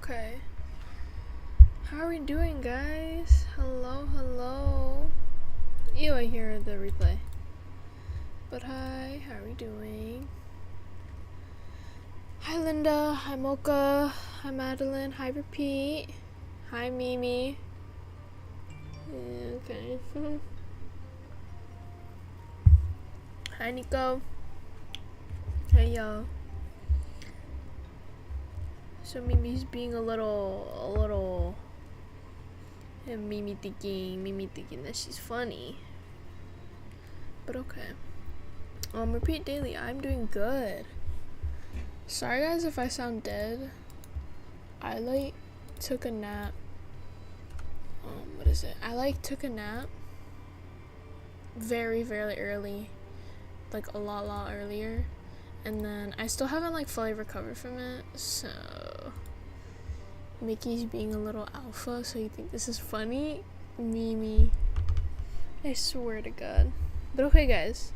Okay. How are we doing, guys? Hello. Ew, I hear the replay. But hi, how are we doing? Hi, Linda. Hi, Mocha. Hi, Madeline. Hi, Repeat. Hi, Mimi. Okay. Hi, Nico. Hey, y'all. So Mimi's being a little and Mimi thinking that she's funny. But okay. Repeat daily, I'm doing good. Sorry guys if I sound dead. I took a nap. I took a nap very early. Like a lot earlier. And then I still haven't fully recovered from it, so Mickey's being a little alpha, so you think this is funny? Mimi. I swear to God. But okay guys,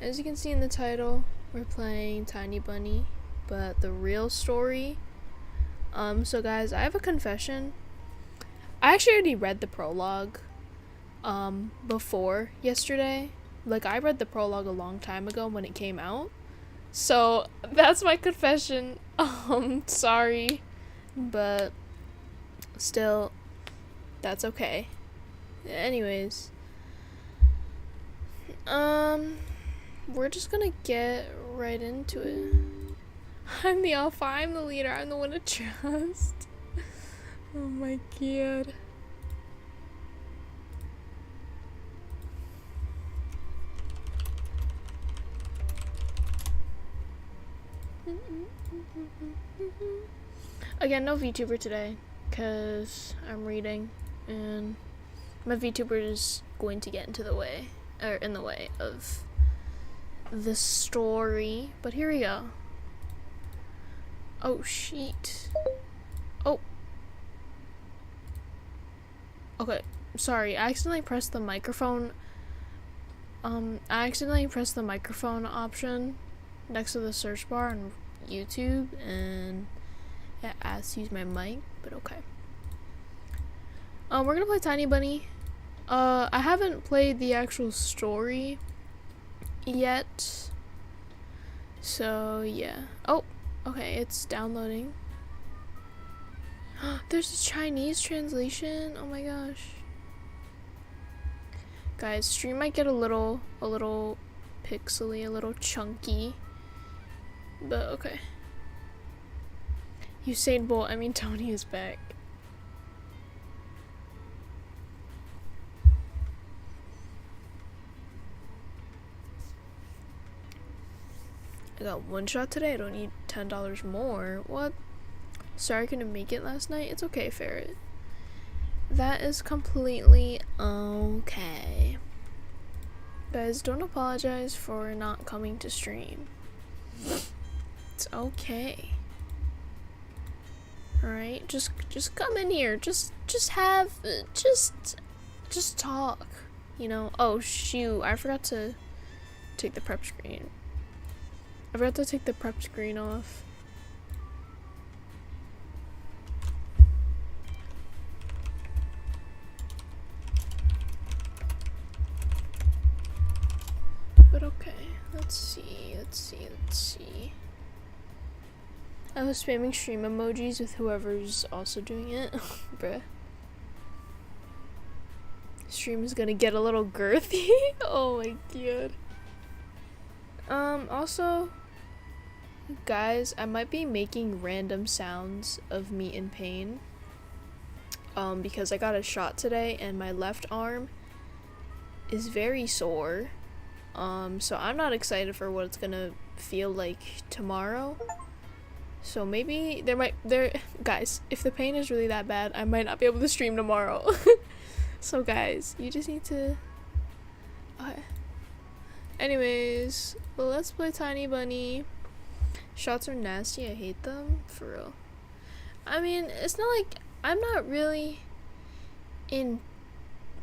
as you can see in the title, we're playing Tiny Bunny, but the real story. So guys, I have a confession. I actually already read the prologue before yesterday. I read the prologue a long time ago when it came out. So that's my confession. Sorry, but still, that's okay. Anyways, we're just gonna get right into it. I'm the alpha, I'm the leader, I'm the one to trust. Oh my God. Again, no VTuber today, because I'm reading, and my VTuber is going to get in the way of the story. But here we go. Oh, sheet. Oh. Okay, sorry, I accidentally pressed the microphone. Option next to the search bar on YouTube, and it asks to use my mic, but okay. We're gonna play Tiny Bunny. I haven't played the actual story yet, so yeah. Oh, okay, it's downloading. There's a Chinese translation. Oh my gosh. Guys, stream might get a little pixely, a little chunky, but okay. Usain Bolt, I mean Tony is back. I got one shot today, I don't need $10 more. What? Sorry I couldn't make it last night. It's okay, Ferret. That is completely okay. Guys, don't apologize for not coming to stream. It's okay. Alright, just come in here. Just talk. You know? Oh shoot, I forgot to take the prep screen. I forgot to take the prep screen off. But okay, let's see. I was spamming stream emojis with whoever's also doing it. Bruh. Stream is gonna get a little girthy. Oh my god. Also, guys, I might be making random sounds of me in pain. Because I got a shot today and my left arm is very sore. So I'm not excited for what it's gonna feel like tomorrow. So maybe guys, if the pain is really that bad, I might not be able to stream tomorrow. So guys, you just need to, okay. Anyways, let's play Tiny Bunny. Shots are nasty, I hate them, for real. I mean, it's not like, I'm not really in,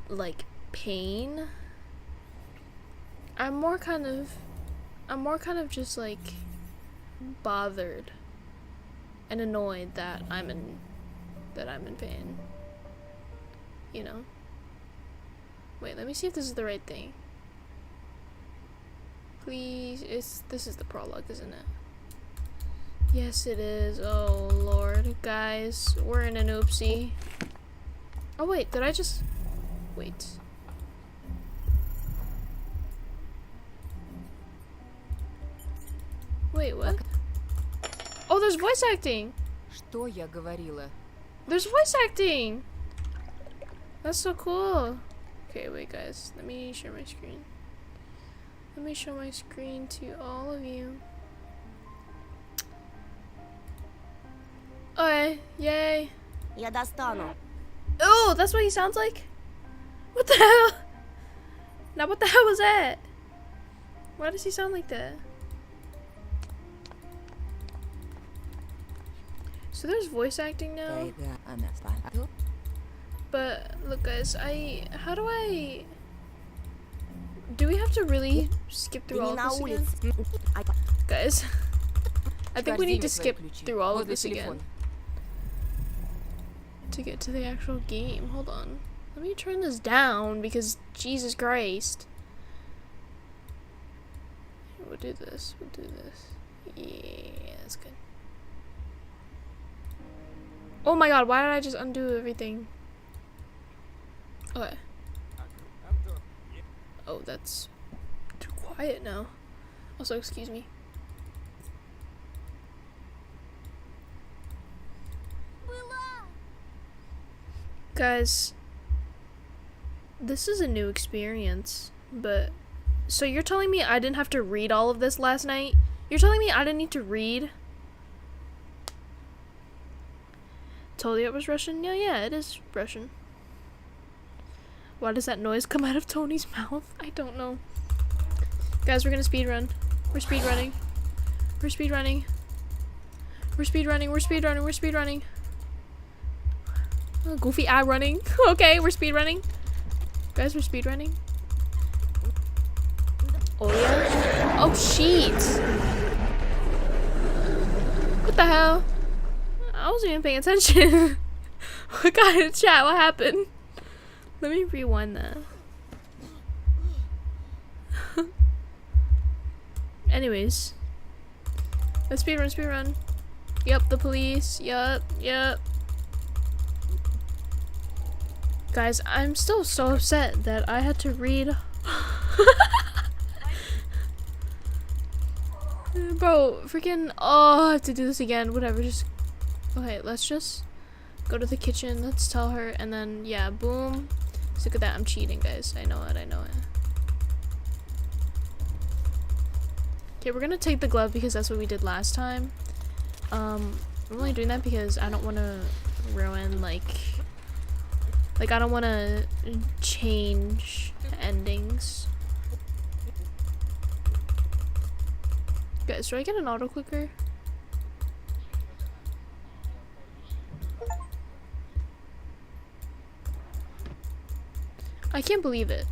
like, pain. I'm more kind of just, like, bothered and annoyed that I'm in pain. You know? Wait, let me see if this is the right thing. Please, this is the prologue, isn't it? Yes, it is. Oh, Lord. Guys, we're in an oopsie. Oh, wait, did I just... Wait. Wait, what? Oh, there's voice acting! Что я говорила? There's voice acting! That's so cool. Okay, wait, guys. Let me share my screen. Let me show my screen to all of you. Okay, yay. Я достану. Oh, that's what he sounds like? What the hell? Now what the hell was that? Why does he sound like that? So there's voice acting now? But look guys, how do I... Do we have to really skip through all of this again? Guys, I think we need to skip through all of this again to get to the actual game. Hold on. Let me turn this down because Jesus Christ. We'll do this. We'll do this. Yeah, that's good. Oh my god, why did I just undo everything? Okay. Oh, that's too quiet now. Also, excuse me. Guys, this is a new experience, but... So you're telling me I didn't have to read all of this last night? You're telling me I didn't need to read? Told you it was Russian? Yeah, it is Russian. Why does that noise come out of Tony's mouth? I don't know. Guys, we're gonna speedrun. We're speedrunning. We're speedrunning. We're speedrunning. We're speedrunning. We're speedrunning. Oh, goofy eye running. Okay, we're speedrunning. Guys, we're speedrunning. Oh yeah? Oh shit! What the hell? I wasn't even paying attention. What got in the chat? What happened? Let me rewind that. Anyways. Let's speedrun, speedrun. Yep, the police. Yep. Guys, I'm still so upset that I had to read. Bro, freaking. Oh, I have to do this again. Whatever, just. Okay, let's just go to the kitchen. Let's tell her. And then, yeah, boom. Look at that. I'm cheating, guys. I know it. I know it. Okay, we're gonna take the glove because that's what we did last time. I'm only doing that because I don't want to ruin, like, I don't want to change endings. Guys, do I get an auto clicker? I can't believe it.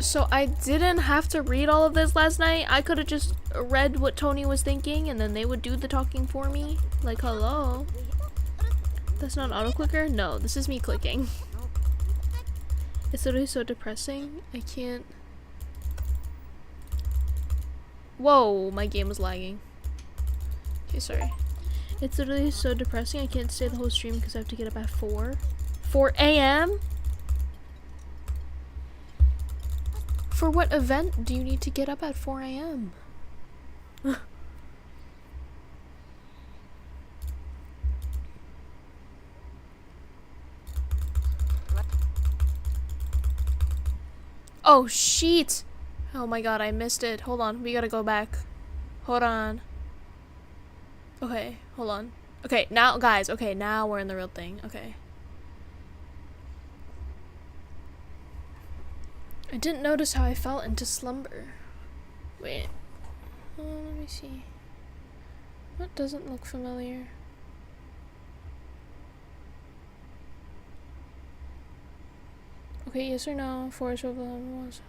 So I didn't have to read all of this last night. I could have just read what Tony was thinking and then they would do the talking for me. Like, hello. That's not an auto clicker? No, this is me clicking. It's literally so depressing. I can't. Whoa, my game was lagging. Okay, sorry. It's literally so depressing. I can't stay the whole stream because I have to get up at 4 a.m. For what event do you need to get up at 4 a.m.? Oh, shit! Oh my god, I missed it. Hold on, we gotta go back. Hold on. Okay, hold on. Okay, now, guys, okay, now we're in the real thing. Okay. I didn't notice how I fell into slumber. Wait. Let me see. What doesn't look familiar? Okay, yes or no? Forest over was.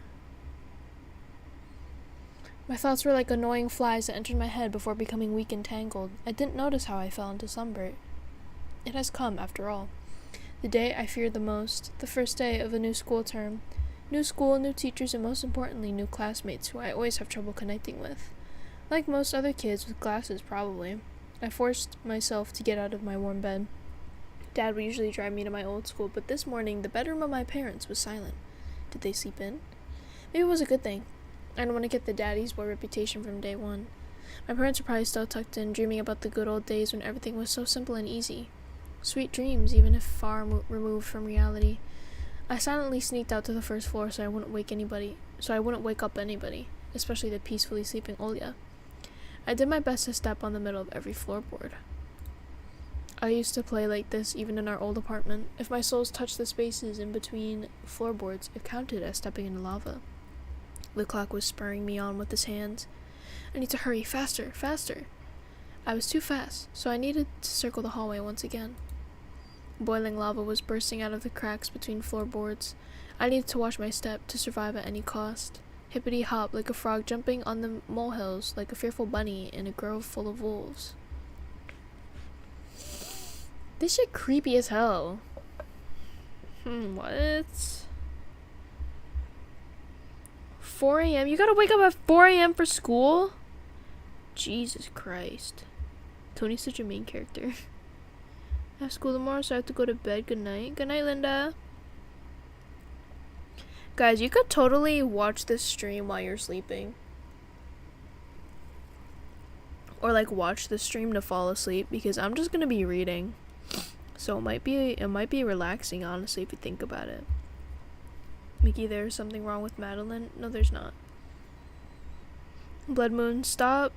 My thoughts were like annoying flies that entered my head before becoming weak and tangled. I didn't notice how I fell into slumber. It has come, after all. The day I feared the most. The first day of a new school term. New school, new teachers, and most importantly, new classmates who I always have trouble connecting with. Like most other kids with glasses, probably. I forced myself to get out of my warm bed. Dad would usually drive me to my old school, but this morning, the bedroom of my parents was silent. Did they sleep in? Maybe it was a good thing. I don't want to get the daddy's boy reputation from day one. My parents were probably still tucked in, dreaming about the good old days when everything was so simple and easy. Sweet dreams, even if far removed from reality. I silently sneaked out to the first floor so I wouldn't wake up anybody, especially the peacefully sleeping Olya. I did my best to step on the middle of every floorboard. I used to play like this even in our old apartment. If my soles touched the spaces in between floorboards, it counted as stepping into lava. The clock was spurring me on with his hands. I need to hurry, faster, faster. I was too fast, so I needed to circle the hallway once again. Boiling lava was bursting out of the cracks between floorboards. I needed to watch my step to survive at any cost. Hippity hop like a frog jumping on the molehills like a fearful bunny in a grove full of wolves. This shit creepy as hell. What? 4 a.m.? You gotta wake up at 4 a.m. for school? Jesus Christ. Tony's such a main character. I have school tomorrow, so I have to go to bed. Good night. Good night, Linda. Guys, you could totally watch this stream while you're sleeping. Or like watch the stream to fall asleep, because I'm just gonna be reading. So it might be relaxing, honestly, if you think about it. Mickey, there's something wrong with Madeline? No, there's not. Blood Moon, stop.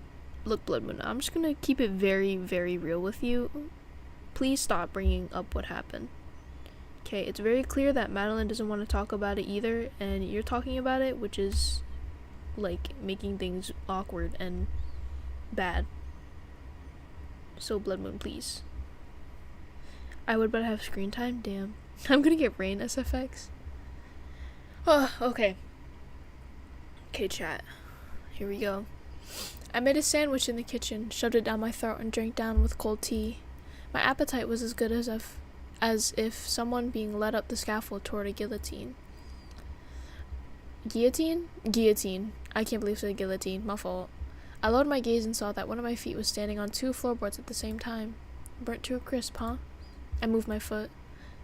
Look, Blood Moon, I'm just gonna keep it very, very real with you. Please stop bringing up what happened. Okay, it's very clear that Madeline doesn't want to talk about it either, and you're talking about it, which is, like, making things awkward and bad. So, Blood Moon, please. I would but have screen time? Damn. I'm gonna get brain SFX. Oh, okay. Okay, chat. Here we go. I made a sandwich in the kitchen, shoved it down my throat, and drank down with cold tea. My appetite was as good as if someone being led up the scaffold toward a guillotine. Guillotine? Guillotine. I can't believe I said guillotine. My fault. I lowered my gaze and saw that one of my feet was standing on 2 floorboards at the same time. Burnt to a crisp, huh? I moved my foot.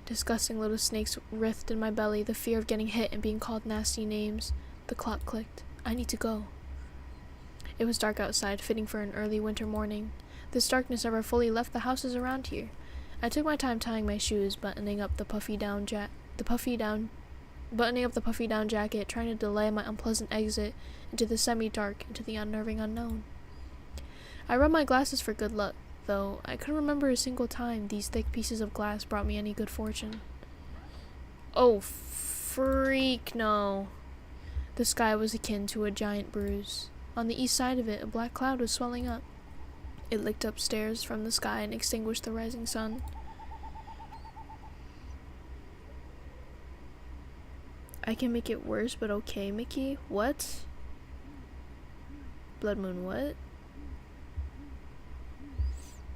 Disgusting little snakes writhed in my belly, the fear of getting hit and being called nasty names. The clock clicked. I need to go. It was dark outside, fitting for an early winter morning. This darkness never fully left the houses around here. I took my time tying my shoes, buttoning up the puffy down jacket, trying to delay my unpleasant exit into the semi-dark, into the unnerving unknown. I rubbed my glasses for good luck, though I couldn't remember a single time these thick pieces of glass brought me any good fortune. Oh, freak no. The sky was akin to a giant bruise. On the east side of it, a black cloud was swelling up. It licked upstairs from the sky and extinguished the rising sun. I can make it worse, but okay, Mickey? What? Blood Moon, what?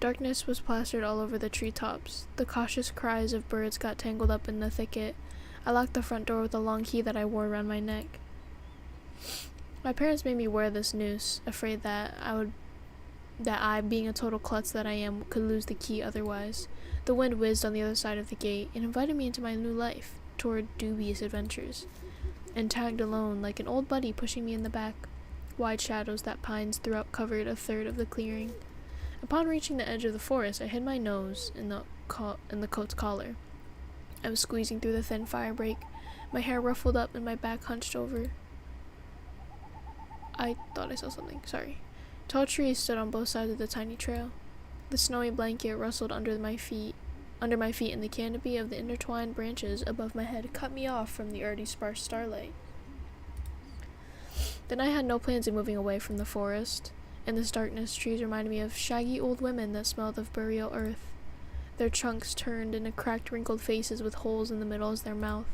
Darkness was plastered all over the treetops. The cautious cries of birds got tangled up in the thicket. I locked the front door with a long key that I wore around my neck. My parents made me wear this noose, afraid that I would that I, being a total klutz that I am, could lose the key otherwise. The wind whizzed on the other side of the gate and invited me into my new life, toward dubious adventures, and tagged alone like an old buddy pushing me in the back. Wide shadows that pines throughout covered a third of the clearing. Upon reaching the edge of the forest, I hid my nose in the coat's collar. I was squeezing through the thin firebreak, my hair ruffled up and my back hunched over. I thought I saw something, sorry. Tall trees stood on both sides of the tiny trail. The snowy blanket rustled under my feet, and the canopy of the intertwined branches above my head cut me off from the already sparse starlight. Then I had no plans of moving away from the forest. In this darkness, trees reminded me of shaggy old women that smelled of burial earth, their trunks turned into cracked, wrinkled faces with holes in the middle as their mouth.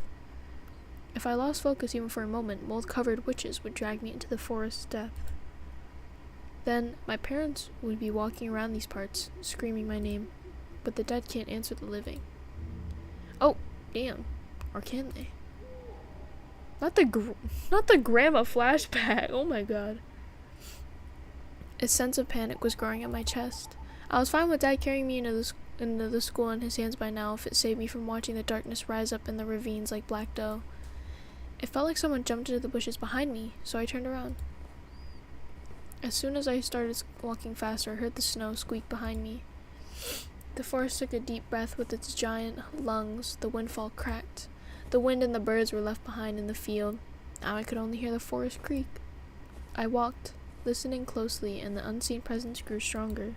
If I lost focus even for a moment, mold-covered witches would drag me into the forest's depth. Then, my parents would be walking around these parts, screaming my name, but the dead can't answer the living. Oh, damn. Or can they? Not the grandma flashback. Oh my god. A sense of panic was growing in my chest. I was fine with Dad carrying me into the school in his hands by now if it saved me from watching the darkness rise up in the ravines like black dough. It felt like someone jumped into the bushes behind me, so I turned around. As soon as I started walking faster, I heard the snow squeak behind me. The forest took a deep breath with its giant lungs. The windfall cracked. The wind and the birds were left behind in the field. Now I could only hear the forest creak. I walked, listening closely, and the unseen presence grew stronger.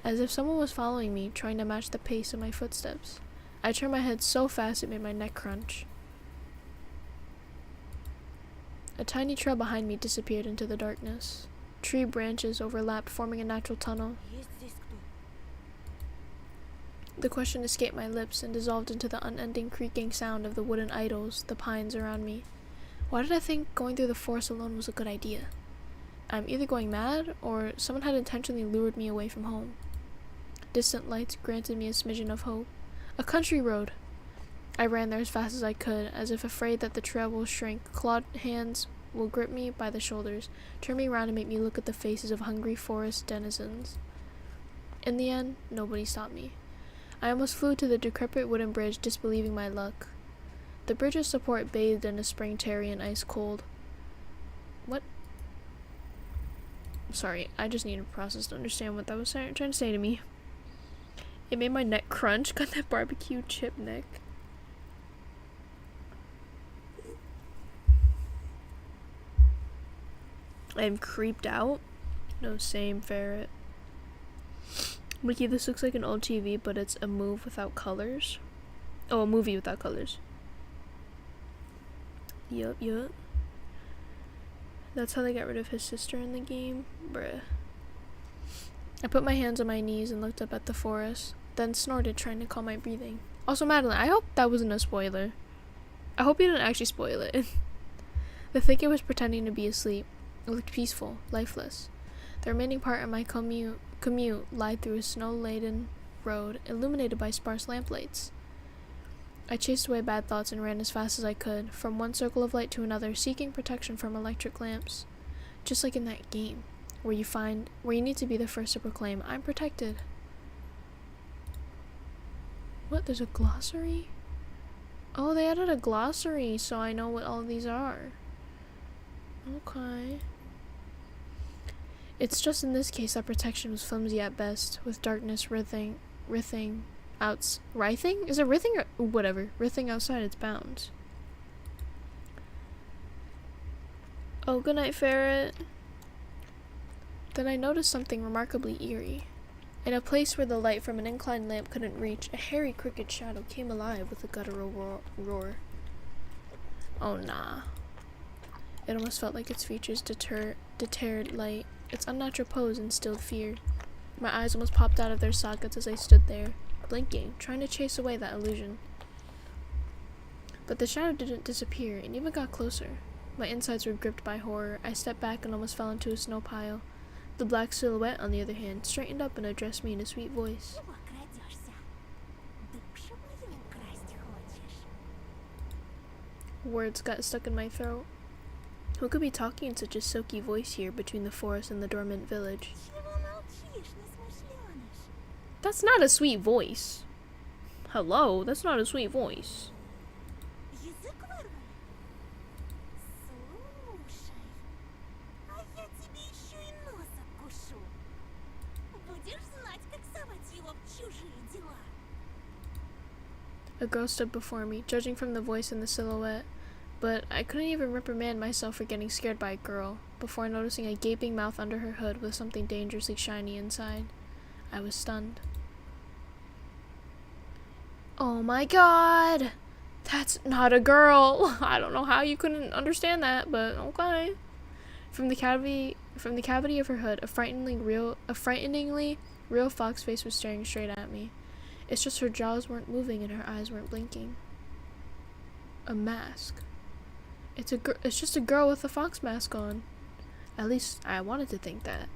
As if someone was following me, trying to match the pace of my footsteps. I turned my head so fast it made my neck crunch. A tiny trail behind me disappeared into the darkness. Tree branches overlapped, forming a natural tunnel. The question escaped my lips and dissolved into the unending creaking sound of the wooden idols, the pines around me. Why did I think going through the forest alone was a good idea? I'm either going mad, or someone had intentionally lured me away from home. Distant lights granted me a smidgen of hope. A country road! I ran there as fast as I could, as if afraid that the trail will shrink. Clawed hands will grip me by the shoulders, turn me around and make me look at the faces of hungry forest denizens. In the end, nobody stopped me. I almost flew to the decrepit wooden bridge, disbelieving my luck. The bridge's support bathed in a spring terry and ice cold. What? Sorry, I just need a process to understand what that was trying to say to me. It made my neck crunch, got that barbecue chip neck. I'm creeped out. No, same, ferret. Mickey, this looks like an old TV, but it's a movie without colors. Oh, a movie without colors. Yup. That's how they got rid of his sister in the game. Bruh. I put my hands on my knees and looked up at the forest, then snorted, trying to calm my breathing. Also, Madeline, I hope that wasn't a spoiler. I hope you didn't actually spoil it. The thicket was pretending to be asleep. It looked peaceful, lifeless. The remaining part of my commute lied through a snow-laden road, illuminated by sparse lamplights. I chased away bad thoughts and ran as fast as I could, from one circle of light to another, seeking protection from electric lamps. Just like in that game, where you need to be the first to proclaim, "I'm protected." What? There's a glossary? Oh, they added a glossary, so I know what all these are. Okay. It's just in this case that protection was flimsy at best, with darkness writhing outside its bounds. Oh, good night, ferret. Then I noticed something remarkably eerie. In a place where the light from an inclined lamp couldn't reach, a hairy, crooked shadow came alive with a guttural roar. Oh, nah. It almost felt like its features deterred light. Its unnatural pose instilled fear. My eyes almost popped out of their sockets as I stood there, blinking, trying to chase away that illusion. But the shadow didn't disappear, and even got closer. My insides were gripped by horror. I stepped back and almost fell into a snow pile. The black silhouette, on the other hand, straightened up and addressed me in a sweet voice. Words got stuck in my throat. Who could be talking in such a silky voice here between the forest and the dormant village? That's not a sweet voice. Hello, that's not a sweet voice. Язык вырвали? Слушай, а я тебе еще и нос откушу. Будешь знать, как совать его в чужие дела. A girl stood before me, judging from the voice and the silhouette, but I couldn't even reprimand myself for getting scared by a girl, before noticing a gaping mouth under her hood with something dangerously shiny inside. I was stunned. Oh my god! That's not a girl! I don't know how you couldn't understand that, but okay. From the cavity of her hood, a frighteningly real fox face was staring straight at me. It's just her jaws weren't moving and her eyes weren't blinking. A mask. It's just a girl with a fox mask on. At least I wanted to think that.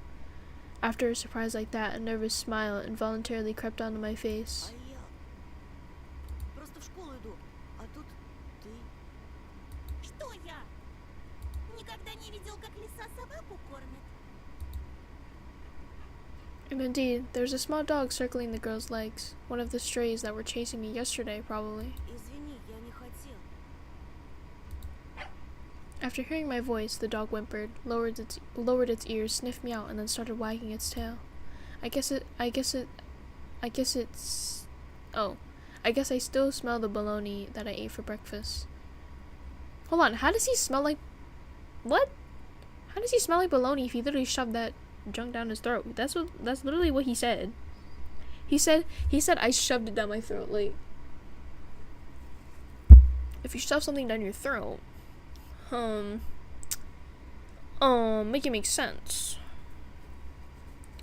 After a surprise like that, a nervous smile involuntarily crept onto my face. А я просто в школу иду, а тут ты. Что я? Никогда не видел, как лиса собаку кормит? And indeed, there was a small dog circling the girl's legs. One of the strays that were chasing me yesterday, probably. Извини, я не хотел. After hearing my voice, the dog whimpered, lowered its ears, sniffed me out, and then started wagging its tail. I guess I still smell the bologna that I ate for breakfast. Hold on, how does he smell like... What? How does he smell like bologna if he literally shoved that junk down his throat? That's literally what he said. He said I shoved it down my throat. Like, if you shove something down your throat, make it make sense.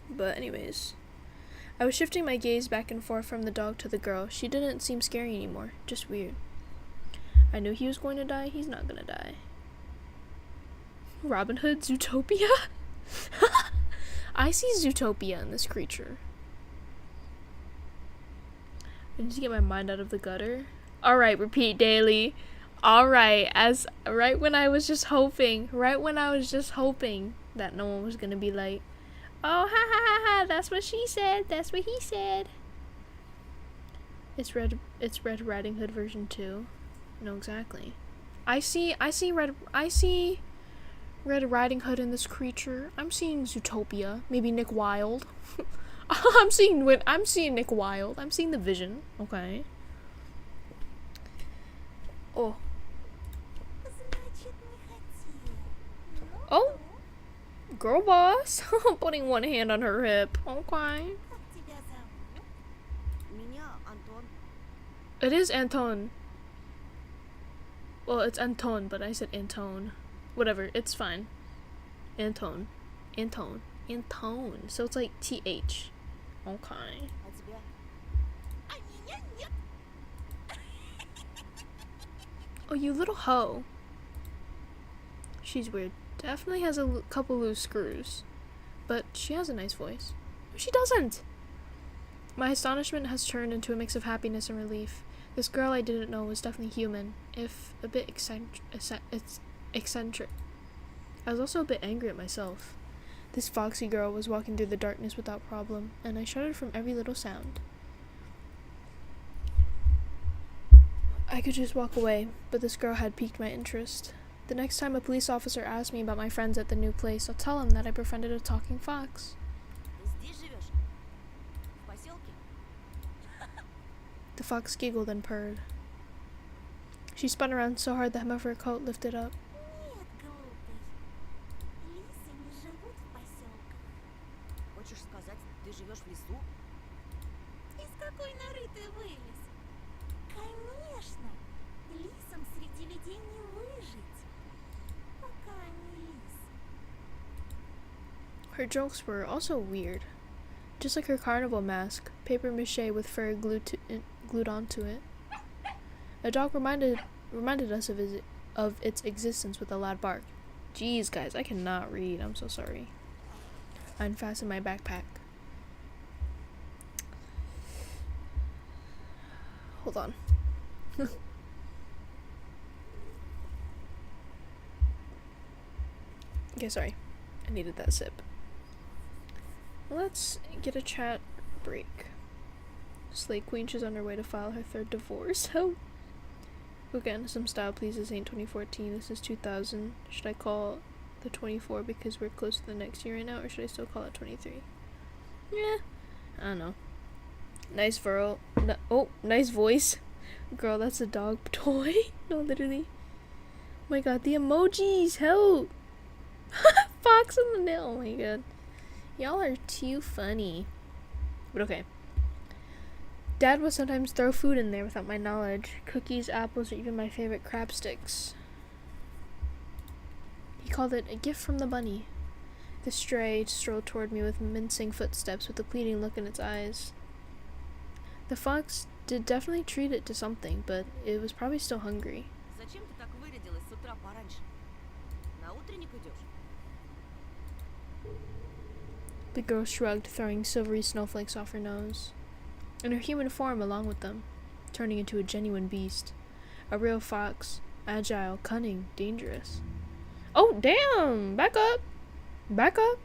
But anyways, I was shifting my gaze back and forth from the dog to the girl. She didn't seem scary anymore, just weird. I knew he was going to die. He's not gonna die. Robin Hood, Zootopia? I see Zootopia in this creature. I need to get my mind out of the gutter. Alright, repeat daily. Alright, right when I was just hoping that no one was gonna be like, oh, ha ha ha ha, that's what she said, that's what he said. It's Red Riding Hood version 2. No, exactly. I see Red Riding Hood in this creature. I'm seeing Zootopia. Maybe Nick Wilde. I'm seeing Nick Wilde. I'm seeing the vision. Okay. Oh. Значит, не хотел. Oh. Girl boss. Putting one hand on her hip. Okay. Как тебя зовут? Меня Антон. It is Anton. Well, it's Anton, but I said Antone. Whatever, it's fine. Antone. So it's like TH. Okay. А тебя? А меня нет. Oh, you little hoe. She's weird. Definitely has a couple loose screws. But she has a nice voice. No, she doesn't! My astonishment has turned into a mix of happiness and relief. This girl I didn't know was definitely human, if a bit eccentric. I was also a bit angry at myself. This foxy girl was walking through the darkness without problem, and I shuddered from every little sound. I could just walk away, but this girl had piqued my interest. The next time a police officer asks me about my friends at the new place, I'll tell him that I befriended a talking fox. Ты здесь живешь? В поселке? The fox giggled and purred. She spun around so hard the hem of her coat lifted up. Нет, глупый. Лисы не живут в поселках. Хочешь сказать, ты живешь в лесу? Из какой норы ты вылез? Конечно, лисам среди людей не выжить. Пока они лис. Her jokes were also weird. Just like her carnival mask, paper mache with fur glued onto it. A dog reminded us of its existence with a loud bark. Jeez, guys, I cannot read. I'm so sorry. I unfastened my backpack. Hold on. Okay, sorry. I needed that sip. Let's get a chat break. Slay Queen, she's on her way to file her third divorce. Help. Again, some style, please. This ain't 2014. This is 2000. Should I call the 24 because we're close to the next year right now, or should I still call it 23? Yeah, I don't know. Nice furl. No, oh, nice voice. Girl, that's a dog toy. No, literally. Oh my god, the emojis. Help. Fox in the nail. Oh my god. Y'all are too funny. But okay. Dad would sometimes throw food in there without my knowledge. Cookies, apples, or even my favorite crab sticks. He called it a gift from the bunny. The stray strolled toward me with mincing footsteps, with a pleading look in its eyes. The fox did definitely treat it to something, but it was probably still hungry. Зачем ты так вырядилась с утра пораньше? На утренник идешь? The girl shrugged, throwing silvery snowflakes off her nose, and her human form along with them, turning into a genuine beast. A real fox. Agile, cunning, dangerous. Oh, damn! Back up! Back up!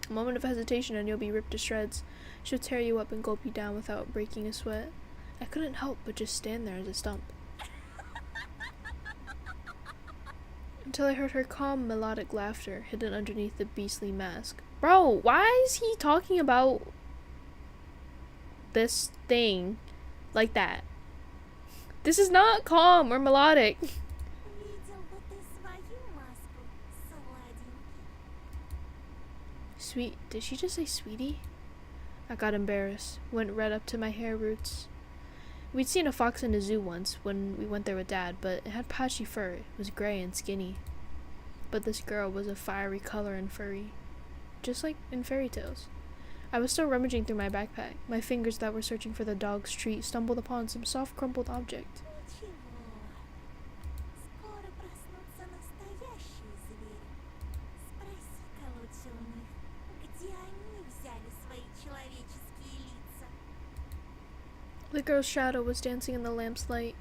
A moment of hesitation and you'll be ripped to shreds. She'll tear you up and gulp you down without breaking a sweat. I couldn't help but just stand there as a stump. Until I heard her calm, melodic laughter hidden underneath the beastly mask. Bro, why is he talking about this thing like that? This is not calm or melodic. Видел бы ты свою маску, сладенький. Sweet. Did she just say sweetie? I got embarrassed, went right up to my hair roots. We'd seen a fox in a zoo once when we went there with Dad, but it had patchy fur. It was gray and skinny. But this girl was a fiery color and furry, just like in fairy tales. I was still rummaging through my backpack. My fingers that were searching for the dog's treat stumbled upon some soft crumpled object. Ничего. Скоро проснутся настоящие звери. Спроси-ка лучше у них, где они взяли свои человеческие лица. The girl's shadow was dancing in the lamp's light.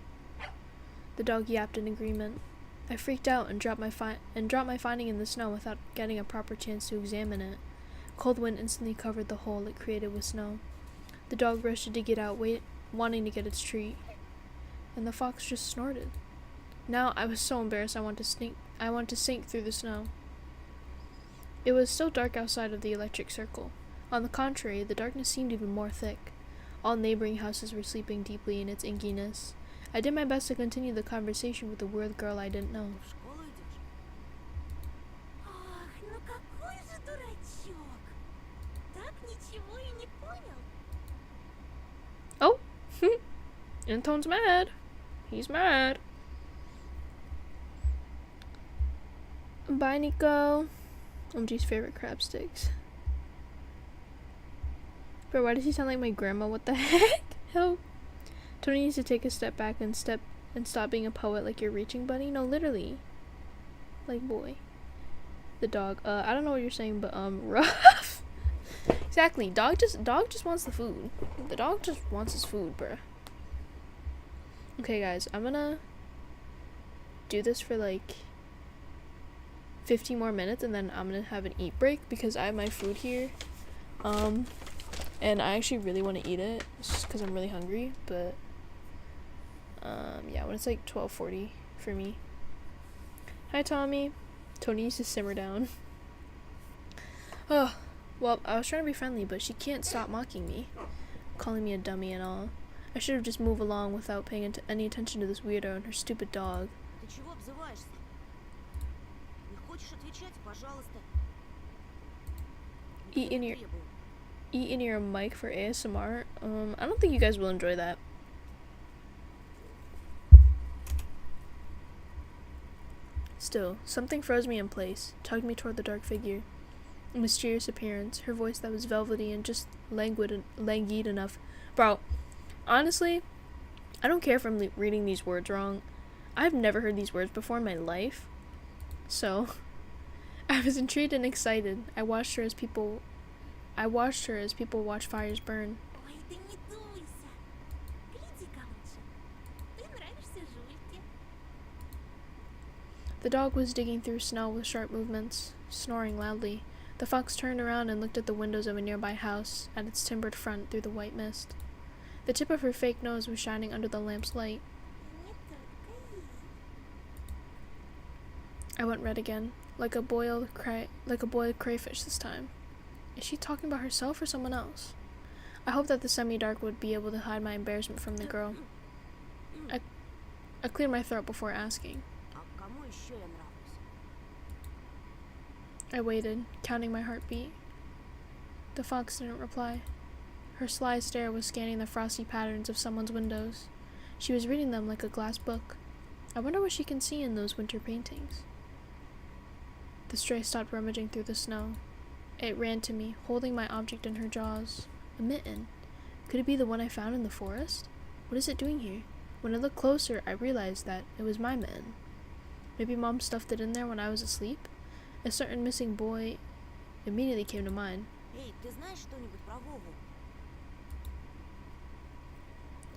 The dog yapped in agreement. I freaked out and dropped my finding in the snow without getting a proper chance to examine it. Cold wind instantly covered the hole it created with snow. The dog rushed to dig it out, wanting to get its treat, and the fox just snorted. Now I was so embarrassed I wanted to sink through the snow. It was still dark outside of the electric circle. On the contrary, the darkness seemed even more thick. All neighboring houses were sleeping deeply in its inkiness. I did my best to continue the conversation with the weird girl I didn't know. В школу идешь? Ах, ну какой же дурачок. Так ничего и не понял. Oh! Anton's mad. He's mad. Bye, Nico. OMG's favorite crab sticks. Bro, why does he sound like my grandma? What the heck? Help. Tony needs to take a step back and stop being a poet like you're reaching, buddy. No, literally. Like, boy. The dog. I don't know what you're saying, but rough. Exactly. Dog just wants the food. The dog just wants his food, bruh. Okay, guys, I'm gonna do this for like 15 more minutes, and then I'm gonna have an eat break because I have my food here. And I actually really want to eat it. It's just because I'm really hungry, but yeah, when it's like 12:40 for me. Hi, Tommy. Tony needs to simmer down. Oh, well, I was trying to be friendly, but she can't stop mocking me, calling me a dummy and all. I should have just moved along without paying any attention to this weirdo and her stupid dog. Ты чего обзываешься? Не хочешь отвечать? Пожалуйста. Eat in your mic for ASMR. I don't think you guys will enjoy that. Still, something froze me in place, tugged me toward the dark figure. A mysterious appearance, her voice that was velvety and just languid enough. Bro, honestly, I don't care if I'm reading these words wrong. I've never heard these words before in my life. So, I was intrigued and excited. I watched her as people watch fires burn. Ой, ты не дуйся. Гляди-ка лучше. Ты нравишься Жульке. The dog was digging through snow with sharp movements, snoring loudly. The fox turned around and looked at the windows of a nearby house, at its timbered front through the white mist. The tip of her fake nose was shining under the lamp's light. Не только ей. I went red again, like a boiled crayfish this time. Is she talking about herself or someone else? I hoped that the semi-dark would be able to hide my embarrassment from the girl. I cleared my throat before asking. А кому еще я нравлюсь? I waited, counting my heartbeat. The fox didn't reply. Her sly stare was scanning the frosty patterns of someone's windows. She was reading them like a glass book. I wonder what she can see in those winter paintings. The stray stopped rummaging through the snow. It ran to me, holding my object in her jaws. A mitten. Could it be the one I found in the forest? What is it doing here? When I looked closer, I realized that it was my mitten. Maybe Mom stuffed it in there when I was asleep? A certain missing boy immediately came to mind. Эй, ты знаешь что-нибудь про Вову?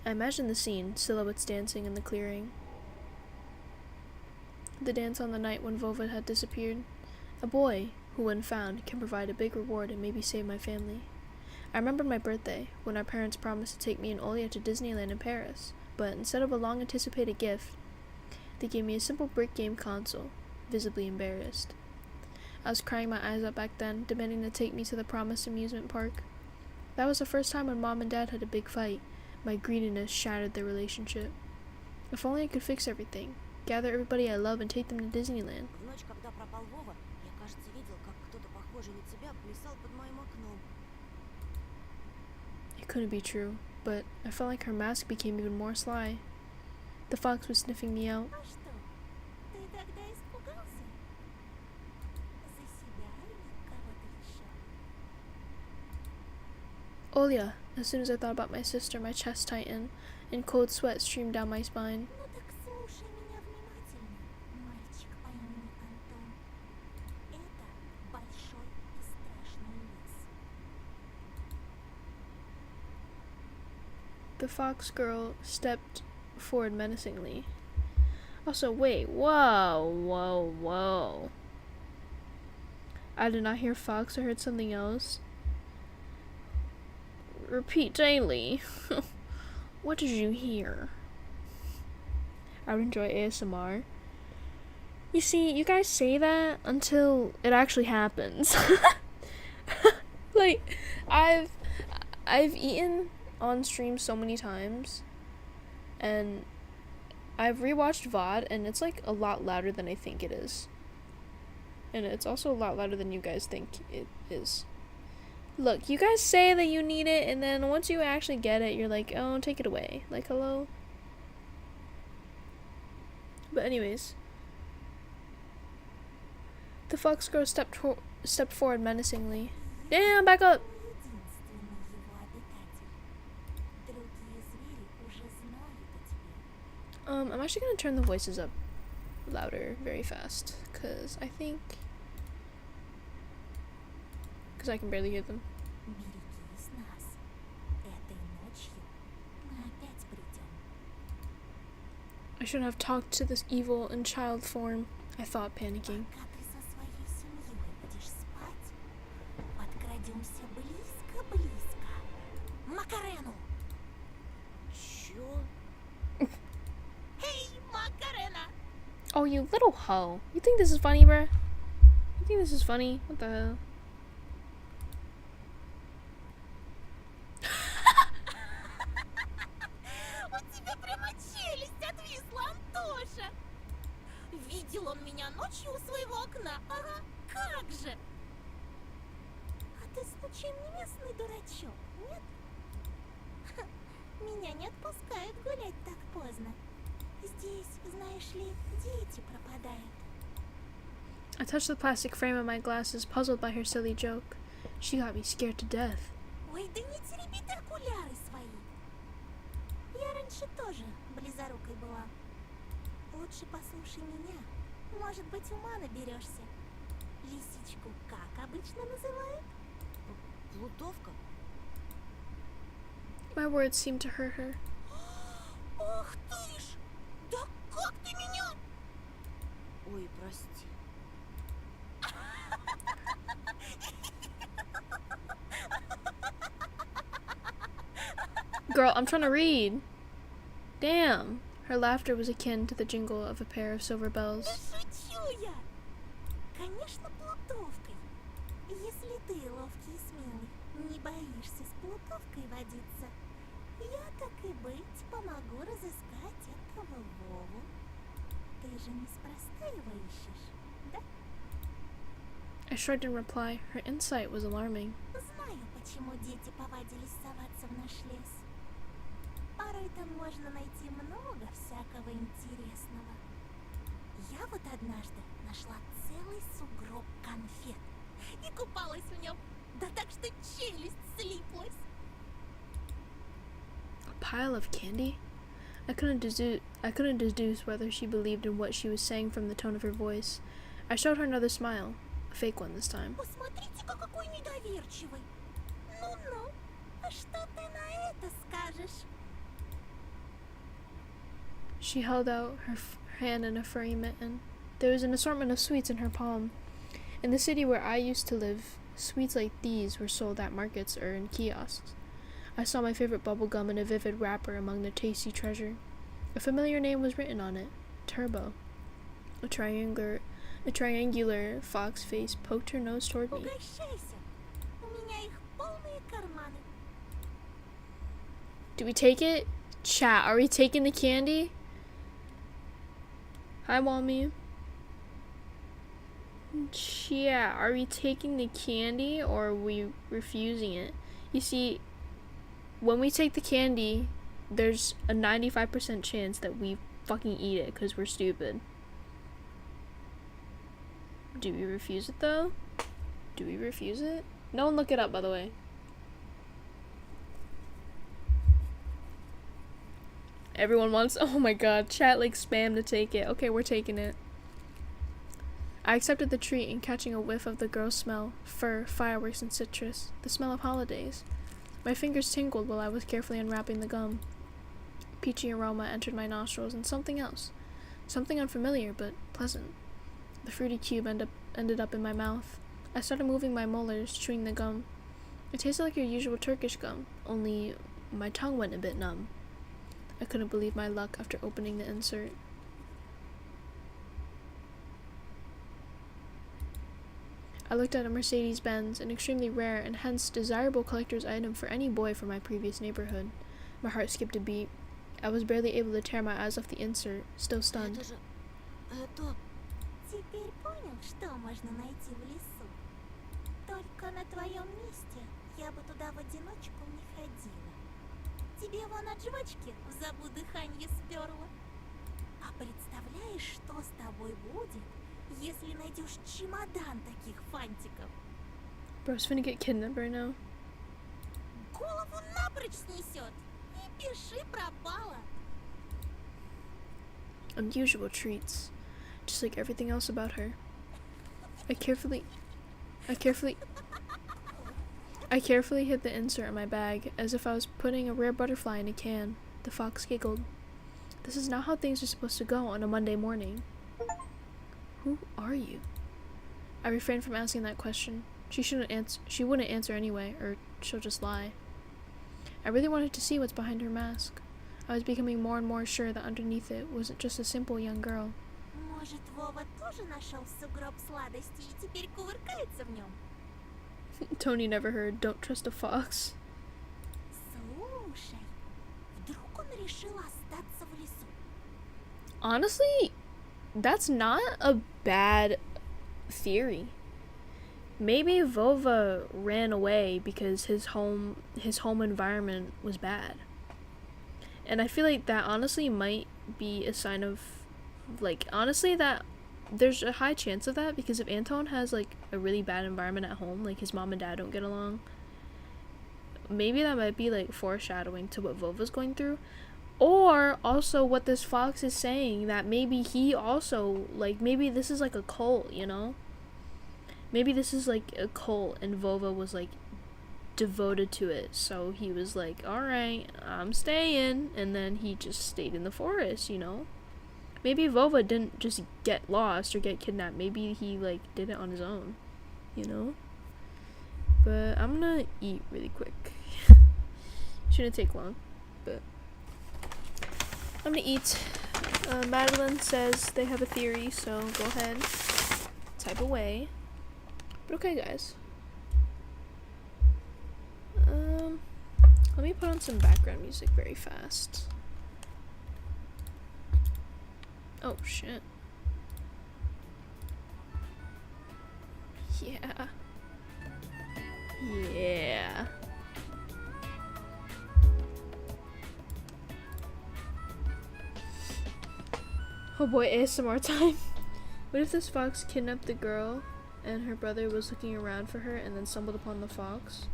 I imagined the scene, silhouettes dancing in the clearing. The dance on the night when Vova had disappeared. A boy, who when found, can provide a big reward and maybe save my family. I remembered my birthday, when our parents promised to take me and Olia to Disneyland in Paris, but instead of a long-anticipated gift, they gave me a simple brick game console, visibly embarrassed. I was crying my eyes out back then, demanding to take me to the promised amusement park. That was the first time when Mom and Dad had a big fight. My greediness shattered their relationship. If only I could fix everything, gather everybody I love and take them to Disneyland. В ночь, когда пропал Вова, я, кажется, видел, как кто-то похожий на тебя плясал под моим окном. It couldn't be true, but I felt like her mask became even more sly. The fox was sniffing me out. А что, ты тогда испугался? За себя или кого-то еще? Olia! As soon as I thought about my sister, my chest tightened, and cold sweat streamed down my spine. Ну так слушай меня внимательно, мальчик по имени Антон. Это большой и страшный лес. The fox girl stepped forward menacingly. Also, wait, whoa. I did not hear fox, I heard something else. Repeat daily. What did you hear? I would enjoy ASMR. You see, you guys say that until it actually happens. Like, I've eaten on stream so many times, and I've rewatched VOD, and it's like a lot louder than I think it is. And it's also a lot louder than you guys think it is. Look, you guys say that you need it, and then once you actually get it, you're like, oh, take it away. Like, hello? But anyways. The fox girl stepped forward menacingly. Damn, back up! Единственный его обитатель. Другие звери уже знают о тебе. I'm actually gonna turn the voices up louder very fast, cause I can barely hear them. Берегись нас. Этой ночью мы опять придем. I shouldn't have talked to this evil in child form, I thought, panicking. Пока ты со своей семьей будешь спать, подкрадемся близко-близко. Макарену! Чё? Эй, Макарена! Oh, you little hoe. You think this is funny, bruh? You think this is funny? What the hell? У тебя прямо челюсть отвисла, Антоша! Видел он меня ночью у своего окна? Ага, как же! А ты случаем не местный дурачок, нет? Ха, меня не отпускают гулять так поздно. Здесь, знаешь ли, дети пропадают. I touched the plastic frame of my glasses, puzzled by her silly joke. She got me scared to death. Ой, да не тереби ты окуляры свои. Я раньше тоже близорукой была. Лучше послушай меня. Может быть, ума наберешься. Лисичку как обычно называют? Плутовка? My words seemed to hurt her. Ох ты ж! Да как ты меня? Ой, прости. girl. I'm trying to read. Damn. Her laughter was akin to the jingle of a pair of silver Да bells. шучу я! Конечно, плутовкой. Если ты ловкий и смелый, не боишься с плутовкой водиться, я, так и быть, помогу разыскать этого Вову. Ты же неспроста его ищешь, да? I shrugged in reply. Her insight was alarming. Знаю, почему дети повадились соваться в наш лес. Порой там можно найти много всякого интересного. Я вот однажды нашла целый сугроб конфет и купалась в нем. Да так, что челюсть слиплась. A pile of candy? I couldn't deduce whether she believed in what she was saying from the tone of her voice. I showed her another smile. A fake one this time. Посмотрите-ка, какой недоверчивый. Ну-ну, а что ты на это скажешь? She held out her hand in a furry mitten. There was an assortment of sweets in her palm. In the city where I used to live, sweets like these were sold at markets or in kiosks. I saw my favorite bubble gum in a vivid wrapper among the tasty treasure. A familiar name was written on it. Turbo. A triangular fox face poked her nose toward me. Угощайся. У меня их полные карманы. Do we take it? Chat, are we taking the candy? Hi, Wami. Chat, are we taking the candy or are we refusing it? You see, when we take the candy, there's a 95% chance that we fucking eat it because we're stupid. Do we refuse it though? Do we refuse it? No one look it up, by the way. Everyone wants, oh my god, chat like spam to take it. Okay, we're taking it. I accepted the treat and catching a whiff of the girl's smell, fur, fireworks, and citrus, the smell of holidays. My fingers tingled while I was carefully unwrapping the gum. Peachy aroma entered my nostrils and something else. Something unfamiliar but pleasant. The fruity cube ended up in my mouth. I started moving my molars, chewing the gum. It tasted like your usual Turkish gum, only my tongue went a bit numb. I couldn't believe my luck after opening the insert. I looked at a Mercedes-Benz, an extremely rare and hence desirable collector's item for any boy from my previous neighborhood. My heart skipped a beat. I was barely able to tear my eyes off the insert, still stunned. Это... Теперь понял, что можно найти в лесу? Только на твоем месте я бы туда в одиночку не ходила. Тебе вон от жвачки в забу дыханье сперла. А представляешь, что с тобой будет, если найдешь чемодан таких фантиков? Bro's finna get kidnapped right now. Голову напрочь снесет. И пиши пропало. Unusual treats, just like everything else about her. I carefully hid the insert in my bag, as if I was putting a rare butterfly in a can. The fox giggled. This is not how things are supposed to go on a Monday morning. Who are you? I refrained from asking that question. She wouldn't answer anyway, or she'll just lie. I really wanted to see what's behind her mask. I was becoming more and more sure that underneath it wasn't just a simple young girl. Может, Вова тоже нашел сугроб сладостей и теперь кувыркается в нем? Tony never heard, don't trust a fox. Слушай, вдруг он решил остаться в лесу? Honestly, that's not a bad theory. Maybe Vova ran away because his home environment was bad. And I feel like that honestly might be a sign of, like, honestly that there's a high chance of that, because if Anton has like a really bad environment at home, like his mom and dad don't get along, maybe that might be like foreshadowing to what Vova's going through. Or also what this fox is saying, that maybe he also, like, maybe this is like a cult, you know? Maybe this is like a cult and Vova was like devoted to it, so he was like, alright, I'm staying, and then he just stayed in the forest, you know? Maybe Vova didn't just get lost or get kidnapped, maybe he like did it on his own, you know? But I'm gonna eat really quick. Shouldn't take long. but I'm gonna eat. Madeline says they have a theory, so go ahead, type away. But okay, guys. Let me put on some background music very fast. Oh shit. Yeah. Yeah. Oh boy, ASMR time. What if this fox kidnapped the girl and her brother was looking around for her and then stumbled upon the fox?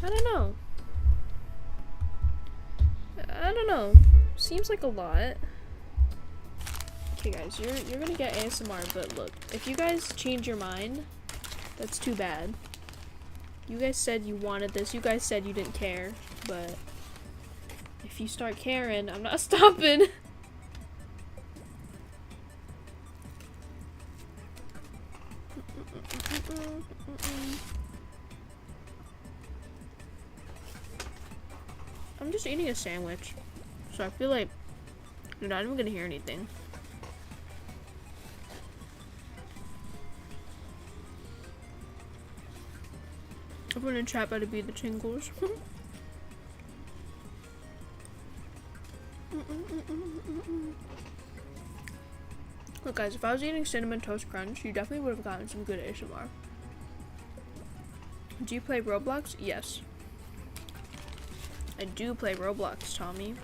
I don't know. I don't know. Seems like a lot. Okay guys, you're gonna get ASMR, but look, if you guys change your mind, that's too bad. You guys said you wanted this, you guys said you didn't care, but if you start caring, I'm not stopping. I'm just eating a sandwich, so I feel like you're not even gonna hear anything. Everyone in chat better be the tingles. Look guys, if I was eating Cinnamon Toast Crunch, you definitely would have gotten some good ASMR. Do you play Roblox? Yes. I do play Roblox, Tommy.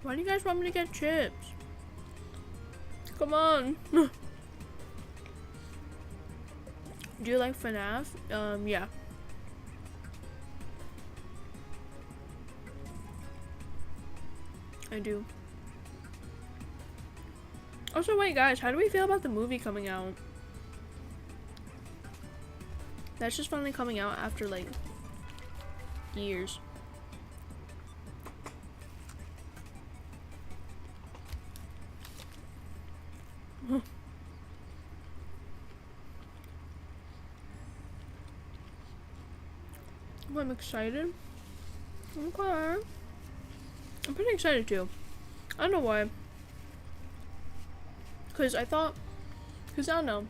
Why do you guys want me to get chips? Come on. Do you like FNAF? Yeah. I do. Also, wait guys, how do we feel about the movie coming out? That's just finally coming out after like years. I'm excited. Okay. I'm pretty excited too. I don't know why. Cause I don't know.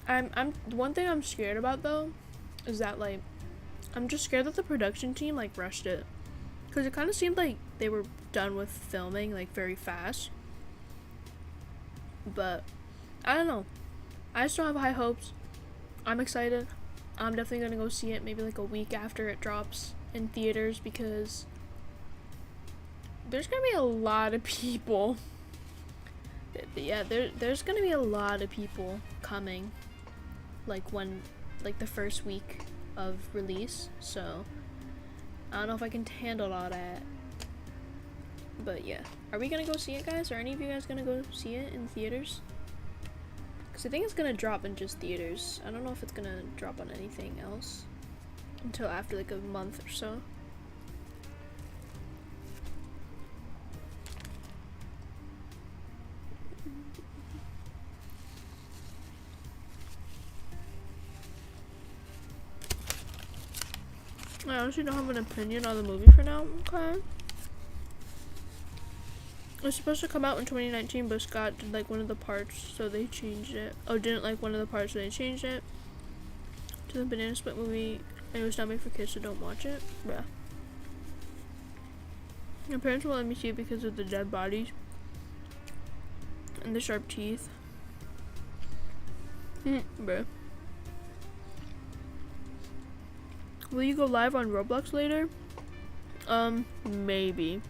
I'm one thing I'm scared about though is that like I'm just scared that the production team like rushed it. Cause it kind of seemed like they were done with filming like very fast. But I don't know. I still have high hopes. I'm excited. I'm definitely gonna go see it maybe like a week after it drops in theaters because there's gonna be a lot of people. Yeah, there's gonna be a lot of people coming like the first week of release, so I don't know if I can handle all that. But yeah, are we gonna go see it, guys? Are any of you guys gonna go see it in theaters? Because I think it's gonna drop in just theaters. I don't know if it's gonna drop on anything else until after like a month or so. I honestly don't have an opinion on the movie for now. Okay. It was supposed to come out in 2019, but Scott did like one of the parts, so they changed it. Oh, didn't like one of the parts, so they changed it to the Banana Split movie, and it was not made for kids, so don't watch it. Bruh. My parents won't let me see it because of the dead bodies and the sharp teeth. Bruh. Will you go live on Roblox later? Maybe.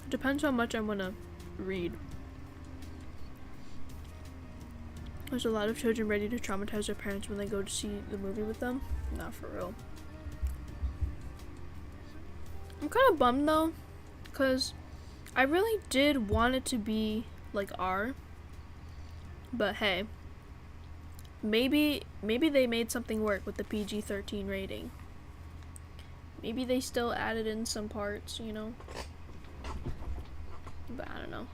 Depends how much I want to read. There's a lot of children ready to traumatize their parents when they go to see the movie with them. Not for real. I'm kind of bummed though, because I really did want it to be like R, but hey, maybe they made something work with the PG-13 rating. Maybe they still added in some parts, you know, but I don't know.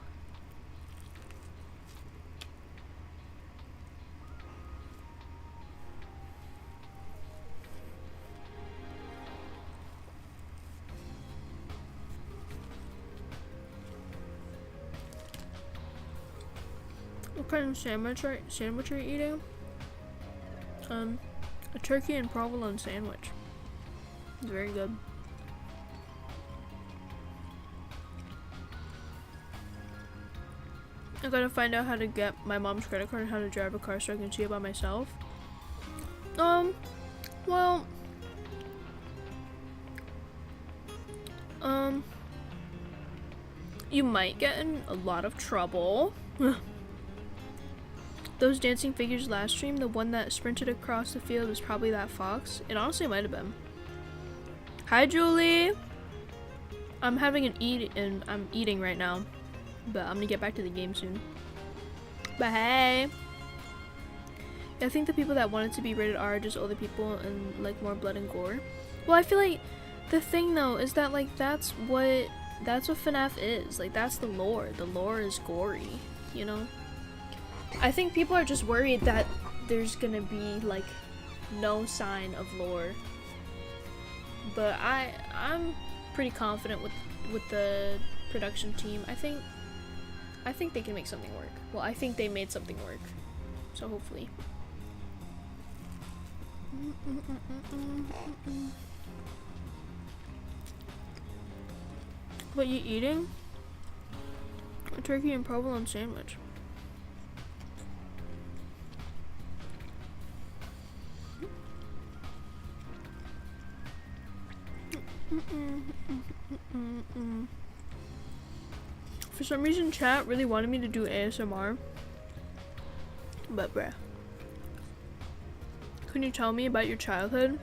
What kind of sandwich are you eating? A turkey and provolone sandwich. It's very good. I gotta find out how to get my mom's credit card and how to drive a car so I can see it by myself. Well, you might get in a lot of trouble. Those dancing figures last stream, the one that sprinted across the field was probably that fox. It honestly might have been. Hi, Julie. I'm having I'm eating right now, but I'm gonna get back to the game soon. But hey, I think the people that wanted to be rated R are just older people and like more blood and gore. Well, I feel like the thing though is that like that's what FNAF is. Like that's the lore. The lore is gory, you know. I think people are just worried that there's gonna be like no sign of lore, but I'm pretty confident with the production team. I think they can make something work. Well, I think they made something work, so hopefully. What you eating? A turkey and provolone sandwich. For some reason, chat really wanted me to do ASMR, but bruh. Can you tell me about your childhood?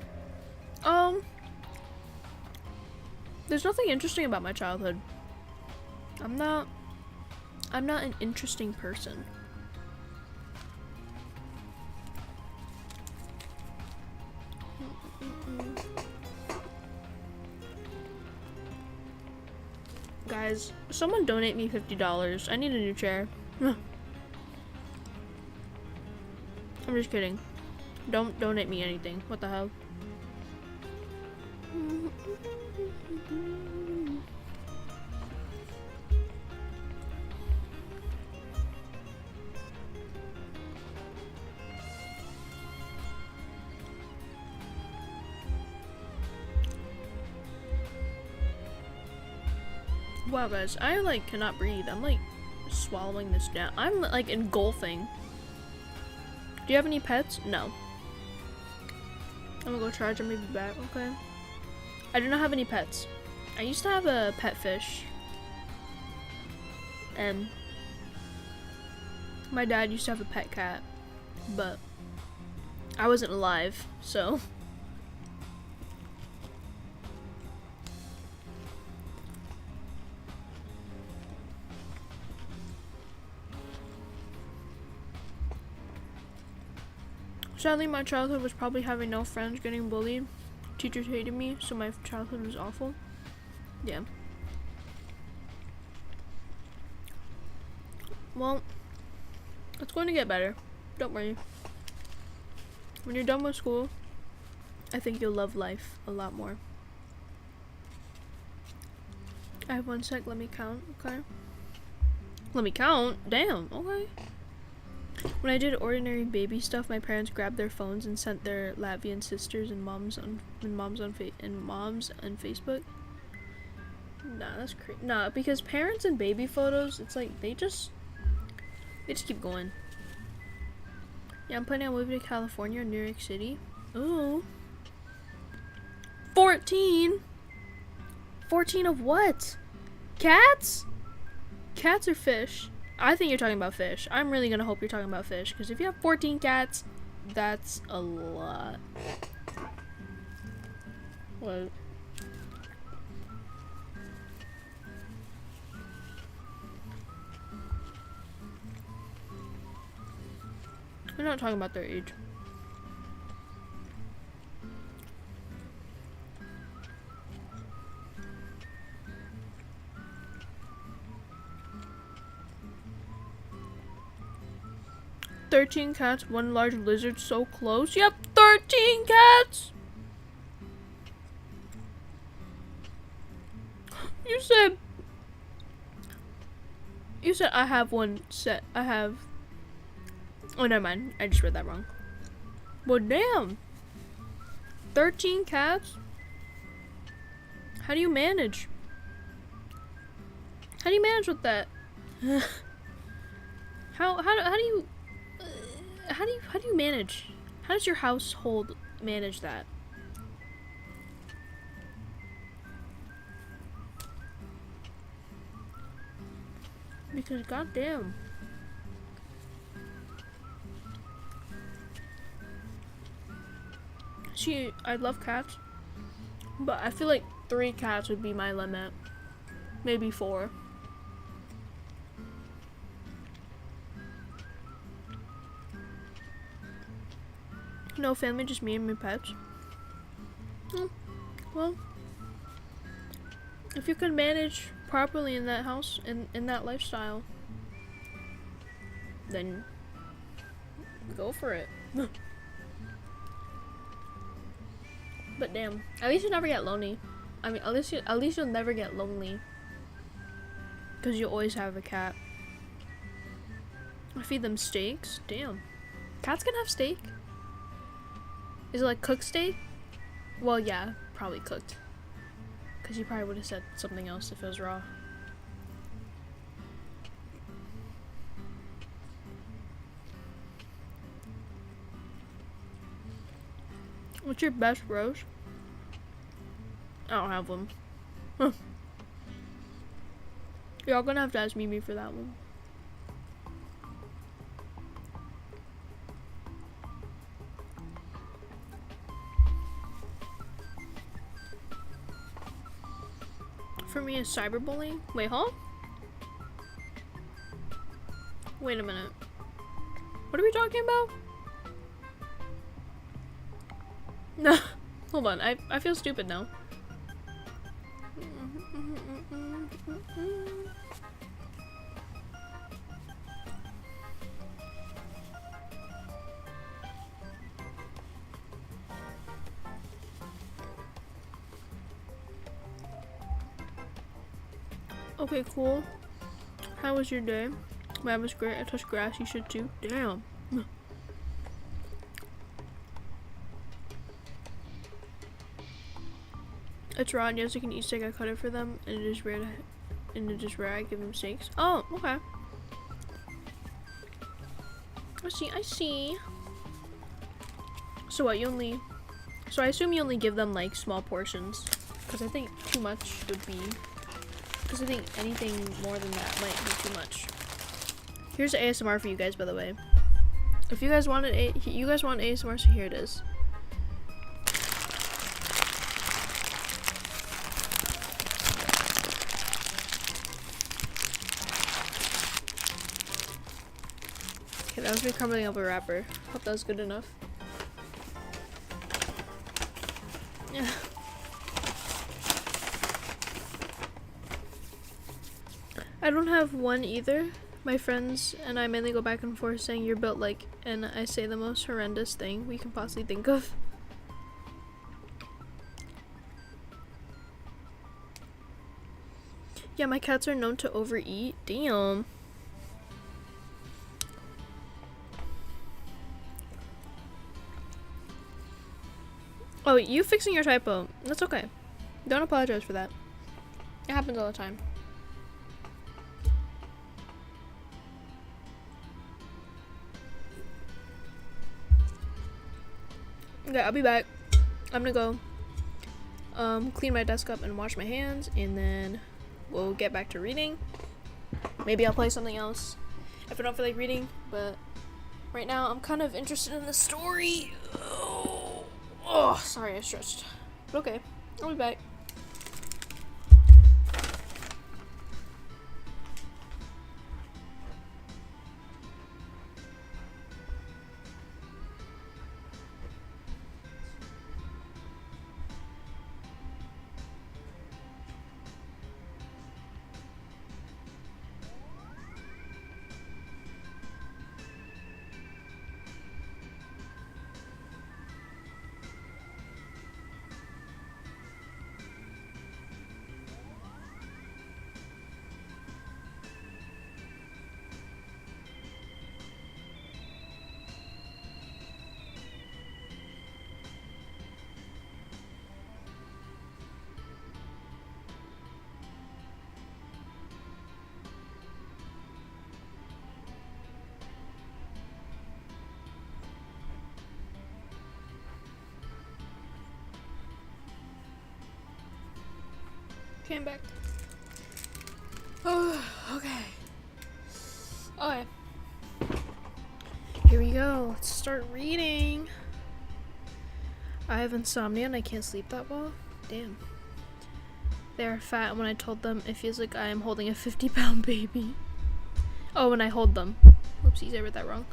There's nothing interesting about my childhood. I'm not an interesting person. Guys, someone donate me $50. I need a new chair. I'm just kidding. Don't donate me anything. What the hell? Wow, guys, I like cannot breathe. I'm like swallowing this down. I'm like engulfing. Do you have any pets? No. I'm gonna go charge and maybe back, okay? I do not have any pets. I used to have a pet fish. And my dad used to have a pet cat, but I wasn't alive, so. Sadly, my childhood was probably having no friends, getting bullied. Teachers hated me, so my childhood was awful. Yeah. Well, it's going to get better. Don't worry. When you're done with school, I think you'll love life a lot more. I have 1 sec, let me count, okay? Let me count? Damn, okay. When I did ordinary baby stuff, my parents grabbed their phones and sent their Latvian sisters and moms on Facebook. Nah, that's crazy. Nah, because parents and baby photos, it's like they just keep going. Yeah, I'm planning on moving to California or New York City. Ooh. 14. 14 of what? Cats? Cats or fish? I think you're talking about fish. I'm really gonna hope you're talking about fish, because if you have 14 cats, that's a lot. What? I'm not talking about their age. "13 cats, 1 large lizard, so close." Yep, 13 cats! You said I have one set. I have. Oh, never mind. I just read that wrong. Well, damn. 13 cats? How do you manage? How do you manage with that? How do you manage? How does your household manage that? Because goddamn. See, I love cats, but I feel like 3 cats would be my limit. Maybe 4. No family, just me and my pets. Well, if you can manage properly in that house, in that lifestyle, then go for it. But damn, at least you never get lonely. I mean, at least you'll never get lonely, because you always have a cat. I feed them steaks. Damn, cats can have steak. Is it like cooked steak? Well, yeah, probably cooked. Because you probably would have said something else if it was raw. What's your best rose? I don't have one. Y'all gonna have to ask Mimi for that one. For me, is cyberbullying. Wait, huh? Wait a minute. What are we talking about? No, hold on. I feel stupid now. Okay, cool. How was your day? Mine was great. I touched grass. You should too. Damn. It's raw, and yes, I can eat steak. I cut it for them, and it is rare. I give them steaks. Oh, okay. I see. So what? So I assume you only give them like small portions, because I think too much would be. Because I think anything more than that might be too much. Here's ASMR for you guys, by the way. If you guys want ASMR, so here it is. Okay, that was me crumbling up a wrapper. Hope that was good enough. Yeah. I don't have one either. My friends and I mainly go back and forth saying you're built like, and I say the most horrendous thing we can possibly think of. Yeah, my cats are known to overeat. Damn. Oh, you fixing your typo. That's okay. Don't apologize for that. It happens all the time. Okay, I'll be back. I'm gonna go clean my desk up and wash my hands, and then we'll get back to reading. Maybe I'll play something else if I don't feel like reading, but right now I'm kind of interested in the story. Oh, sorry, I stretched. But okay, I'll be back. Okay, I'm back. Oh, okay. Okay. Here we go. Let's start reading. I have insomnia and I can't sleep that well. Damn. They are fat, and when I told them, it feels like I am holding a 50-pound baby. Oh, when I hold them. Whoopsies, I read that wrong.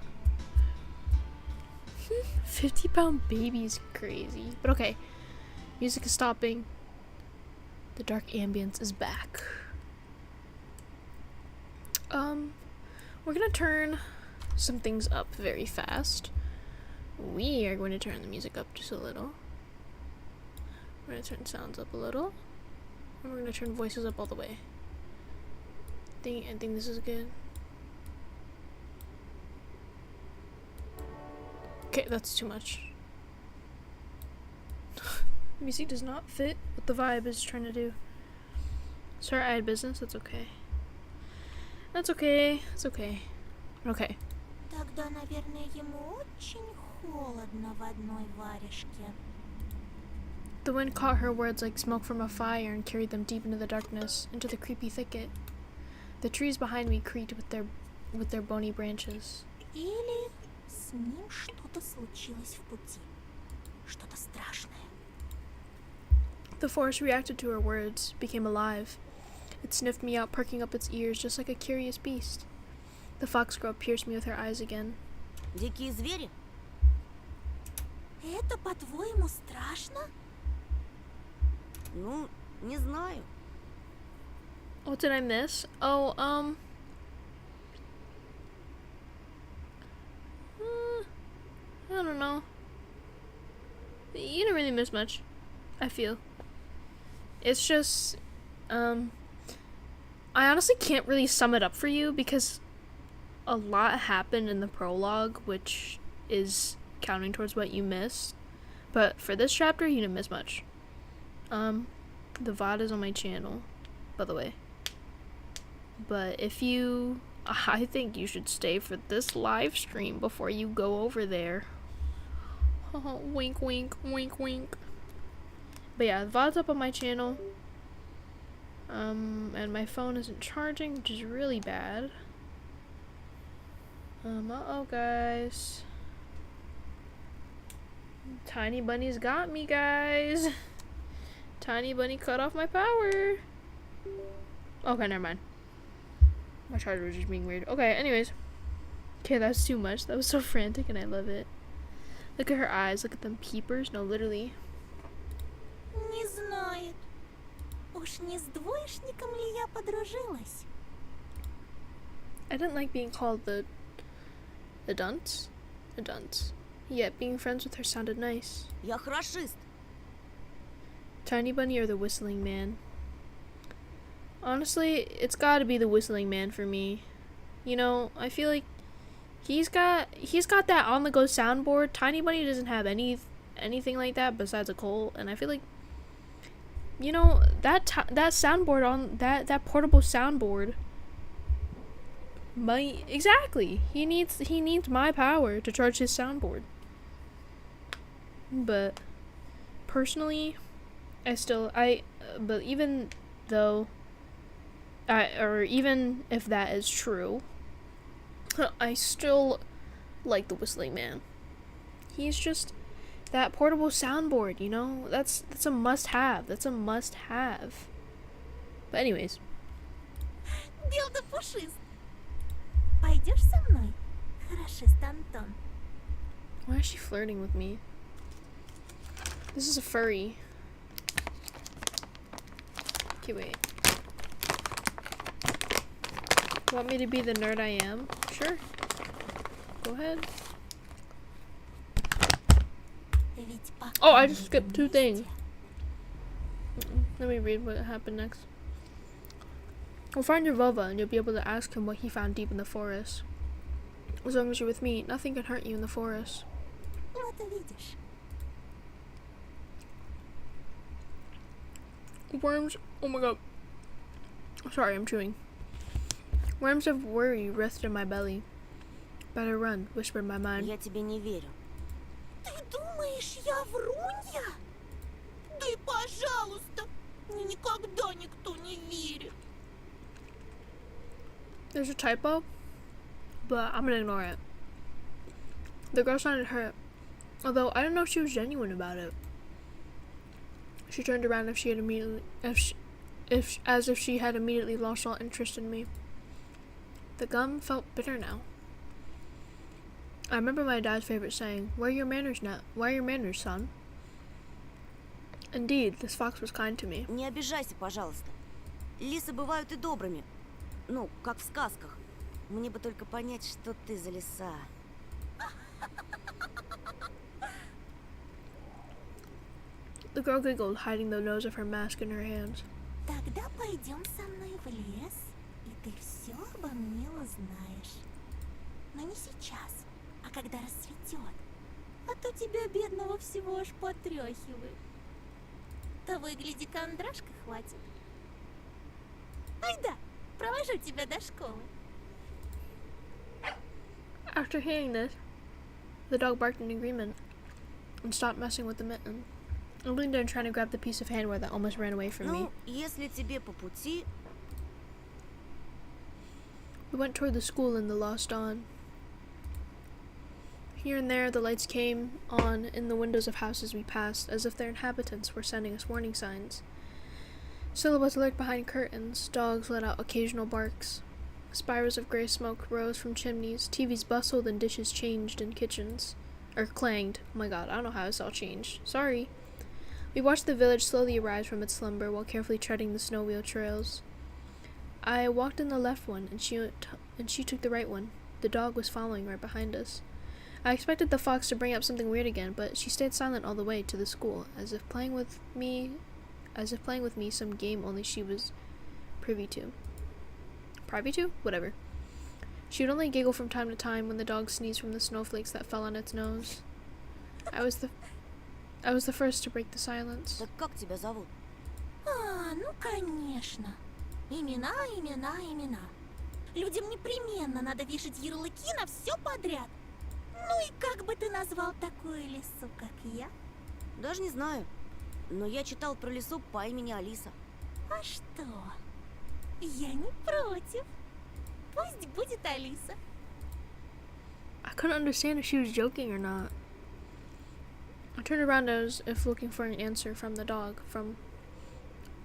50-pound baby is crazy. But okay. Music is stopping. The dark ambience is back. We're gonna turn some things up very fast. We are going to turn the music up just a little. We're gonna turn sounds up a little. And we're gonna turn voices up all the way. I think this is good. Okay, that's too much. Music does not fit what the vibe is trying to do. Sorry, I had business. That's okay. That's okay. It's okay. Okay. Тогда, наверное, ему очень холодно в одной варежке. The wind caught her words like smoke from a fire and carried them deep into the darkness, into the creepy thicket. The trees behind me creaked with their bony branches. Или с ним что-то случилось в пути. Что-то страшное. The forest reacted to her words, became alive. It sniffed me out, perking up its ears just like a curious beast. The fox girl pierced me with her eyes again. Дикие звери? Это, по-твоему, страшно? Ну, не знаю. What did I miss? Oh, I don't know. You didn't really miss much, I feel. It's just, I honestly can't really sum it up for you because a lot happened in the prologue, which is counting towards what you missed. But for this chapter, you didn't miss much. The VOD is on my channel, by the way. But I think you should stay for this live stream before you go over there. Wink, wink, wink, wink. But yeah, the VOD's up on my channel. And my phone isn't charging, which is really bad. Uh-oh, guys. Tiny Bunny's got me, guys. Tiny Bunny cut off my power. Okay, never mind. My charger was just being weird. Okay, anyways. Okay, that's too much. That was so frantic and I love it. Look at her eyes. Look at them peepers. No, literally. Не знает. Уж не с двоечником ли я подружилась? I didn't like being called the dunce. A dunce. Yet being friends with her sounded nice. Я хорошист. Tiny Bunny or the Whistling Man? Honestly, it's gotta be the Whistling Man for me. You know, I feel like he's got that on-the-go soundboard. Tiny Bunny doesn't have anything like that besides a coal, and I feel like, you know, that soundboard on that portable soundboard might exactly. He needs my power to charge his soundboard. But personally, but even though or even if that is true, I still like the Whistling Man. He's just that portable soundboard, you know? That's a must-have. That's a must-have. But anyways. Белда пушист. Пойдешь со мной? Хорошист, Антон. Why is she flirting with me? This is a furry. Okay, wait. Want me to be the nerd I am? Sure. Go ahead. Oh, I just skipped two things. Let me read what happened next. We'll find your Vova and you'll be able to ask him what he found deep in the forest. As long as you're with me, nothing can hurt you in the forest. Вот видишь. Worms, oh my god. Sorry, I'm chewing. Worms of worry writhed in my belly. Better run, whispered my mind. Я тебе не верю. Ты думаешь, я врунья? Да и пожалуйста, мне никогда никто There's a typo, but I'm gonna ignore it. The girl sounded hurt, although I don't know if she was genuine about it. She turned around as if she had immediately lost all interest in me. The gum felt bitter now. I remember my dad's favorite saying, "Where are your manners now? Where are your manners, son?" Indeed, this fox was kind to me. Не обижайся, пожалуйста. Лисы бывают и добрыми. Ну, как в сказках. Мне бы только понять, что ты за лиса. The girl giggled, hiding the nose of her mask in her hands. Тогда пойдем со мной в лес, и ты все обо мне узнаешь. Но не сейчас, а когда рассветет. А то тебя, бедного, всего аж потряхивает. Того и гляди, кондрашка хватит. Ай да, провожу тебя до школы. After hearing this, the dog barked in agreement and stopped messing with the mitten. I leaned in trying to grab the piece of handwear that almost ran away from me. Ну, если тебе по пути... We went toward the school in the lost dawn. Here and there, the lights came on in the windows of houses we passed, as if their inhabitants were sending us warning signs. Silhouettes lurked behind curtains, dogs let out occasional barks. Spirals of gray smoke rose from chimneys, TVs bustled, and dishes changed in kitchens. Or clanged. Oh my god, I don't know how this all changed. Sorry. We watched the village slowly arise from its slumber while carefully treading the snow-wheel trails. I walked in the left one, and she took the right one. The dog was following right behind us. I expected the fox to bring up something weird again, but she stayed silent all the way to the school, as if playing with me some game only she was privy to. Privy to? Whatever. She would only giggle from time to time when the dog sneezed from the snowflakes that fell on its nose. I was the first to break the silence. Так как тебя зовут? А, ну конечно. Имена, имена, имена. Людям непременно надо вешать ярлыки на все подряд. Ну и как бы ты назвал такую лису, как я? Даже не знаю. Но я читал про лису по имени Алиса. А что? Я не против. Пусть будет Алиса. I couldn't understand if she was joking or not. I turned around as if looking for an answer from the dog, from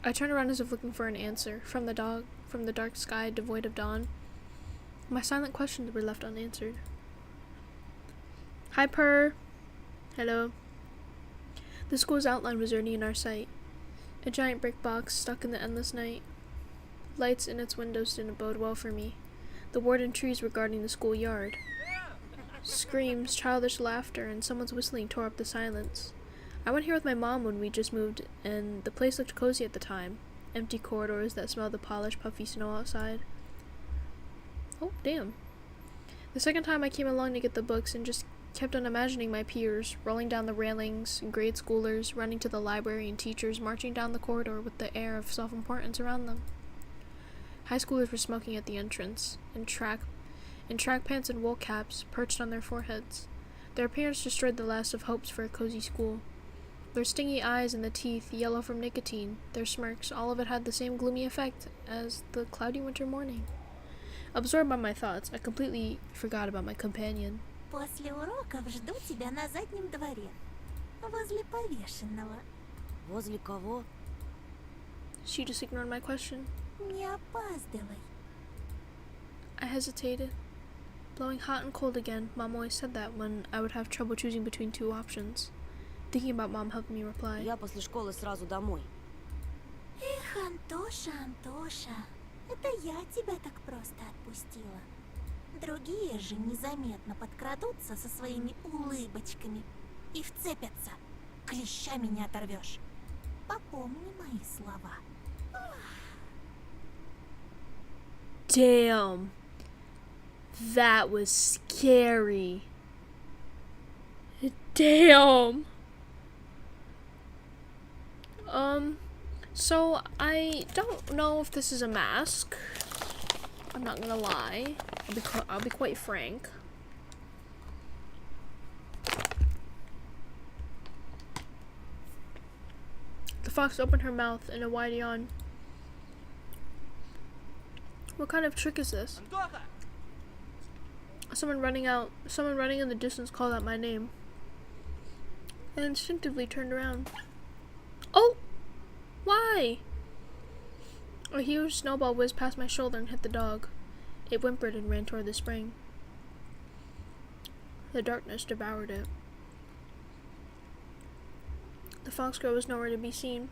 the dark sky devoid of dawn. My silent questions were left unanswered. Hi, Purr. Hello. The school's outline was already in our sight. A giant brick box stuck in the endless night. Lights in its windows didn't bode well for me. The warden trees were guarding the schoolyard. Screams, childish laughter, and someone's whistling tore up the silence. I went here with my mom when we just moved, and the place looked cozy at the time. Empty corridors that smelled the polished, puffy snow outside. Oh, damn. The second time I came along to get the books and just kept on imagining my peers, rolling down the railings, grade schoolers, running to the library, and teachers marching down the corridor with the air of self-importance around them. High schoolers were smoking at the entrance, in track pants and wool caps perched on their foreheads. Their appearance destroyed the last of hopes for a cozy school. Their stingy eyes and the teeth, yellow from nicotine, their smirks, all of it had the same gloomy effect as the cloudy winter morning. Absorbed by my thoughts, I completely forgot about my companion. После уроков жду тебя на заднем дворе, возле повешенного. Возле кого? She just ignored my question. Не опаздывай. I hesitated. Blowing hot and cold again, Mom always said that when I would have trouble choosing between two options. Thinking about Mom helped me reply. Я после школы сразу домой. Эх, Антоша, Антоша, это я тебя так просто отпустила. Другие же незаметно подкрадутся со своими улыбочками и вцепятся. Клещами не оторвешь. Попомни мои слова. Damn. That was scary. Damn. So I don't know if this is a mask. I'm not gonna lie. I'll be quite frank. The fox opened her mouth in a wide yawn. What kind of trick is this? Someone running in the distance called out my name. I instinctively turned around. Oh! Why? A huge snowball whizzed past my shoulder and hit the dog. It whimpered and ran toward the spring. The darkness devoured it. The fox girl was nowhere to be seen.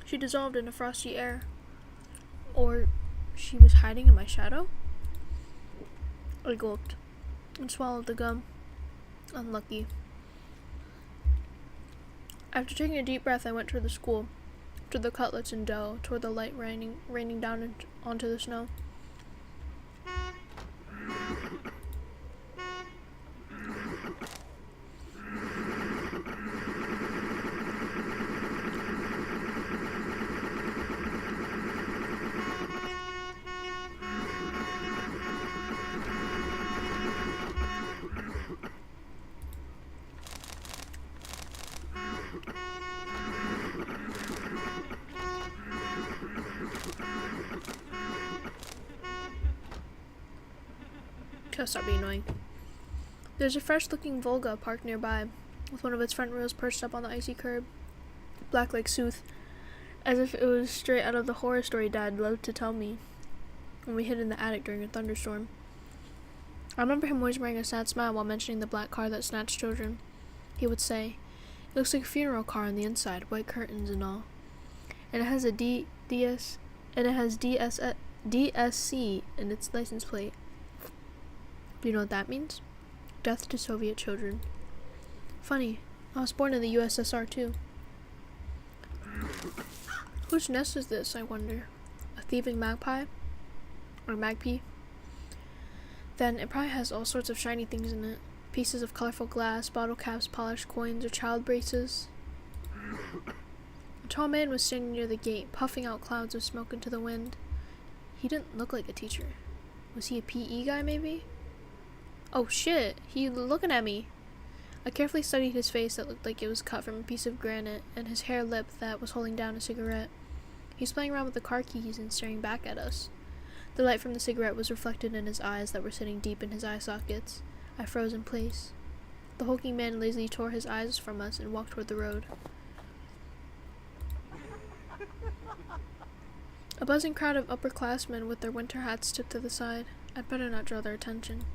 She dissolved in the frosty air. Or she was hiding in my shadow? I gulped and swallowed the gum. Unlucky. After taking a deep breath, I went toward the school, toward the cutlets and dough, toward the light raining down onto the snow. Stop being annoying. There's a fresh-looking Volga parked nearby, with one of its front wheels perched up on the icy curb, black like Sooth, as if it was straight out of the horror story Dad loved to tell me when we hid in the attic during a thunderstorm. I remember him always wearing a sad smile while mentioning the black car that snatched children. He would say, "It looks like a funeral car on the inside, white curtains and all, and it has a DSC in its license plate." Do you know what that means? Death to Soviet children. Funny, I was born in the USSR too. Whose nest is this, I wonder? A thieving magpie? Or magpie? Then it probably has all sorts of shiny things in it. Pieces of colorful glass, bottle caps, polished coins, or child braces. A tall man was standing near the gate, puffing out clouds of smoke into the wind. He didn't look like a teacher. Was he a PE guy, maybe? Oh shit, he's looking at me. I carefully studied his face that looked like it was cut from a piece of granite, and his hair lip that was holding down a cigarette. He's playing around with the car keys and staring back at us. The light from the cigarette was reflected in his eyes that were sitting deep in his eye sockets. I froze in place. The hulking man lazily tore his eyes from us and walked toward the road. A buzzing crowd of upperclassmen with their winter hats tipped to the side. I'd better not draw their attention.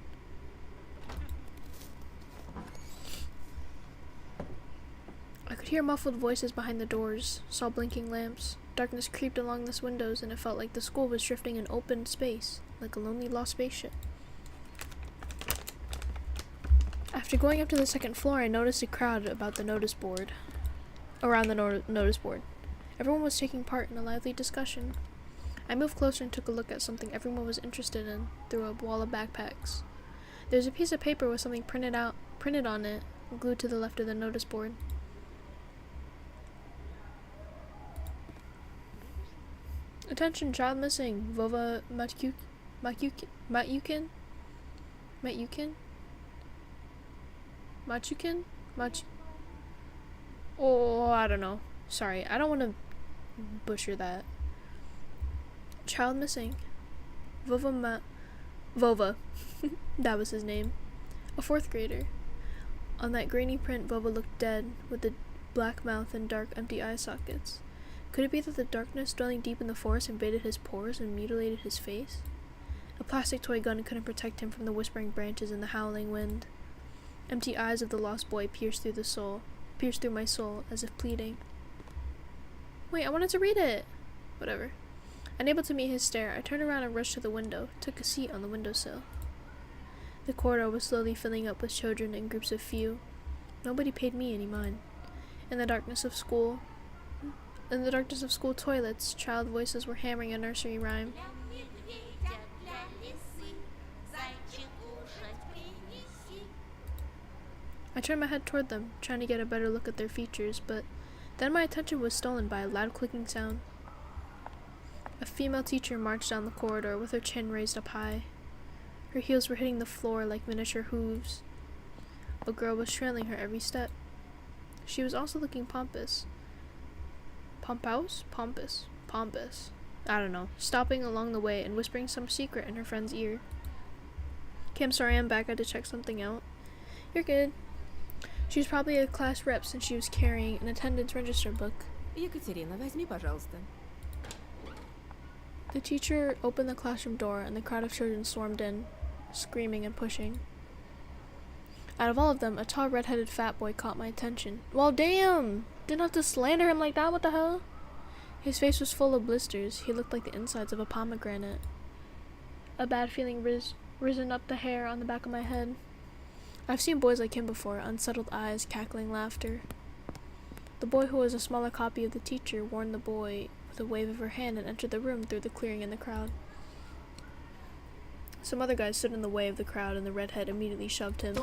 I could hear muffled voices behind the doors, saw blinking lamps. Darkness creeped along the windows, and it felt like the school was drifting in open space, like a lonely lost spaceship. After going up to the second floor, I noticed a crowd around the notice board. Everyone was taking part in a lively discussion. I moved closer and took a look at something everyone was interested in through a wall of backpacks. There was a piece of paper with something printed on it, glued to the left of the notice board. Attention, child missing. Vova Machukin? Oh, I don't know. Sorry, I don't want to butcher that. Child missing. Vova. That was his name. A 4th grader. On that grainy print, Vova looked dead, with a black mouth and dark, empty eye sockets. Could it be that the darkness dwelling deep in the forest invaded his pores and mutilated his face? A plastic toy gun couldn't protect him from the whispering branches and the howling wind. Empty eyes of the lost boy pierced through my soul, as if pleading. Wait, I wanted to read it! Whatever. Unable to meet his stare, I turned around and rushed to the window, took a seat on the windowsill. The corridor was slowly filling up with children in groups of few. Nobody paid me any mind. In the darkness of school toilets, child voices were hammering a nursery rhyme. I turned my head toward them, trying to get a better look at their features, but then my attention was stolen by a loud clicking sound. A female teacher marched down the corridor with her chin raised up high. Her heels were hitting the floor like miniature hooves. A girl was trailing her every step. She was also looking pompous. Pompous. I don't know, stopping along the way and whispering some secret in her friend's ear. Okay, I'm sorry, I'm back. I had to check something out. You're good. She was probably a class rep since she was carrying an attendance register book. Екатерина, возьми, пожалуйста. The teacher opened the classroom door and the crowd of children swarmed in, screaming and pushing. Out of all of them, a tall red-headed fat boy caught my attention. Well, damn! Didn't have to slander him like that, what the hell? His face was full of blisters. He looked like the insides of a pomegranate. A bad feeling risen up the hair on the back of my head. I've seen boys like him before, unsettled eyes, cackling laughter. The boy who was a smaller copy of the teacher warned the boy with a wave of her hand and entered the room through the clearing in the crowd. Some other guys stood in the way of the crowd and the redhead immediately shoved him.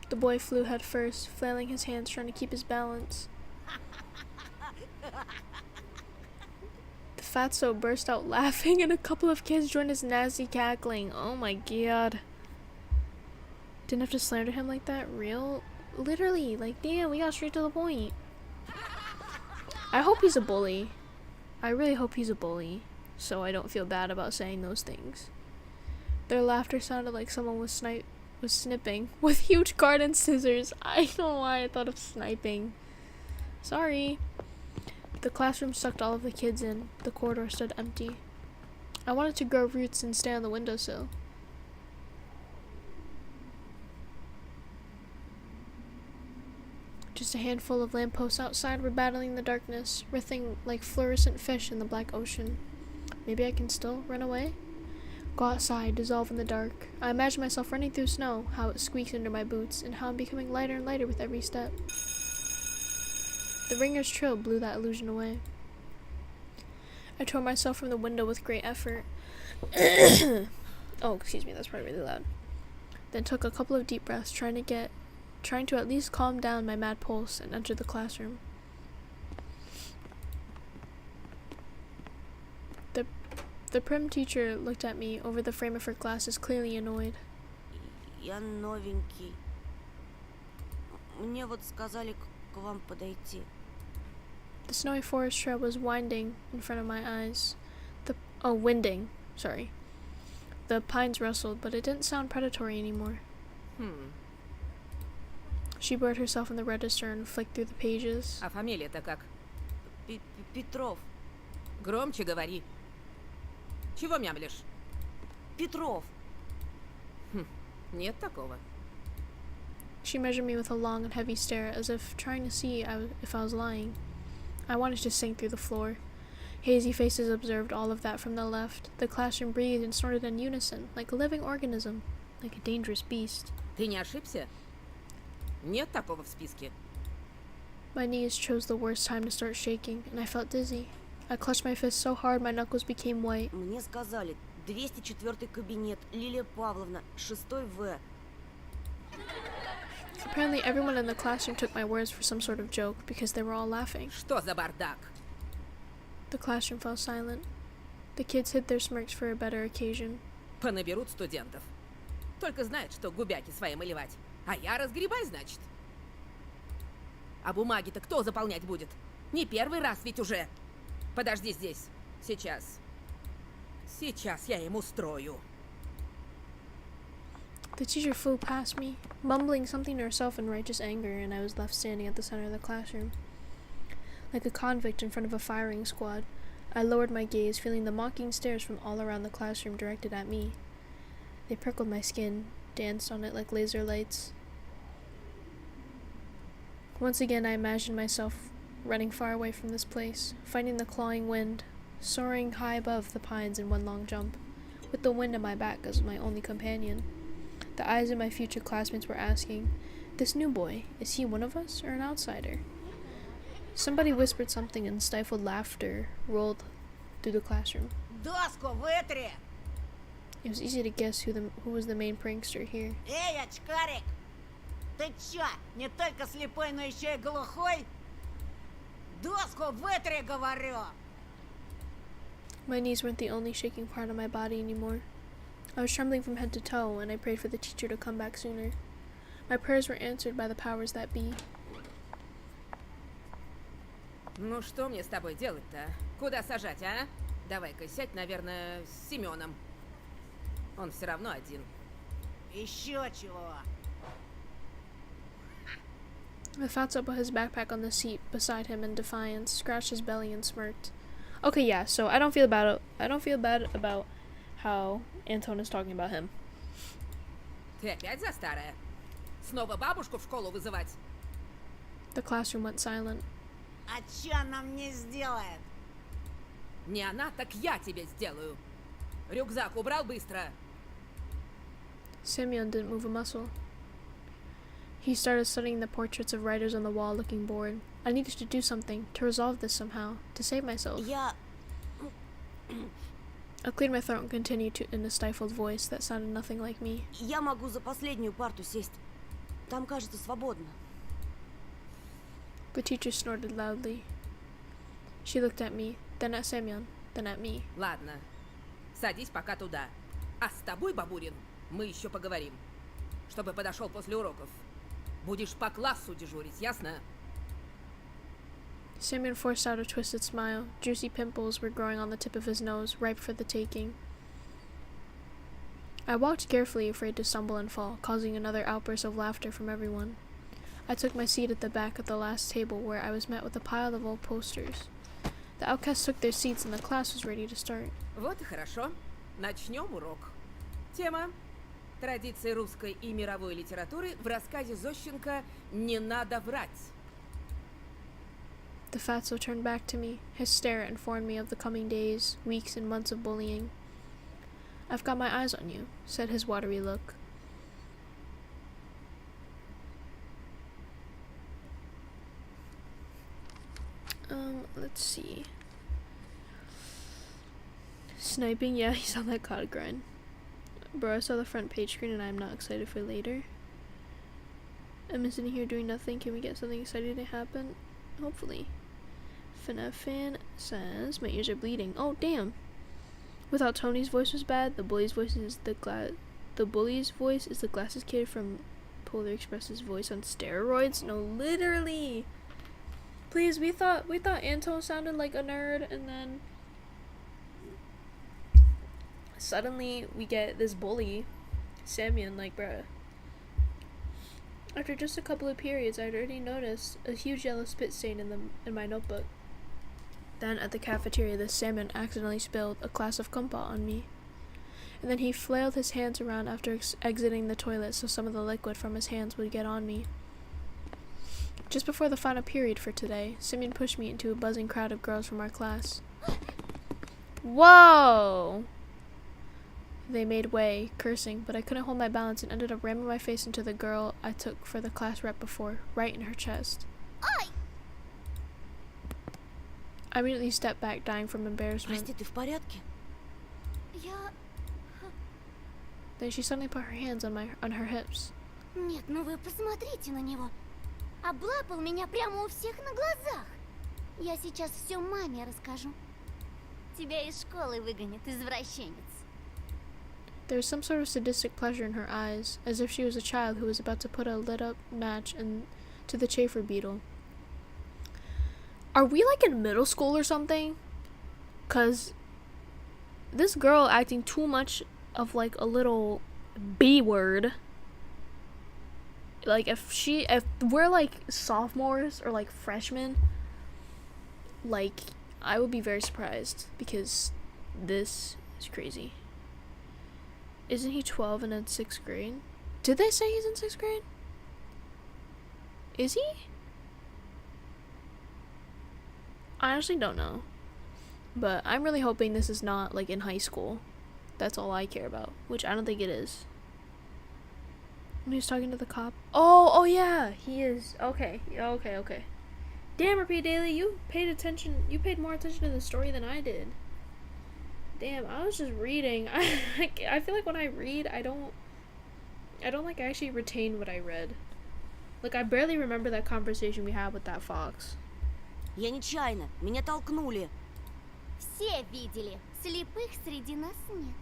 The boy flew head first, flailing his hands trying to keep his balance. The fatso burst out laughing and a couple of kids joined his nasty cackling. Oh my god. Didn't have to slander him like that? Real? Literally, like damn, we got straight to the point. I hope he's a bully. I really hope he's a bully, so I don't feel bad about saying those things. Their laughter sounded like someone was snipping with huge garden scissors. I don't know why I thought of sniping. Sorry. The classroom sucked all of the kids in. The corridor stood empty. I wanted to grow roots and stay on the windowsill. Just a handful of lampposts outside were battling the darkness, writhing like fluorescent fish in the black ocean. Maybe I can still run away? Go outside, dissolve in the dark. I imagine myself running through snow, how it squeaks under my boots, and how I'm becoming lighter and lighter with every step. The ringer's trill blew that illusion away. I tore myself from the window with great effort. Oh, excuse me, that's probably really loud. Then took a couple of deep breaths, trying to at least calm down my mad pulse, and entered the classroom. The prim teacher looked at me over the frame of her glasses, clearly annoyed. Я новенький. Мне вот сказали к вам подойти. The snowy forest trail was winding in front of my eyes. Winding. Sorry. The pines rustled, but it didn't sound predatory anymore. She buried herself in the register and flicked through the pages. А фамилия-то как? Петров. Громче говори. Чего мямлишь? Петров. Нет такого. She measured me with a long and heavy stare, as if trying to see if I was lying. I wanted to sink through the floor. Hazy faces observed all of that from the left. The classroom breathed and snorted in unison, like a living organism, like a dangerous beast. Ты не ошибся? Нет такого в списке. My knees chose the worst time to start shaking, and I felt dizzy. I clutched my fist so hard my knuckles became white. Мне сказали, 204 кабинет, Лилия Павловна, 6 В. Apparently everyone in the classroom took my words for some sort of joke, because they were all laughing. Что за бардак? The classroom fell silent. The kids hid their smirks for a better occasion. Понаберут студентов. Только знают, что губяки свои малевать. А я разгребай, значит. А бумаги-то кто заполнять будет? Не первый раз ведь уже. Подожди здесь. Сейчас я им устрою. The teacher flew past me, mumbling something to herself in righteous anger, and I was left standing at the center of the classroom. Like a convict in front of a firing squad, I lowered my gaze, feeling the mocking stares from all around the classroom directed at me. They prickled my skin, danced on it like laser lights. Once again, I imagined myself running far away from this place, fighting the clawing wind, soaring high above the pines in one long jump, with the wind at my back as my only companion. The eyes of my future classmates were asking, "This new boy, is he one of us or an outsider?" Somebody whispered something and stifled laughter rolled through the classroom. Доску вытри! It was easy to guess who was the main prankster here. Эй, очкарик! Ты чё, не только слепой, но еще и глухой? Доску вытри, говорю! My knees weren't the only shaking part of my body anymore. I was trembling from head to toe, and I prayed for the teacher to come back sooner. My prayers were answered by the powers that be. Ну что мне с тобой делать-то? Куда сажать, а? Давай-ка сядь, наверное, с Семеном. Он все равно один. Еще чего? The fatso put his backpack on the seat beside him in defiance, scratched his belly, and smirked. Okay, yeah. So I don't feel bad. I don't feel bad about how Anton is talking about him. Ты опять за старое? Снова бабушку в школу вызывать? The classroom went silent. А че она мне сделает? Не она, так я тебе сделаю. Рюкзак убрал быстро. Semyon didn't move a muscle. He started studying the portraits of writers on the wall, looking bored. I needed to do something, to resolve this somehow, to save myself. Я... I cleared my throat and continued in a stifled voice that sounded nothing like me. Я могу за последнюю парту сесть. Там, кажется, свободно. The teacher snorted loudly. She looked at me, then at Semyon, then at me. Ладно, садись пока туда. А с тобой, Бабурин, мы еще поговорим. Чтобы подошел после уроков. Будешь по классу дежурить, ясно? Semyon forced out a twisted smile. Juicy pimples were growing on the tip of his nose, ripe for the taking. I walked carefully, afraid to stumble and fall, causing another outburst of laughter from everyone. I took my seat at the back of the last table, where I was met with a pile of old posters. The outcasts took their seats and the class was ready to start. Вот и хорошо. Начнем урок. Тема: традиции русской и мировой литературы в рассказе Зощенко «Не надо врать». The fatso turned back to me. His stare informed me of the coming days, weeks, and months of bullying. "I've got my eyes on you," said his watery look. Let's see. Sniping, yeah, he's on that COD grind. Bro, I saw the front page screen and I'm not excited for later. I'm sitting here doing nothing. Can we get something exciting to happen? Hopefully. Fan says, my ears are bleeding. Oh, damn. Without Tony's voice was bad, the bully's voice is the bully's voice is the glasses kid from Polar Express's voice on steroids. No, literally. Please, we thought Anton sounded like a nerd, and then suddenly we get this bully, Semyon, like, bruh. After just a couple of periods, I'd already noticed a huge yellow spit stain in my notebook. Then at the cafeteria, the Semyon accidentally spilled a glass of compa on me. And then he flailed his hands around after exiting the toilet so some of the liquid from his hands would get on me. Just before the final period for today, Semyon pushed me into a buzzing crowd of girls from our class. Whoa! They made way, cursing, but I couldn't hold my balance and ended up ramming my face into the girl I took for the class rep before, right in her chest. Ай! I immediately stepped back, dying from embarrassment. Прости, ты в порядке? Я... Then she suddenly put her hands on her hips. Нет, ну вы посмотрите на него. Облапал меня прямо у всех на глазах. Я сейчас все маме расскажу. Тебя из школы выгонят, извращенец. There was some sort of sadistic pleasure in her eyes, as if she was a child who was about to put a lit-up match into the chafer beetle. Are we like in middle school or something? 'Cause this girl acting too much of like a little B word. Like if we're like sophomores or like freshmen, like I would be very surprised because this is crazy. Isn't he 12 and in 6th grade? Did they say he's in 6th grade? Is he? I honestly don't know. But I'm really hoping this is not like in high school. That's all I care about, which I don't think it is. When he was talking to the cop. Oh yeah, he is. Okay. Damn, Repeat Daily, you paid more attention to the story than I did. Damn, I was just reading. I feel like when I read, I don't like actually retain what I read. Like I barely remember that conversation we had with that fox. Я нечаянно, меня толкнули. Все видели. Слепых среди нас нет.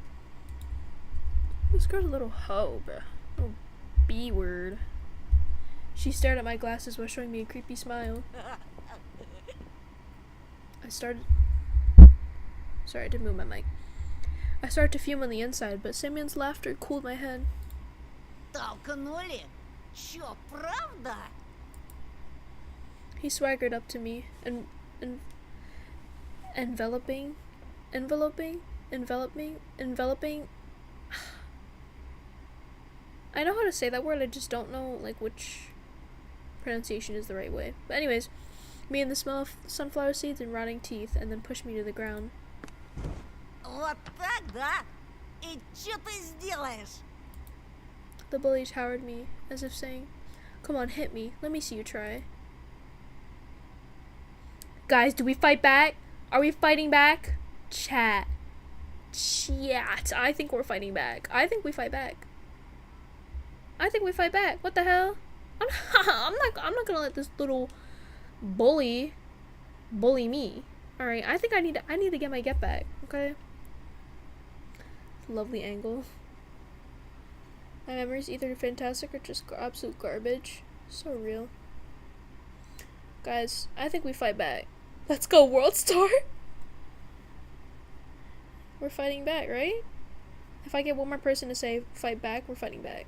This girl's a little hoe, bruh. Little B word. She stared at my glasses while showing me a creepy smile. I started. Sorry, I did move my mic. I started to fume on the inside, but Simeon's laughter cooled my head. Толкнули? Чё, правда? He swaggered up to me and enveloping. I know how to say that word, I just don't know like which pronunciation is the right way. But anyways, me and the smell of sunflower seeds and rotting teeth, and then pushed me to the ground. Вот так, да? И чё ты сделаешь? The bully towered me, as if saying, "Come on, hit me. Let me see you try." Guys, do we fight back? Are we fighting back? Chat. I think we're fighting back. I think we fight back. What the hell? I'm not gonna let this little bully me. All right, I think I need to get my get back. Okay. Lovely angle. My memory's either fantastic or just absolute garbage. So real. Guys, I think we fight back. Let's go, World Star. We're fighting back, right? If I get one more person to say fight back, we're fighting back.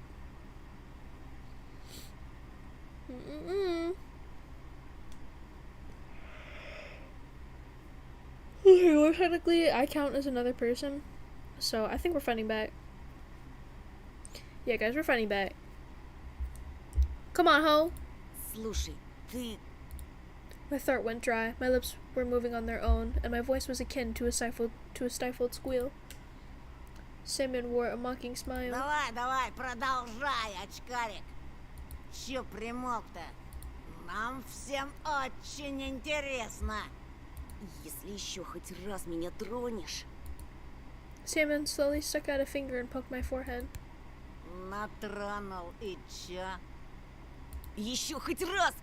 Okay, well, technically, I count as another person. So, I think we're fighting back. Yeah, guys, we're fighting back. Come on, ho! Слушай, ты... My throat went dry, my lips were moving on their own, and my voice was akin to a stifled squeal. Simeon wore a mocking smile. Давай, продолжай, очкарик. Чё примолк-то? Нам всем очень интересно. Если еще хоть раз меня тронешь... Simeon slowly stuck out a finger and poked my forehead. Натронул и чё? Еще хоть раз!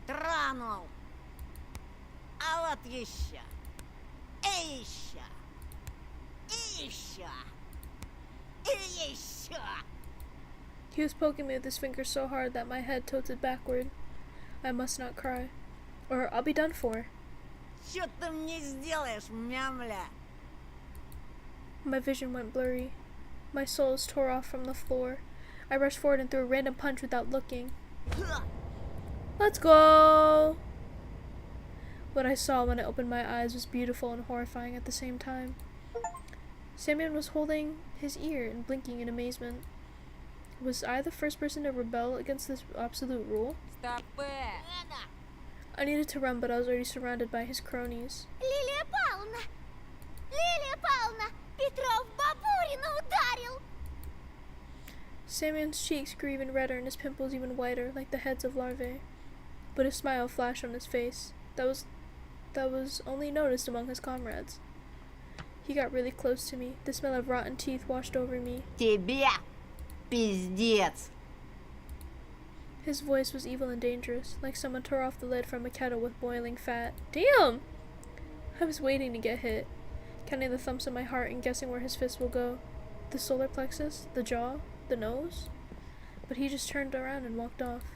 Тронул! А вот еще! И еще! И еще! И еще! He was poking me with his finger so hard that my head tilted backward. I must not cry, or I'll be done for. Чё ты мне сделаешь, мямля? My vision went blurry. My soles tore off from the floor. I rushed forward and threw a random punch without looking. Let's go! What I saw when I opened my eyes was beautiful and horrifying at the same time. Simeon was holding his ear and blinking in amazement. Was I the first person to rebel against this absolute rule? I needed to run, but I was already surrounded by his cronies. Лилия Павловна! Лилия Павловна! Петров Бабурина ударил! Simeon's cheeks grew even redder and his pimples even whiter, like the heads of larvae. But a smile flashed on his face. That was only noticed among his comrades. He got really close to me. The smell of rotten teeth washed over me. Тебе пиздец! His voice was evil and dangerous, like someone tore off the lid from a kettle with boiling fat. Damn! I was waiting to get hit, counting the thumps in my heart and guessing where his fist will go. The solar plexus, the jaw, the nose? But he just turned around and walked off.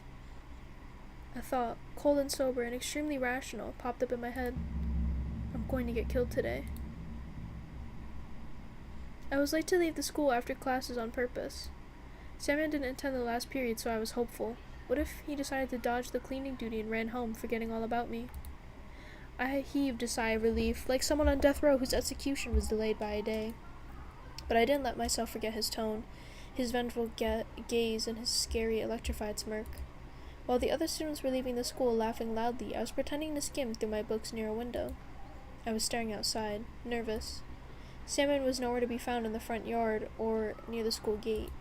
A thought, cold and sober and extremely rational, popped up in my head. I'm going to get killed today. I was late to leave the school after classes on purpose. Simeon didn't attend the last period, so I was hopeful. What if he decided to dodge the cleaning duty and ran home, forgetting all about me? I heaved a sigh of relief, like someone on death row whose execution was delayed by a day. But I didn't let myself forget his tone, his vengeful gaze, and his scary, electrified smirk. While the other students were leaving the school laughing loudly, I was pretending to skim through my books near a window. I was staring outside, nervous. Simeon was nowhere to be found in the front yard or near the school gate.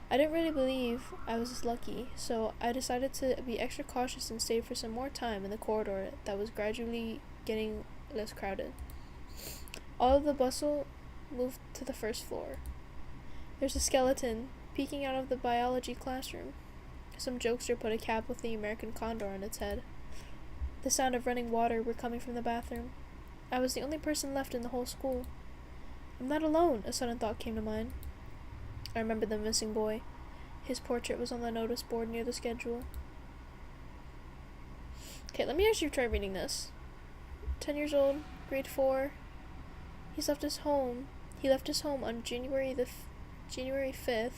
I didn't really believe I was lucky, so I decided to be extra cautious and stayed for some more time in the corridor that was gradually getting less crowded. All of the bustle moved to the first floor. There's a skeleton peeking out of the biology classroom. Some jokester put a cap with the American condor on its head. The sound of running water were coming from the bathroom. I was the only person left in the whole school. I'm not alone, a sudden thought came to mind. I remembered the missing boy. His portrait was on the notice board near the schedule. Okay, let me actually try reading this. 10 years old, grade 4. He left his home on January 5th,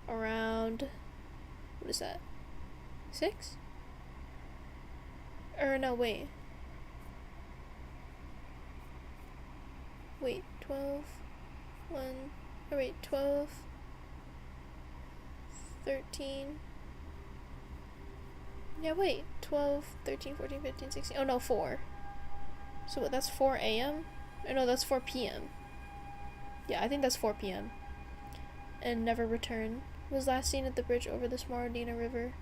around, what is that, 6? Or no, wait, 12, 1, oh wait, 12, 13, yeah, wait, 12, 13, 14, 15, 16, oh no, 4. So that's 4 a.m.? Or no, that's 4 p.m. Yeah, I think that's 4 p.m. And never returned. Was last seen at the bridge over the Smaraldina River.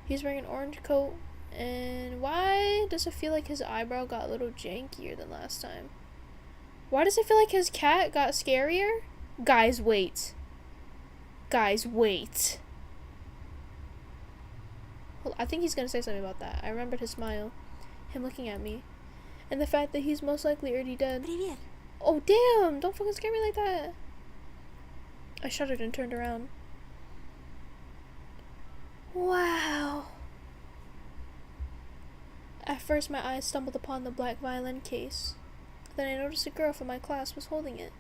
He's wearing an orange coat, and why does it feel like his eyebrow got a little jankier than last time? Why does it feel like his cat got scarier? Guys, wait. Guys, wait. Well, I think he's gonna say something about that. I remembered his smile. Him looking at me. And the fact that he's most likely already dead. Привет. Oh, damn! Don't fucking scare me like that. I shuddered and turned around. Wow. At first, my eyes stumbled upon the black violin case. Then I noticed a girl from my class was holding it.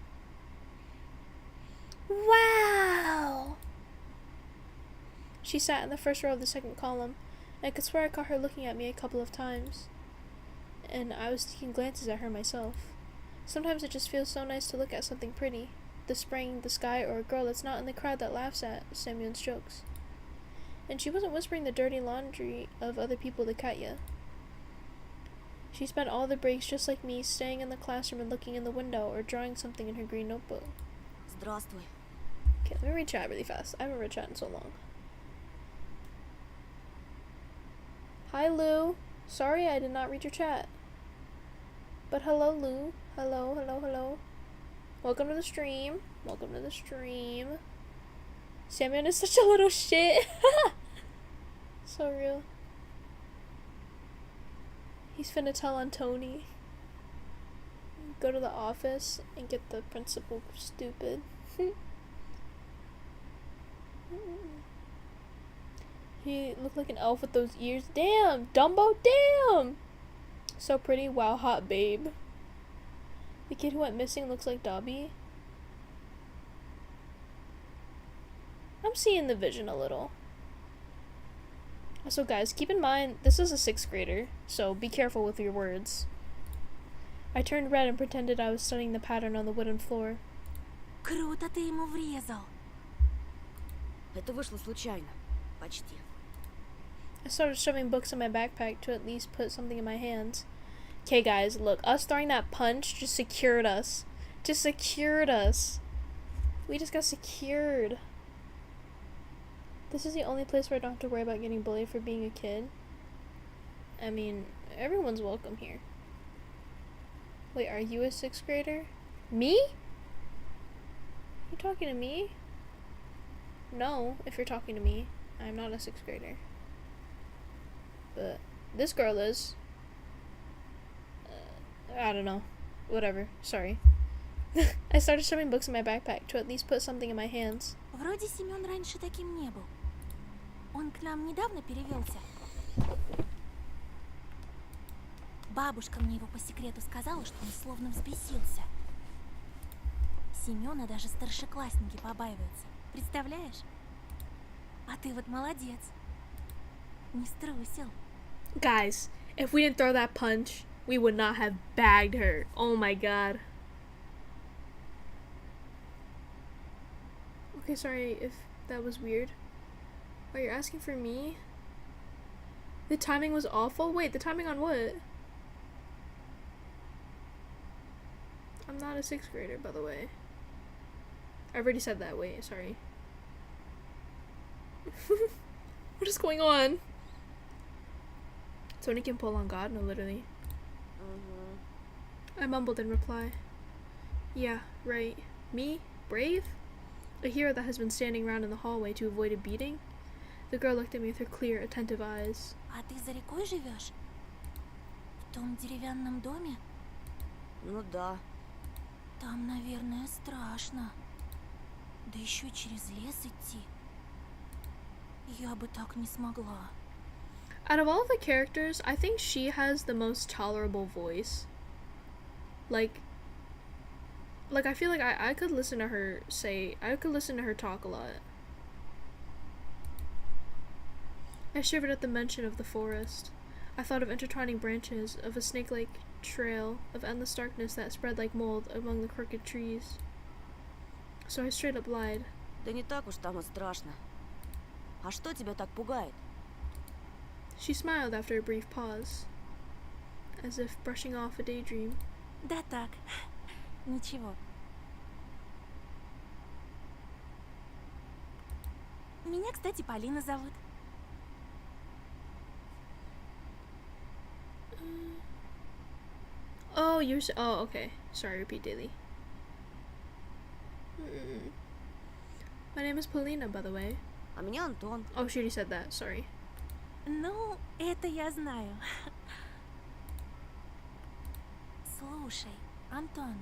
Wow! She sat in the first row of the second column. I could swear I caught her looking at me a couple of times. And I was taking glances at her myself. Sometimes it just feels so nice to look at something pretty. The spring, the sky, or a girl that's not in the crowd that laughs at Samuel's jokes. And she wasn't whispering the dirty laundry of other people to Katya. She spent all the breaks just like me, staying in the classroom and looking in the window or drawing something in her green notebook. Здравствуй. Okay, let me read chat really fast. I haven't read chat in so long. Hi, Lou. Sorry I did not read your chat. But hello, Lou. Hello, hello, hello. Welcome to the stream. Welcome to the stream. Samuel is such a little shit. So real. He's finna tell on Tony. Go to the office and get the principal stupid. He looked like an elf with those ears. Damn! Dumbo, damn! So pretty. Wow, hot babe. The kid who went missing looks like Dobby. I'm seeing the vision a little. Also, guys, keep in mind, this is a 6th grader, so be careful with your words. I turned red and pretended I was studying the pattern on the wooden floor. Круто ты ему врезал. Это вышло случайно. Почти. I started shoving books in my backpack to at least put something in my hands. Okay, guys, look, us throwing that punch just secured us. Just secured us. We just got secured. This is the only place where I don't have to worry about getting bullied for being a kid. I mean, everyone's welcome here. Wait, are you a 6th grader? Me? You talking to me? No, if you're talking to me. I'm not a 6th grader. But this girl is. I don't know. Whatever. Sorry. I started shoving books in my backpack to at least put something in my hands. Вроде Семён раньше таким не был. Он к нам недавно перевелся. Бабушка мне его по секрету сказала, что он словно взбесился. Семёна даже старшеклассники побаиваются. Представляешь? А ты вот молодец. Не струсил. Guys, if we didn't throw that punch, we would not have bagged her. Oh my god. Okay, sorry if that was weird. Oh, you're asking for me? The timing was awful? Wait, the timing on what? I'm not a 6th grader, by the way. I already said that. Wait, sorry. What is going on? Tony can pull on God? No, literally. I mumbled in reply. Yeah, right. Me? Brave? A hero that has been standing around in the hallway to avoid a beating? The girl looked at me with her clear, attentive eyes. А ты за рекой живешь? В том деревянном доме? Ну да. Там, наверное, страшно. Да еще через лес идти. Я бы так не смогла. Out of all of the characters, I think she has the most tolerable voice. Like I feel like I could listen to her talk a lot. I shivered at the mention of the forest. I thought of intertwining branches, of a snake-like trail of endless darkness that spread like mold among the crooked trees. So I straight up lied. Да не так уж там и страшно. А что тебя так пугает? She smiled after a brief pause, as if brushing off a daydream. Да так, ничего. Меня, кстати, Полина зовут. Oh, oh, okay. Sorry, repeat daily. My name is Polina, by the way. А меня Антон. Oh, she already said that. Sorry. Ну, это я знаю. Слушай, Антон.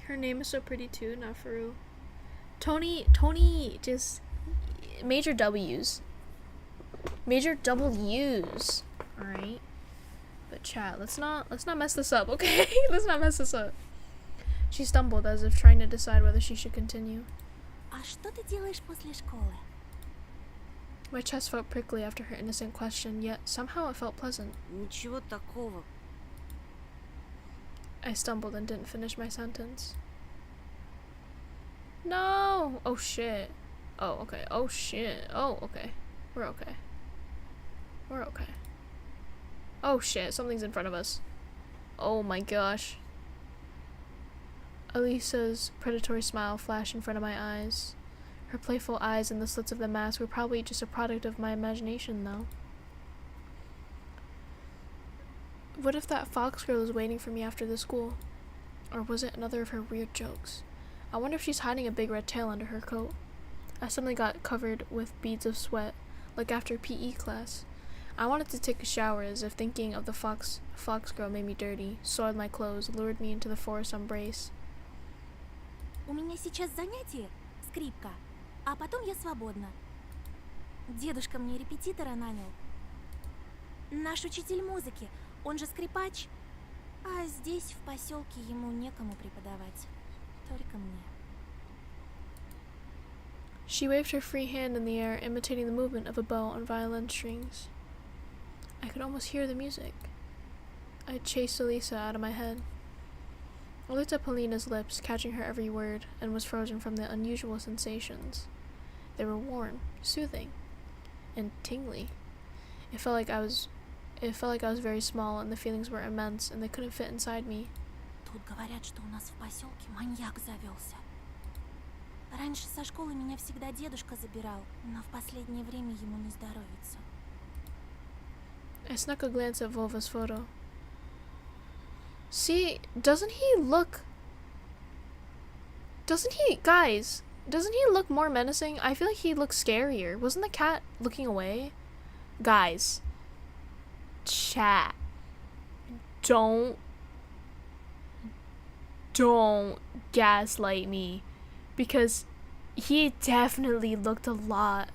Her name is so pretty too, not for real. Tony, just major W's. Major W's. Alright. But chat, let's not mess this up, okay? Let's not mess this up. She stumbled as if trying to decide whether she should continue. А что ты делаешь после школы? My chest felt prickly after her innocent question, yet somehow it felt pleasant. Ничего такого. I stumbled and didn't finish my sentence. No! Oh shit. Oh, okay. Oh shit. Oh, okay. We're okay. We're okay. Oh shit, something's in front of us. Oh my gosh. Elisa's predatory smile flashed in front of my eyes. Her playful eyes and the slits of the mask were probably just a product of my imagination, though. What if that fox girl is waiting for me after the school? Or was it another of her weird jokes? I wonder if she's hiding a big red tail under her coat. I suddenly got covered with beads of sweat, like after PE class. I wanted to take a shower, as if thinking of the fox girl made me dirty, soiled my clothes, lured me into the forest embrace. У меня сейчас занятие, скрипка, а потом я свободна. Дедушка мне репетитора нанял. Наш учитель музыки, он же скрипач, а здесь, в поселке, ему некому преподавать. Только мне. She waved her free hand in the air, imitating the movement of a bow on violin strings. I could almost hear the music. I chased Elisa out of my head. I looked at Polina's lips, catching her every word, and was frozen from the unusual sensations. They were warm, soothing, and tingly. It felt like I was very small, and the feelings were immense, and they couldn't fit inside me. Тут говорят, что у нас в поселке маньяк завелся. Раньше со школы меня всегда дедушка забирал, но в последнее время ему не здоровится. I snuck a glance at Volva's photo. See, doesn't he look more menacing? I feel like he looks scarier. Wasn't the cat looking away? Guys, chat, don't gaslight me, because he definitely looked a lot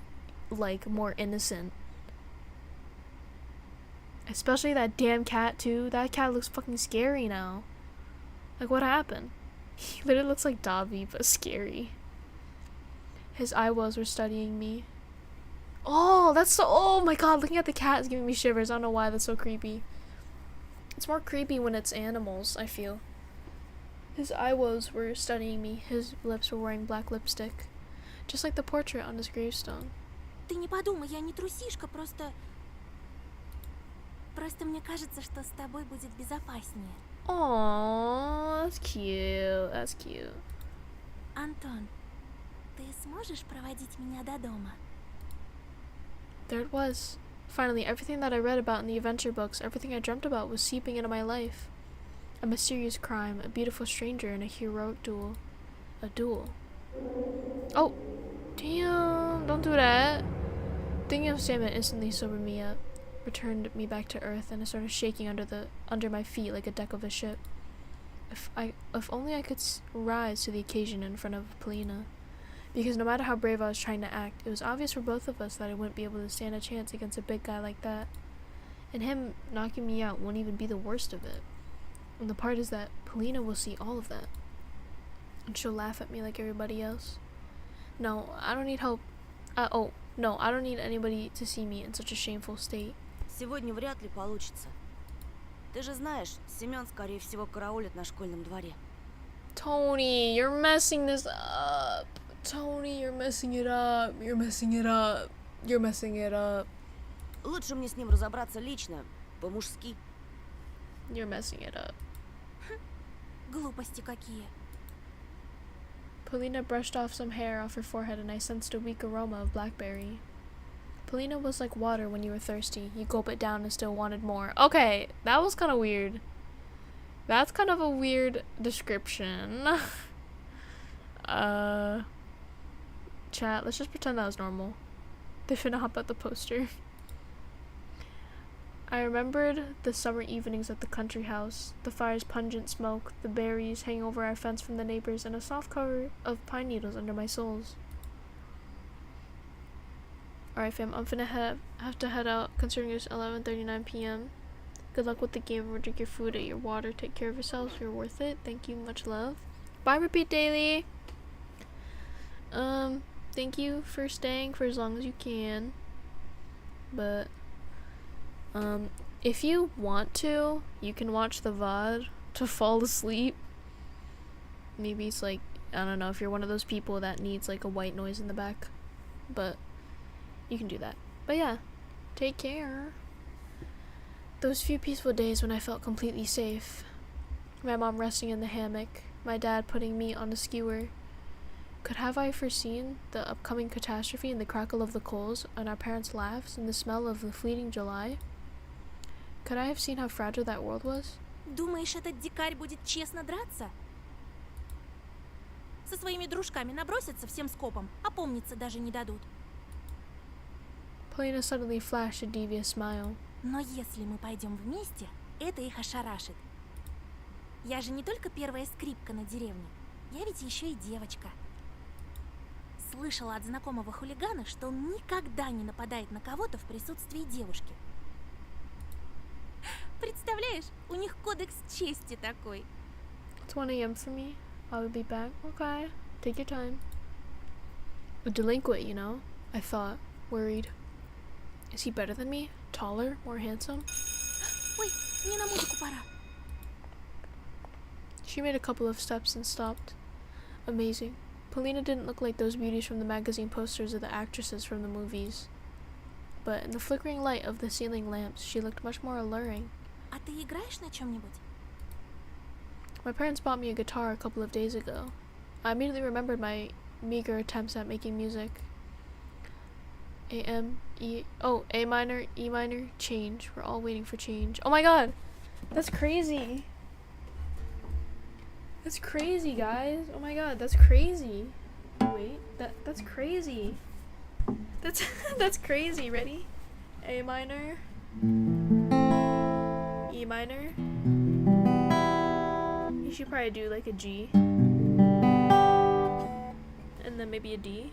like more innocent. Especially that damn cat too. That cat looks fucking scary now. Like, what happened? He literally looks like Dobby, but scary. His eyeballs were studying me. Oh, that's so... Oh my god, looking at the cat is giving me shivers. I don't know why that's so creepy. It's more creepy when it's animals, I feel. His eyeballs were studying me. His lips were wearing black lipstick. Just like the portrait on his gravestone. Ты не подумай, я не трусишка, просто мне кажется, что с тобой будет безопаснее. Aww, that's cute. That's cute. Антон, ты сможешь проводить меня до дома? There it was. Finally, everything that I read about in the adventure books, everything I dreamt about, was seeping into my life. A mysterious crime, a beautiful stranger, and a heroic duel. A duel. Oh! Damn! Don't do that! Thinking of Salmon instantly sobered me up, returned me back to earth, and I started shaking under my feet like a deck of a ship. If only I could rise to the occasion in front of Polina. Because no matter how brave I was trying to act, it was obvious for both of us that I wouldn't be able to stand a chance against a big guy like that. And him knocking me out won't even be the worst of it. And the part is that Polina will see all of that. And she'll laugh at me like everybody else. No, I don't need help. No, I don't need anybody to see me in such a shameful state. Сегодня вряд ли получится. Ты же знаешь, Семён, скорее всего, караулит на школьном дворе. Tony, you're messing this up. Tony, you're messing it up. You're messing it up. You're messing it up. Лучше мне с ним разобраться лично, по-мужски. You're messing it up. Глупости какие. Polina brushed off some hair off her forehead and I sensed a weak aroma of blackberry. Polina was like water when you were thirsty. You gulp it down and still wanted more. Okay, that was kind of weird. That's kind of a weird description. Chat, let's just pretend that was normal. They finna hop out the poster. I remembered the summer evenings at the country house, the fire's pungent smoke, the berries hanging over our fence from the neighbors, and a soft cover of pine needles under my soles. Alright fam, I'm finna have to head out considering it's 11:39 p.m. Good luck with the game. Remember, drink your food, eat your water, take care of yourselves. You're worth it. Thank you, much love. Bye, Repeat Daily. Thank you for staying for as long as you can. But if you want to, you can watch the VOD to fall asleep. Maybe it's like, I don't know, if you're one of those people that needs like a white noise in the back. But you can do that. But yeah, take care. Those few peaceful days when I felt completely safe. My mom resting in the hammock, my dad putting meat on a skewer. Could have I foreseen the upcoming catastrophe in the crackle of the coals and our parents' laughs and the smell of the fleeting July? Could I have seen how fragile that world was? Думаешь, этот дикарь будет честно драться? Со своими дружками набросятся всем скопом, опомниться даже не дадут. Polina suddenly flashed a devious smile. Но если мы пойдем вместе, это их ошарашит. Я же не только первая скрипка на деревне, я ведь еще и девочка. Слышала от знакомого хулигана, что он никогда не нападает на кого-то в присутствии девушки. Представляешь, у них кодекс чести такой. It's 1 a.m. for me. I will be back. Okay, take your time. A delinquent, you know? I thought, worried. Is he better than me? Taller? More handsome? Ой, мне на музыку пора. She made a couple of steps and stopped. Amazing. Polina didn't look like those beauties from the magazine posters or the actresses from the movies. But in the flickering light of the ceiling lamps, she looked much more alluring. А ты играешь на чем-нибудь? My parents bought me a guitar a couple of days ago. I immediately remembered my meager attempts at making music. A minor, E minor, change. We're all waiting for change. Oh my god! That's crazy! That's crazy, guys! Oh my god, that's crazy! Wait, that's crazy! That's crazy. Ready? A minor, E minor. You should probably do like a G. And then maybe a D.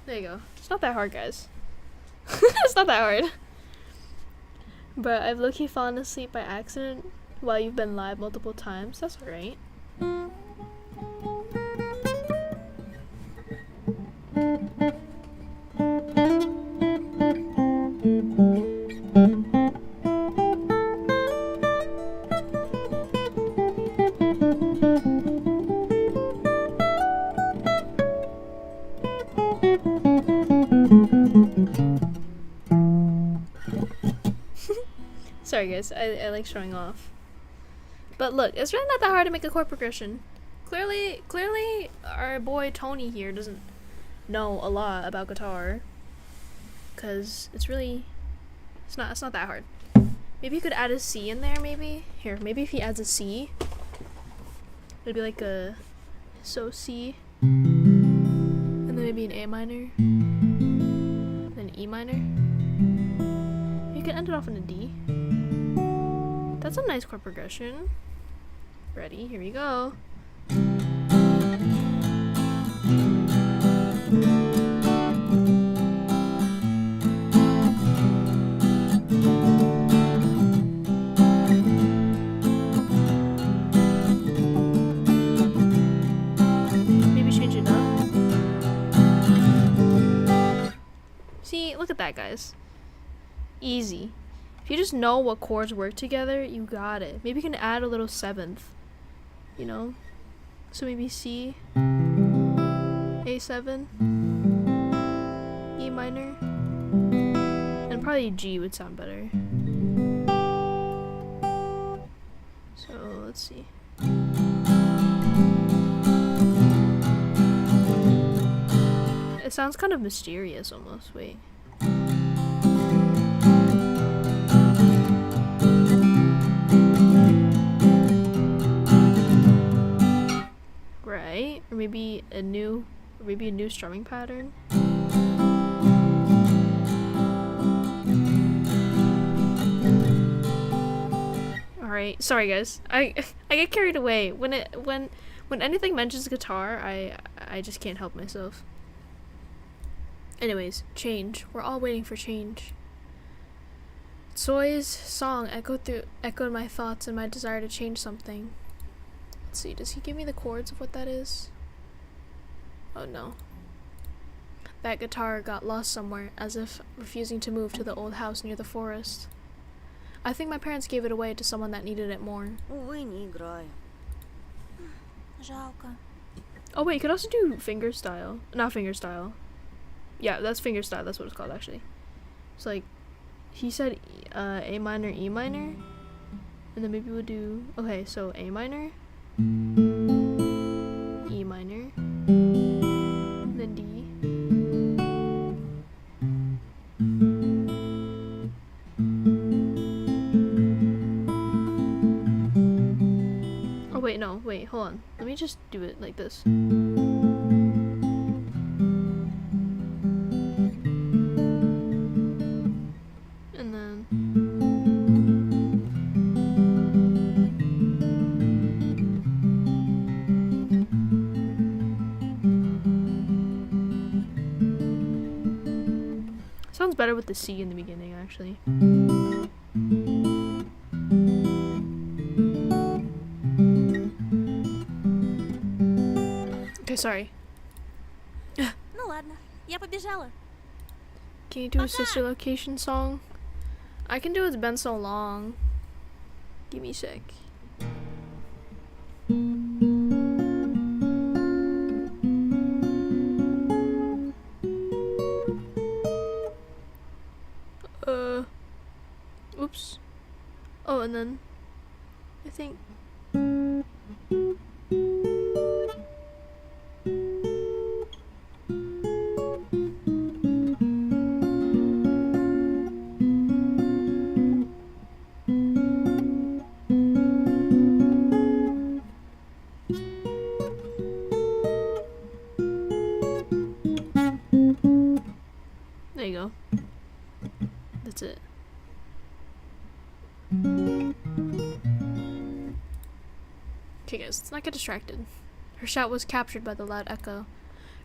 There you go. It's not that hard, guys. It's not that hard. But I've low-key fallen asleep by accident while you've been live multiple times. That's alright. Sorry guys, I like showing off. But look, it's really not that hard to make a chord progression. Clearly our boy Tony here doesn't know a lot about guitar. Cause it's not that hard. Maybe you could add a C in there, maybe? Here, maybe if he adds a C, it'd be like a C. And then maybe an A minor. Then E minor. You can end it off in a D. That's a nice chord progression. Ready? Here we go. Maybe change it up. See, look at that, guys. Easy. If you just know what chords work together, you got it. Maybe you can add a little seventh, you know? So maybe C, A7, E minor, and probably G would sound better. So let's see. It sounds kind of mysterious almost. Wait. Right? Or maybe a new strumming pattern. Alright, sorry guys. I get carried away. When anything mentions guitar, I just can't help myself. Anyways, change. We're all waiting for change. Soy's song echoed my thoughts and my desire to change something. Let's see, does he give me the chords of what that is? Oh no. That guitar got lost somewhere, as if refusing to move to the old house near the forest. I think my parents gave it away to someone that needed it more. Увы, не играю. Жалко. Oh wait, you could also do fingerstyle. Not fingerstyle. Yeah, that's fingerstyle, that's what it's called actually. It's like, he said A minor, E minor, and then maybe we'll do, okay, so A minor, E minor, then D, oh wait, no, wait, hold on, let me just do it like this. And then sounds better with the C in the beginning, actually. Okay, sorry. Ну ладно, я побежала. Can you do a sister location song? I can do It's Been So Long. Give me a sec. Oops. Oh, and then I think there you go. That's it. Okay guys, let's not get distracted. Her shout was captured by the loud echo.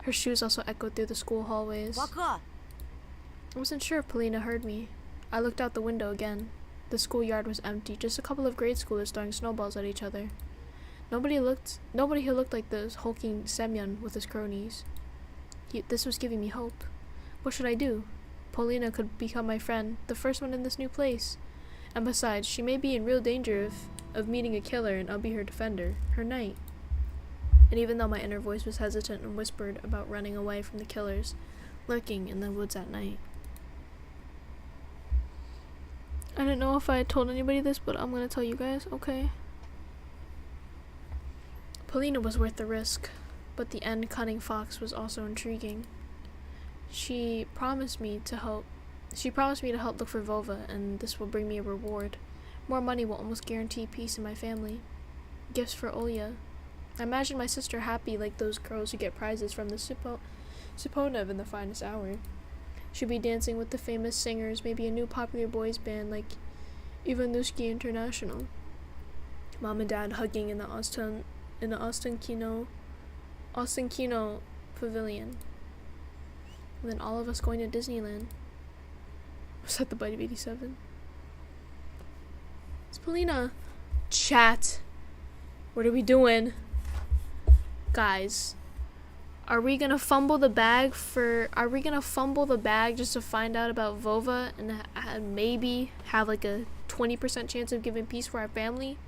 Her shoes also echoed through the school hallways. Пока. I wasn't sure if Polina heard me. I looked out the window again. The schoolyard was empty, just a couple of grade schoolers throwing snowballs at each other. Nobody who looked like the hulking Semyon with his cronies. This was giving me hope. What should I do? Polina could become my friend, the first one in this new place. And besides, she may be in real danger of meeting a killer, and I'll be her defender, her knight. And even though my inner voice was hesitant and whispered about running away from the killers, lurking in the woods at night. I don't know if I told anybody this, but I'm gonna tell you guys, okay? Polina was worth the risk, but the end cunning fox was also intriguing. She promised me to help look for Vova, and this will bring me a reward. More money will almost guarantee peace in my family. Gifts for Olya. I imagine my sister happy like those girls who get prizes from the Suponev in the finest hour. She'll be dancing with the famous singers, maybe a new popular boys band like Ivanushki International. Mom and Dad hugging in the Austin Kino Pavilion. And then all of us going to Disneyland. Was that the Bite of 87? It's Polina. Chat. What are we doing? Guys. Are we gonna fumble the bag just to find out about Vova and maybe have like a 20% chance of giving peace for our family?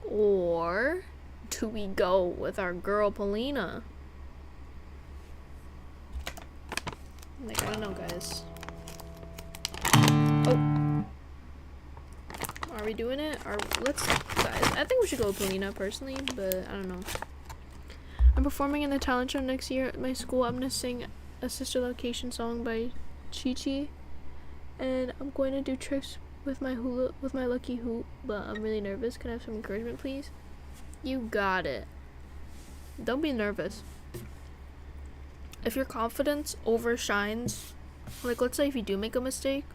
Or do we go with our girl Polina? Like, I don't know, guys. Oh. Are we doing it? Guys, I think we should go with Polina personally, but I don't know. I'm performing in the talent show next year at my school. I'm gonna sing a Sister Location song by Chi Chi, and I'm going to do tricks with my lucky hoop, but I'm really nervous. Can I have some encouragement, please? You got it. Don't be nervous. If your confidence overshines, like let's say if you do make a mistake,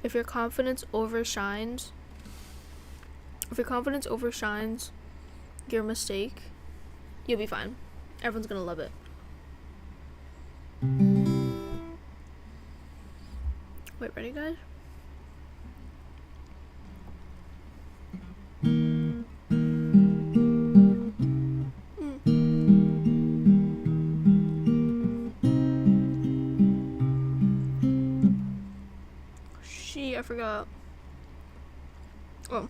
if your confidence overshines your mistake, you'll be fine. Everyone's gonna love it. Wait, ready, guys? I forgot. Oh.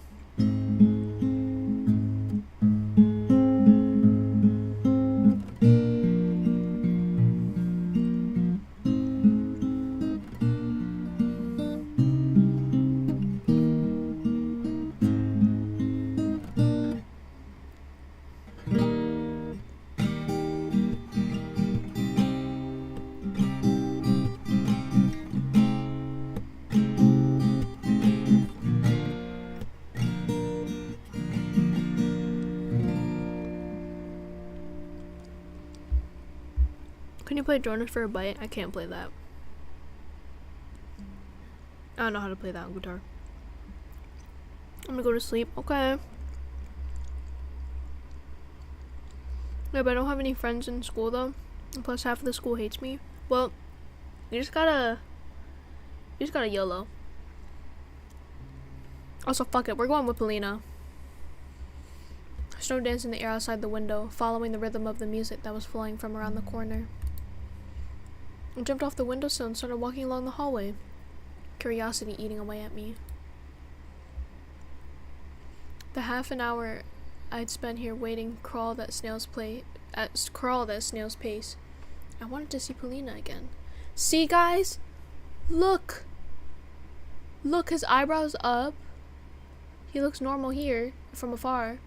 Can you play Jonas for a Bite? I can't play that. I don't know how to play that on guitar. I'm gonna go to sleep. Okay. Yeah, but I don't have any friends in school though. And plus half of the school hates me. Well, you just gotta YOLO. Also, fuck it. We're going with Polina. Snow danced in the air outside the window, following the rhythm of the music that was flowing from around the corner. I jumped off the windowsill and started walking along the hallway, curiosity eating away at me. The half an hour I'd spent here waiting crawled at snail's pace. I wanted to see Polina again. See, guys? Look! Look, his eyebrows up. He looks normal here, from afar.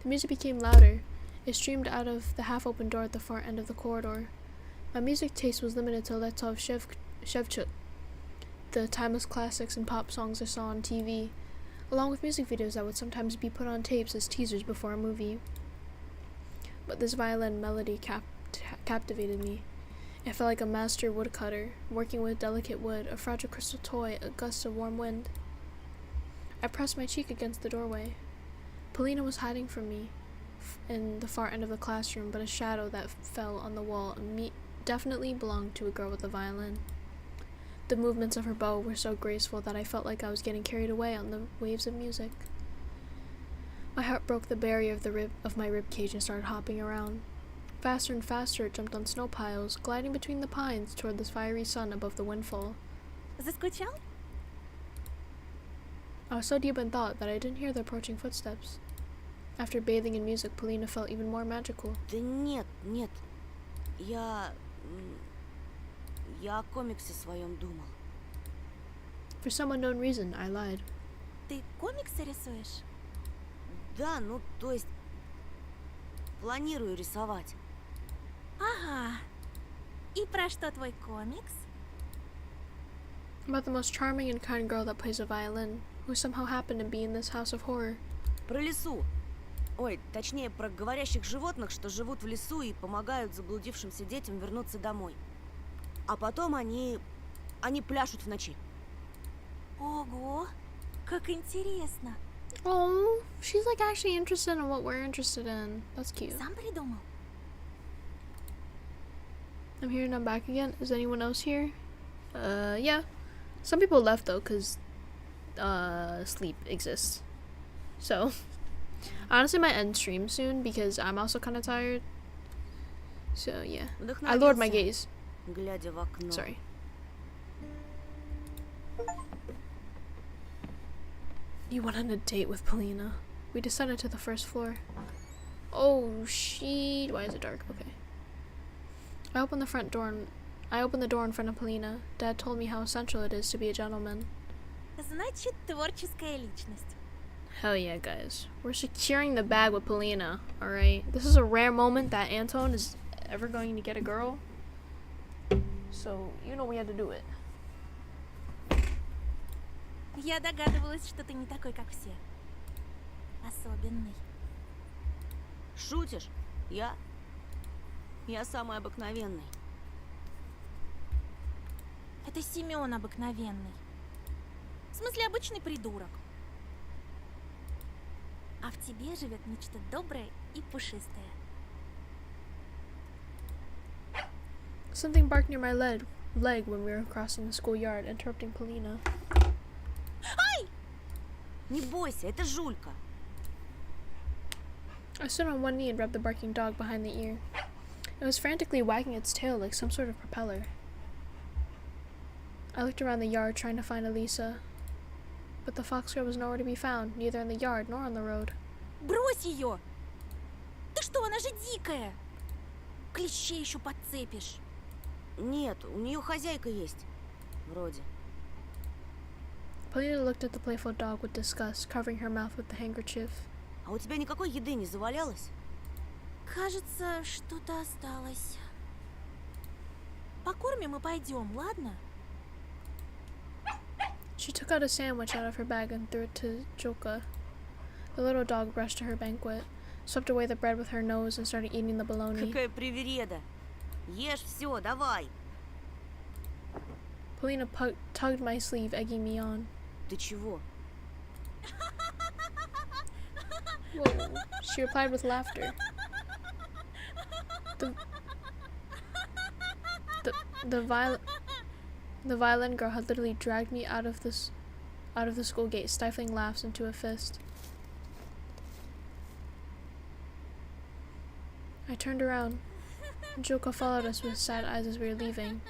The music became louder. It streamed out of the half-open door at the far end of the corridor. My music taste was limited to Letov Shevchuk, the timeless classics and pop songs I saw on TV, along with music videos that would sometimes be put on tapes as teasers before a movie. But this violin melody captivated me. It felt like a master woodcutter, working with delicate wood, a fragile crystal toy, a gust of warm wind. I pressed my cheek against the doorway. Polina was hiding from me in the far end of the classroom, but a shadow that fell on the wall definitely belonged to a girl with a violin. The movements of her bow were so graceful that I felt like I was getting carried away on the waves of music. My heart broke the barrier of my rib cage and started hopping around. Faster and faster it jumped on snow piles, gliding between the pines toward the fiery sun above the windfall. Заскучал? I was so deep in thought that I didn't hear the approaching footsteps. After bathing in music, Polina felt even more magical. Да нет. Я о комиксе своем думал. For some unknown reason, I lied. Ты комиксы рисуешь? Да, то есть планирую рисовать. Ага. И про что твой комикс? About the most charming and kind girl that plays a violin, who somehow happened to be in this house of horror. Про лису. Ой, точнее, про говорящих животных, что живут в лесу и помогают заблудившимся детям вернуться домой. А потом они пляшут в ночи. Ого, как интересно. Oh, she's like actually interested in what we're interested in. That's cute. Сам придумал? I'm here and I'm back again. Is anyone else here? Yeah. Some people left though, cause sleep exists. So, honestly, might end stream soon because I'm also kind of tired. So yeah, I lowered my gaze. Глядя в окно. Sorry. You went on a date with Polina. We descended to the first floor. Oh shit! Why is it dark? Okay. I opened the door in front of Polina. Dad told me how essential it is to be a gentleman. Значит, творческая личность. Hell yeah, guys. We're securing the bag with Polina, alright? This is a rare moment that Anton is ever going to get a girl. So, you know we had to do it. Я догадывалась, что ты не такой, как все. Особенный. Шутишь? Я самый обыкновенный. Это Семен обыкновенный. В смысле, обычный придурок. А в тебе живет нечто доброе и пушистое. Something barked near my leg when we were crossing the schoolyard, interrupting Polina. Не бойся, это Жулька. I stood on one knee and rubbed the barking dog behind the ear. It was frantically wagging its tail like some sort of propeller. I looked around the yard trying to find Elisa, but the fox girl was nowhere to be found, neither in the yard nor on the road. Брось ее! Ты что, она же дикая! Клещей еще подцепишь. Нет, у нее хозяйка есть. Вроде. Polina looked at the playful dog with disgust, covering her mouth with the handkerchief. А у тебя никакой еды не завалялось? Кажется, что-то осталось. Покормим и пойдем, ладно? She took out a sandwich out of her bag and threw it to Joka. The little dog rushed to her banquet, swept away the bread with her nose, and started eating the bologna. Какая привереда. Ешь все, давай. Polina tugged my sleeve, egging me on. Ты чего? Whoa. She replied with laughter. The violin girl had literally dragged me out of the school gate, stifling laughs into a fist. I turned around. Joka followed us with sad eyes as we were leaving.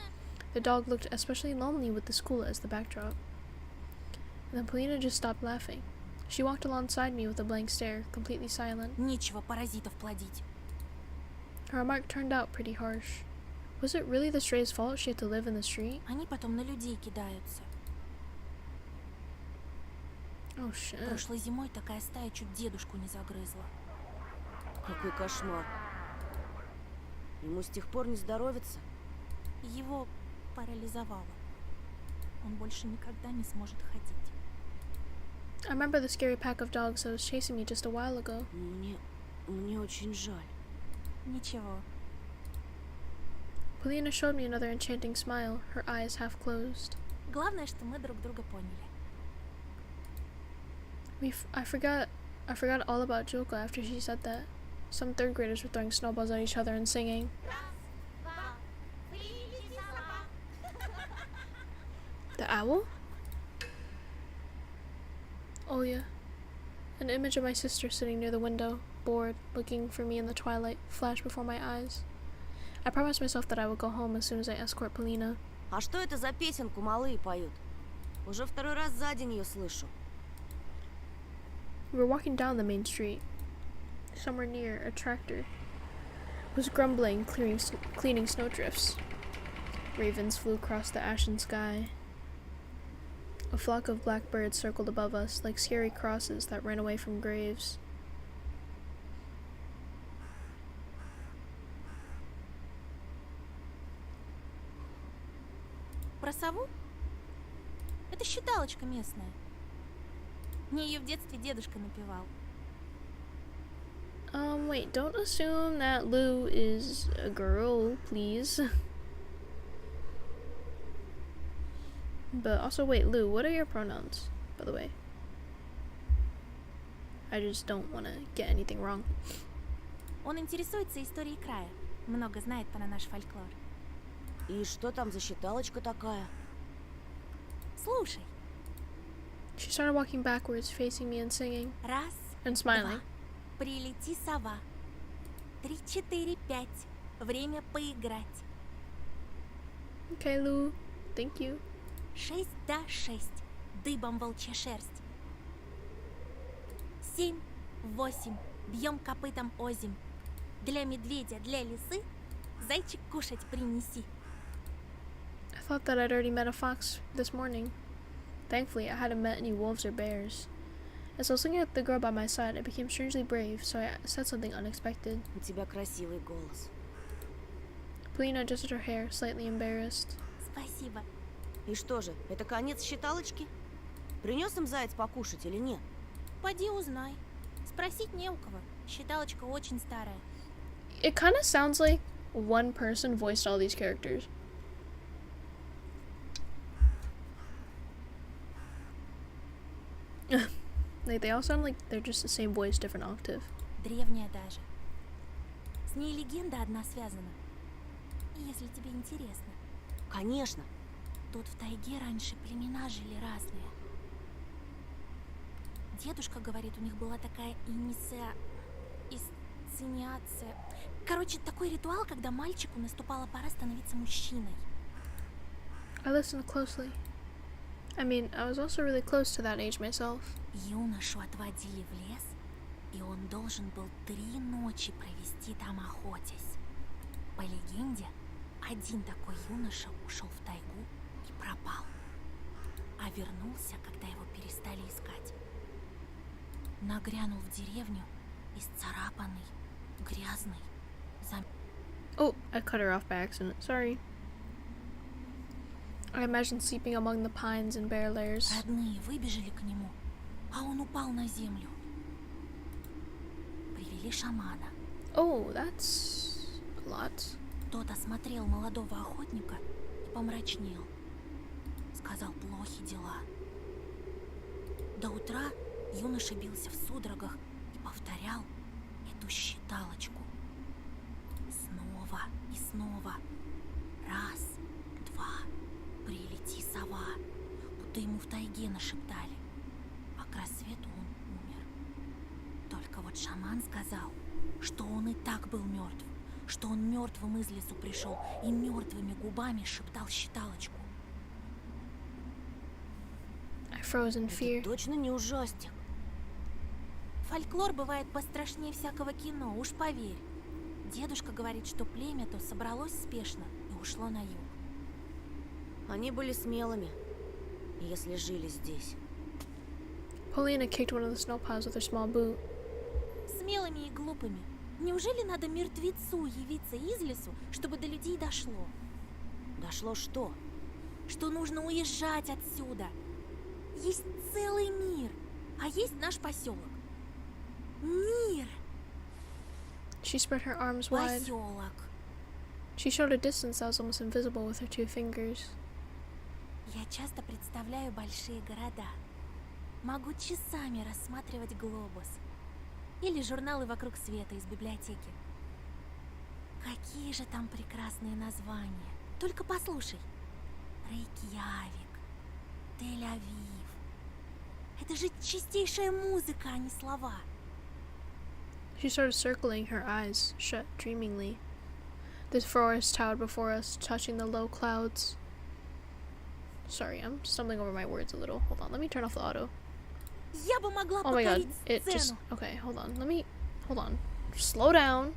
The dog looked especially lonely with the school as the backdrop. And then Polina just stopped laughing. She walked alongside me with a blank stare, completely silent. Нечего паразитов плодить. Her remark turned out pretty harsh. Was it really the stray's fault she had to live in the street? Они потом на людей кидаются. Oh shit. Прошлой зимой такая стая чуть дедушку не загрызла. Какой кошмар. Ему с тех пор не здоровится. Его парализовало. Он больше никогда не сможет ходить. I remember the scary pack of dogs that was chasing me just a while ago. Мне очень жаль. Ничего. Polina showed me another enchanting smile, her eyes half closed. Главное, что мы друг друга поняли. I forgot all about Joka after she said that. Some third graders were throwing snowballs at each other and singing. The owl? Oh yeah. An image of my sister sitting near the window, bored, looking for me in the twilight, flashed before my eyes. I promised myself that I would go home as soon as I escort Polina. А что это за песенку малые поют? Уже второй раз за день ее слышу. We were walking down the main street. Somewhere near, a tractor was grumbling, cleaning snowdrifts. Ravens flew across the ashen sky. A flock of black birds circled above us, like scary crosses that ran away from graves. Про сову? Это считалочка местная. Мне ее в детстве дедушка напевал. Wait, don't assume that Lou is a girl, please. But also, wait, Lou, what are your pronouns, by the way? I just don't want to get anything wrong. Он интересуется историей края. Много знает про наш фольклор. И что там за считалочка такая? Слушай. She started walking backwards, facing me and singing. Раз, And smiling. два. Прилети, сова. 3, 4, 5. Время поиграть. Okay, Lou. Thank you. 6 до 6. Дыбом волчья шерсть. 7, 8. Бьем копытом озимь. Для медведя, для лисы. Зайчик кушать принеси. I thought that I'd already met a fox this morning. Thankfully, I hadn't met any wolves or bears. As I was looking at the girl by my side, I became strangely brave, so I said something unexpected. У тебя красивый голос. Polina adjusted her hair, slightly embarrassed. Спасибо. И что же, это конец считалочки? Принес им заяц покушать или нет? Поди узнай. Спросить не у кого. Считалочка очень старая. It kind of sounds like one person voiced all these characters. Like, they all sound like they're just the same voice, different octave. Древняя даже. С ней легенда одна связана. Если тебе интересно. Конечно. Тут в тайге раньше племена жили разные. Дедушка говорит, у них была такая инициация. Короче, такой ритуал, когда мальчику наступала пора становиться мужчиной. I listened closely. I mean, I was also really close to that age myself. Юношу отводили в лес, и он должен был 3 ночи провести там охотясь. По легенде, один такой юноша ушел в тайгу и пропал. А вернулся, когда его перестали искать. Нагрянул в деревню, исцарапанный, грязный. Oh, I cut her off by accident. Sorry. I imagined sleeping among the pines and bare lairs. Родные выбежали к нему, а он упал на землю. Привели шамана. Oh, that's a lot. Тот осмотрел молодого охотника и помрачнел. Сказал, плохи дела. До утра юноша бился в судорогах и повторял эту считалочку. Снова и снова. Раз, два, прилети, сова. Будто ему в тайге нашептали. А к рассвету он умер. Только вот шаман сказал, что он и так был мертв. Что он мертвым из лесу пришел и мертвыми губами шептал считалочку. I froze in fear. Это точно не ужастик. Фольклор бывает пострашнее всякого кино, уж поверь. Дедушка говорит, что племя то собралось спешно и ушло на юг. Они были смелыми, если жили здесь. Polina kicked one of the snow piles with her small boot. Смелыми и глупыми. Неужели надо мертвецу явиться из лесу, чтобы до людей дошло? Дошло что? Что нужно уезжать отсюда. Есть целый мир, а есть наш поселок. Мир! She spread her arms wide. Поселок. She showed a distance that was almost invisible with her 2 fingers. Я часто представляю большие города. Могу часами рассматривать глобус. Или журналы «Вокруг света» из библиотеки. Какие же там прекрасные названия. Только послушай. Рейкьявик, Тель-Авив. Это же чистейшая музыка, а не слова. She started circling, her eyes shut dreamingly. The forest towered before us, touching the low clouds. Sorry, I'm stumbling over my words a little. Hold on, let me turn off the auto. Я бы могла Oh my god, покорить it just... сцену. Okay, hold on. Slow down.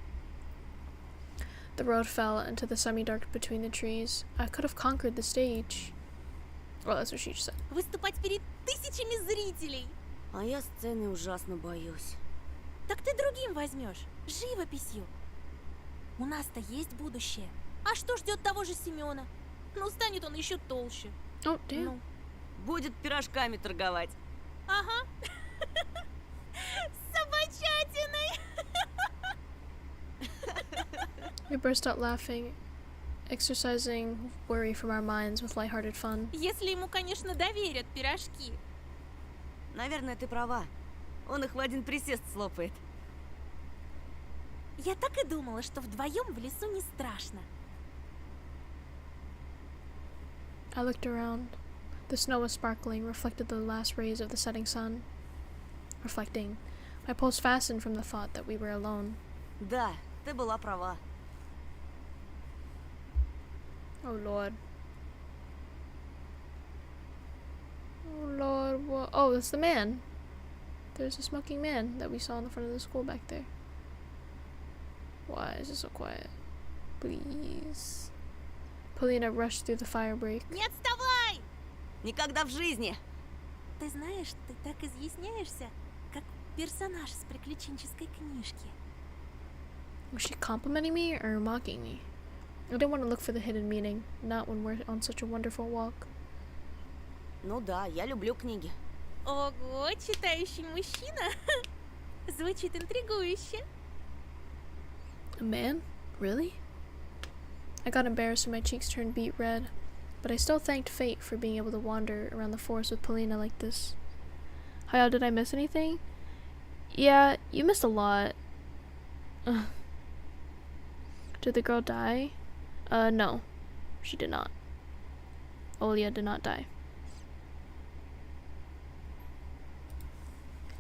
The road fell into the semi-dark between the trees. I could have conquered the stage. Oh, that's what she just said. Выступать перед тысячами зрителей. А я сцены ужасно боюсь. Так ты другим возьмешь. Живописью. У нас-то есть будущее. А что ждет того же Семена? Ну, станет он еще толще. Oh, damn. Ну, Будет пирожками торговать. ага. С собачатиной. We burst out laughing. exercising worry from our minds with lighthearted fun. Если ему, конечно, доверят пирожки. Наверное, ты права. Он их в один присест слопает. Я так и думала, что вдвоем в лесу не страшно. I looked around. The snow was sparkling, reflected the last rays of the setting sun. Reflecting. My pulse fastened from the thought that we were alone. Да, ты была права. Oh Lord. Oh Lord, what? Oh, it's the man. There's a smoking man that we saw in the front of the school back there. Why is it so quiet? Please. Polina rushed through the fire break. Не отставай! Никогда в жизни! Ты знаешь, ты так изъясняешься, как персонаж с приключенческой книжки. Was she complimenting me or mocking me? I didn't want to look for the hidden meaning, not when we're on such a wonderful walk. Ну да, я люблю книги. Ого, читающий мужчина. Звучит интригующе. A man? Really? I got embarrassed when my cheeks turned beet red, but I still thanked fate for being able to wander around the forest with Polina like this. How did I miss anything? Yeah, you missed a lot. Ugh. Did the girl die? No. She did not. Olia did not die.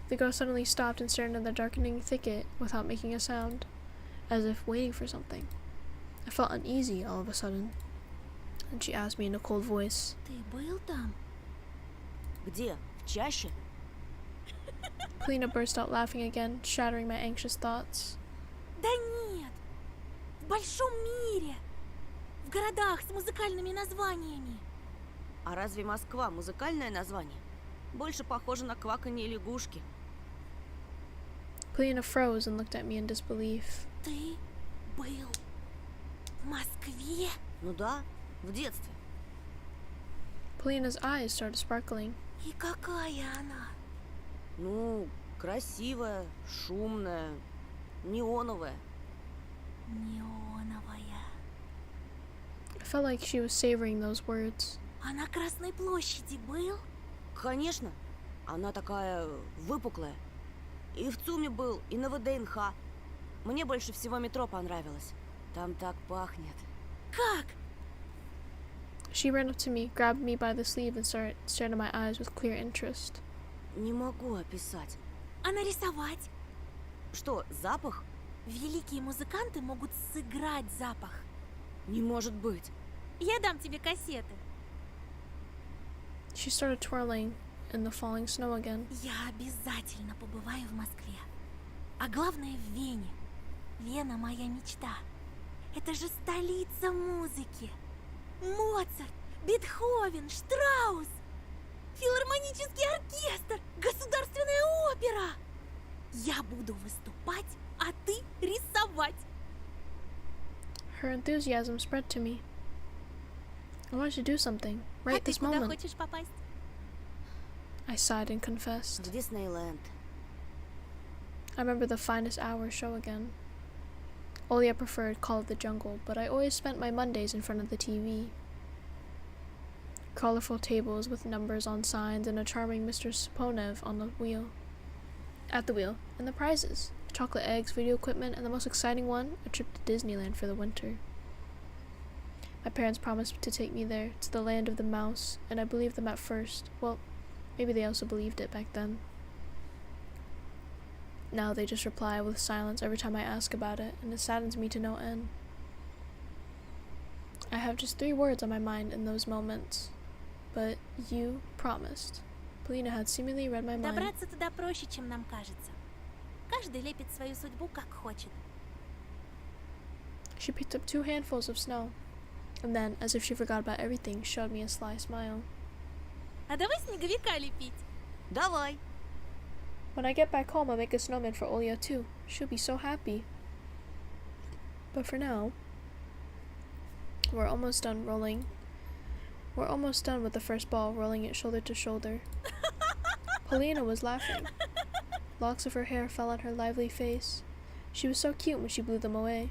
The girl suddenly stopped and stared into the darkening thicket without making a sound, as if waiting for something. I felt uneasy all of a sudden, and she asked me in a cold voice, Ты был там? Где? В чаще? Polina burst out laughing again, shattering my anxious thoughts. Да нет! В большом мире! В городах с музыкальными названиями! А разве Москва музыкальное название? Больше похоже на кваканье лягушки. Polina froze and looked at me in disbelief. Ты был в Москве? Ну да, в детстве. Polina's eyes started sparkling. И какая она? Ну, красивая, шумная, неоновая. Неоновая. I felt like she was savoring those words. А на Красной площади был? Конечно, она такая выпуклая. И в ЦУМе был, и на ВДНХ. Мне больше всего метро понравилось. Там так пахнет. Как? She ran up to me, grabbed me by the sleeve, and stared into my eyes with clear interest. Не могу описать. А нарисовать? Что, запах? Великие музыканты могут сыграть запах. Не может быть. Я дам тебе кассеты. She started twirling in the falling snow again. Я обязательно побываю в Москве. А главное в Вене. Вена моя мечта. Это же столица музыки. Моцарт, Бетховен, Штраус, филармонический оркестр, государственная опера. Я буду выступать, а ты рисовать. Her enthusiasm spread to me. I wanted to do something, А right ты this куда moment. хочешь попасть? I sighed and confessed. В Диснейленд. I remember the finest hour show again. Olia preferred Call of the Jungle, but I always spent my Mondays in front of the TV. Colorful tables with numbers on signs and a charming Mr. Saponev on the wheel. At the wheel, and the prizes. Chocolate eggs, video equipment, and the most exciting one, a trip to Disneyland for the winter. My parents promised to take me there, to the land of the mouse, and I believed them at first. Well, maybe they also believed it back then. Now they just reply with silence every time I ask about it, and it saddens me to no end. I have just 3 words on my mind in those moments. But you promised. Polina had seemingly read my mind. Добраться туда проще, чем нам кажется. Каждый лепит свою судьбу, как хочет. She picked up 2 handfuls of snow, and then, as if she forgot about everything, showed me a sly smile. А давай снеговика лепить. Давай. When I get back home, I'll make a snowman for Olia too. She'll be so happy. But for now, we're almost done rolling. We're almost done with the first ball, rolling it shoulder to shoulder. Polina was laughing. Locks of her hair fell on her lively face. She was so cute when she blew them away.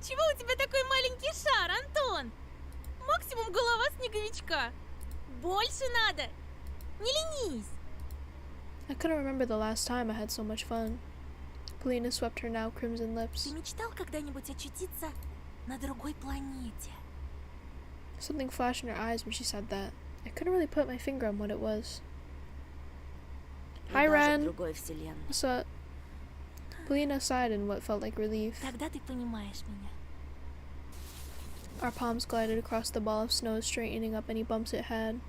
Чего у тебя такой маленький шар, Антон? Максимум голова снеговичка. Больше надо. Не ленись. I couldn't remember the last time I had so much fun. Polina swept her now crimson lips. Ты мечтал когда-нибудь очутиться на другой планете? Something flashed in her eyes when she said that. I couldn't really put my finger on what it was. И Hi, даже в Ren. другой вселенной. What's up? Polina sighed in what felt like relief. Тогда ты понимаешь меня. Our palms glided across the ball of snow, straightening up any bumps it had.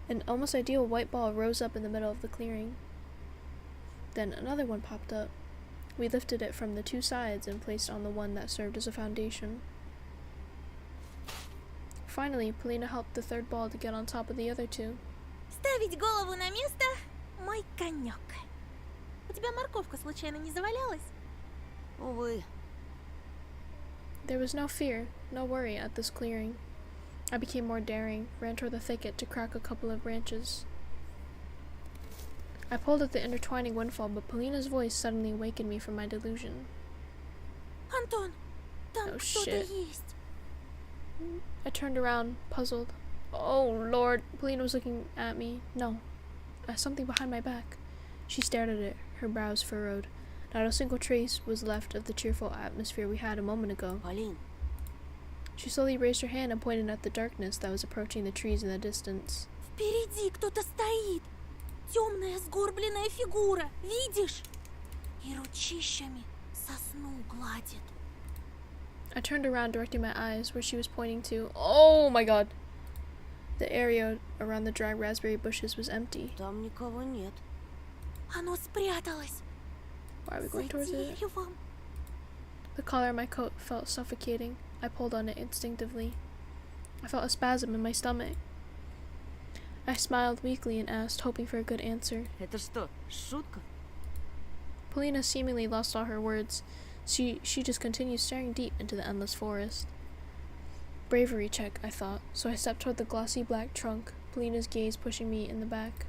An almost ideal white ball rose up in the middle of the clearing. Then another one popped up. We lifted it from the two sides and placed on the one that served as a foundation. Finally, Polina helped the third ball to get on top of the other two. Ставить голову на место – мой конек. У тебя морковка случайно не завалялась? Увы. There was no fear, no worry at this clearing. I became more daring, ran toward the thicket to crack a couple of branches. I pulled at the intertwining windfall, but Polina's voice suddenly awakened me from my delusion. Антон, там Oh, кто-то shit. есть. I turned around, puzzled. Oh, Lord. Polina was looking at me. No. Something behind my back. She stared at it, her brows furrowed. Not a single trace was left of the cheerful atmosphere we had a moment ago. Полин, She slowly raised her hand and pointed at the darkness that was approaching the trees in the distance. Впереди кто-то стоит. Темная сгорбленная фигура. Видишь? И ручищами сосну гладит. I turned around, directing my eyes where she was pointing to. Oh my god! The area around the dry raspberry bushes was empty. там никого нет. Оно спряталось. Why are we За going towards it? деревом. The collar of my coat felt suffocating. I pulled on it instinctively. I felt a spasm in my stomach. I smiled weakly and asked, hoping for a good answer. Это что, шутка? Polina seemingly lost all her words. She just continued staring deep into the endless forest. Bravery check, I thought, so I stepped toward the glossy black trunk, Polina's gaze pushing me in the back.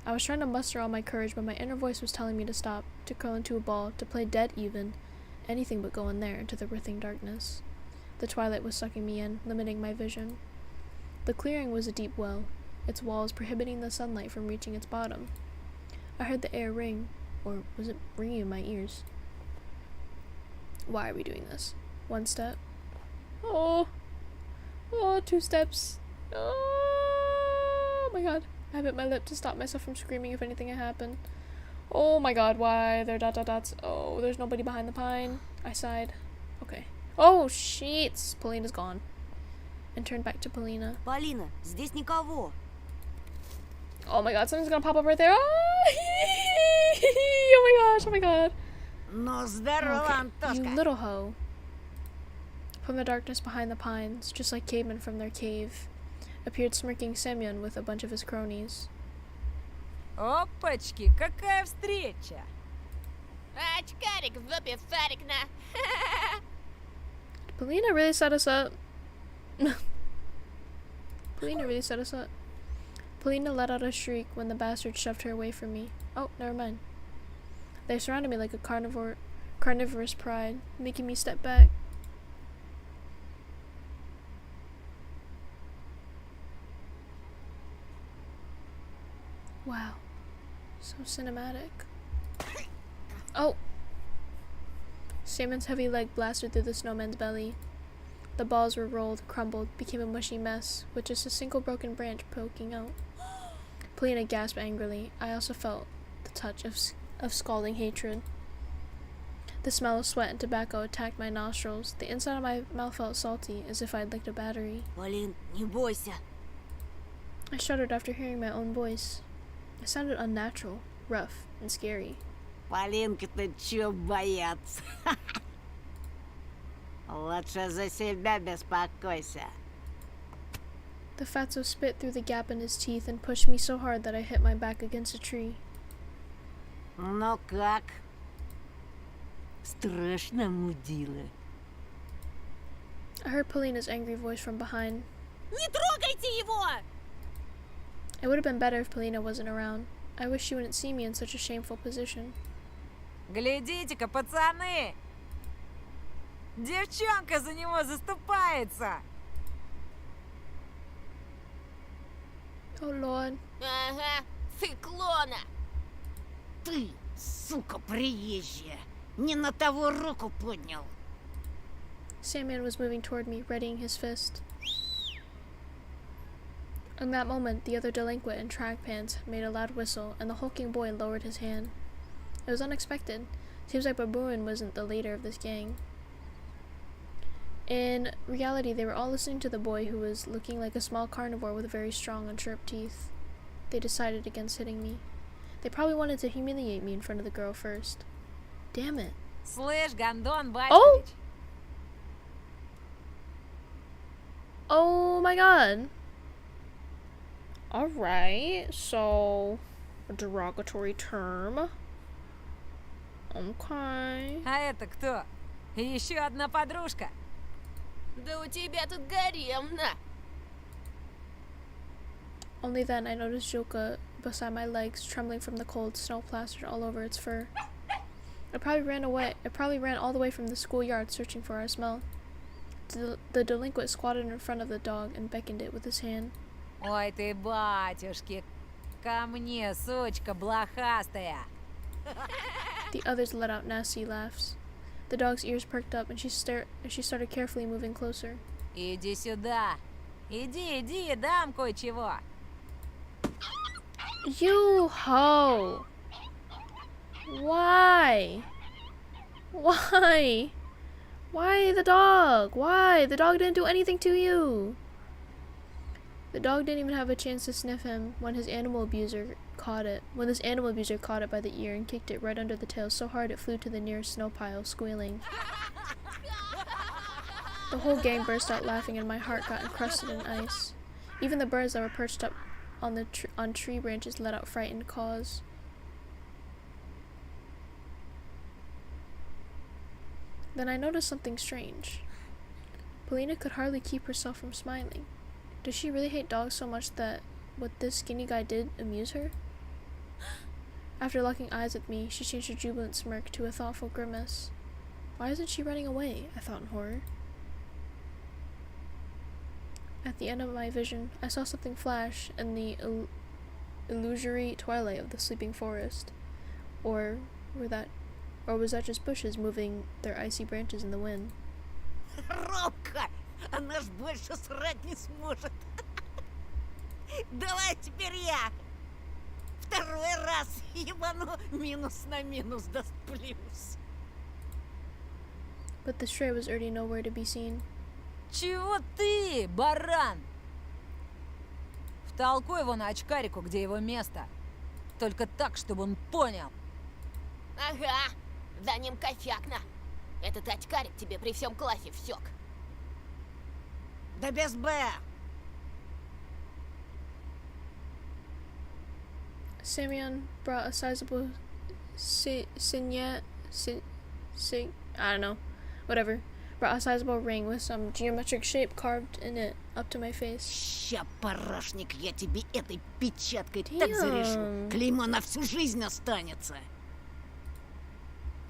I was trying to muster all my courage, but my inner voice was telling me to stop, to curl into a ball, to play dead even, anything but go in there into the writhing darkness. The twilight was sucking me in, limiting my vision. The clearing was a deep well, its walls prohibiting the sunlight from reaching its bottom. I heard the air ring, or was it ringing in my ears? Why are we doing this? One step. Oh, 2 steps. Oh my god. I bit my lip to stop myself from screaming if anything had happened. Oh my god, why? There are dots. Oh, there's nobody behind the pine. I sighed. Okay. Oh, shit. Polina's gone. And turned back to Polina. Полина, здесь никого. Oh my god, something's gonna pop up right there. Oh my god. Ну, здорово, Okay, you Антошка. little hoe. From the darkness behind the pines, just like cavemen from their cave, appeared smirking Semyon with a bunch of his cronies. Опачки, какая встреча! Очкарик в жопе шарик на. Did Polina really set us up? Polina really set us up. Polina let out a shriek when the bastard shoved her away from me. Oh, never mind. They surrounded me like a carnivorous pride, making me step back. Wow. So cinematic. Oh! Samon's heavy leg blasted through the snowman's belly. The balls were rolled, crumbled, became a mushy mess, with just a single broken branch poking out. Polina gasped angrily. I also felt the touch of scalding hatred. The smell of sweat and tobacco attacked my nostrils. The inside of my mouth felt salty, as if I'd licked a battery. Полин, не бойся. I shuddered after hearing my own voice. It sounded unnatural, rough, and scary. Полинка-то чё бояться? Лучше за себя беспокойся. The fatso spit through the gap in his teeth and pushed me so hard that I hit my back against a tree. Ну как? Страшно, мудила. I heard Polina's angry voice from behind. Не трогайте его! It would have been better if Polina wasn't around. I wish she wouldn't see me in such a shameful position. Глядите-ка, пацаны! Девчонка за него заступается. Oh lord. Ага, циклона. Ты, сука приезжая, не на того руку поднял. Sandman was moving toward me, readying his fist. In that moment, the other delinquent in track pants made a loud whistle, and the hulking boy lowered his hand. It was unexpected. Seems like Babuin wasn't the leader of this gang. In reality, they were all listening to the boy who was looking like a small carnivore with very strong and sharp teeth. They decided against hitting me. They probably wanted to humiliate me in front of the girl first. Damn it. Слышь, Гондон Батькович. Oh! Oh my god. Alright, so a derogatory term. Okay. А это кто? Еще одна подружка. Да у тебя тут гаремно. Only then I noticed Joka beside my legs, trembling from the cold, snow plastered all over its fur. It probably ran away. It probably ran all the way from the schoolyard searching for our smell. The delinquent squatted in front of the dog and beckoned it with his hand. Ой ты, батюшки, ко мне, сучка блохастая. The others let out nasty laughs. The dog's ears perked up and she started carefully moving closer. Иди сюда. Иди, дам кое-чего. You ho! Why? Why? Why the dog? Why? The dog didn't do anything to you. The dog didn't even have a chance to sniff him when his animal abuser caught it. When this animal abuser caught it by the ear and kicked it right under the tail so hard it flew to the nearest snow pile, squealing. The whole gang burst out laughing and my heart got encrusted in ice. Even the birds that were perched up on tree branches let out frightened caws. Then I noticed something strange. Polina could hardly keep herself from smiling. Does she really hate dogs so much that what this skinny guy did amused her? After locking eyes with me, she changed her jubilant smirk to a thoughtful grimace. Why isn't she running away? I thought in horror. At the end of my vision, I saw something flash in the illusory twilight of the sleeping forest. Or was that just bushes moving their icy branches in the wind? Робка, она ж больше срать не сможет. Давай теперь я. Второй раз ебану минус на минус даст плюс. But the stray was already nowhere to be seen. Чего ты, баран? Втолкуй его на очкарику, где его место. Только так, чтобы он понял. Ага, за ним кофякна. Этот очкарик тебе при всем классе всек. Да без Б. Simeon brought a sizable I don't know, whatever. Brought a sizable ring with some geometric shape carved in it up to my face. Ща, парашник, я тебе этой печаткой так зарежу. Damn. Клеймо на всю жизнь останется.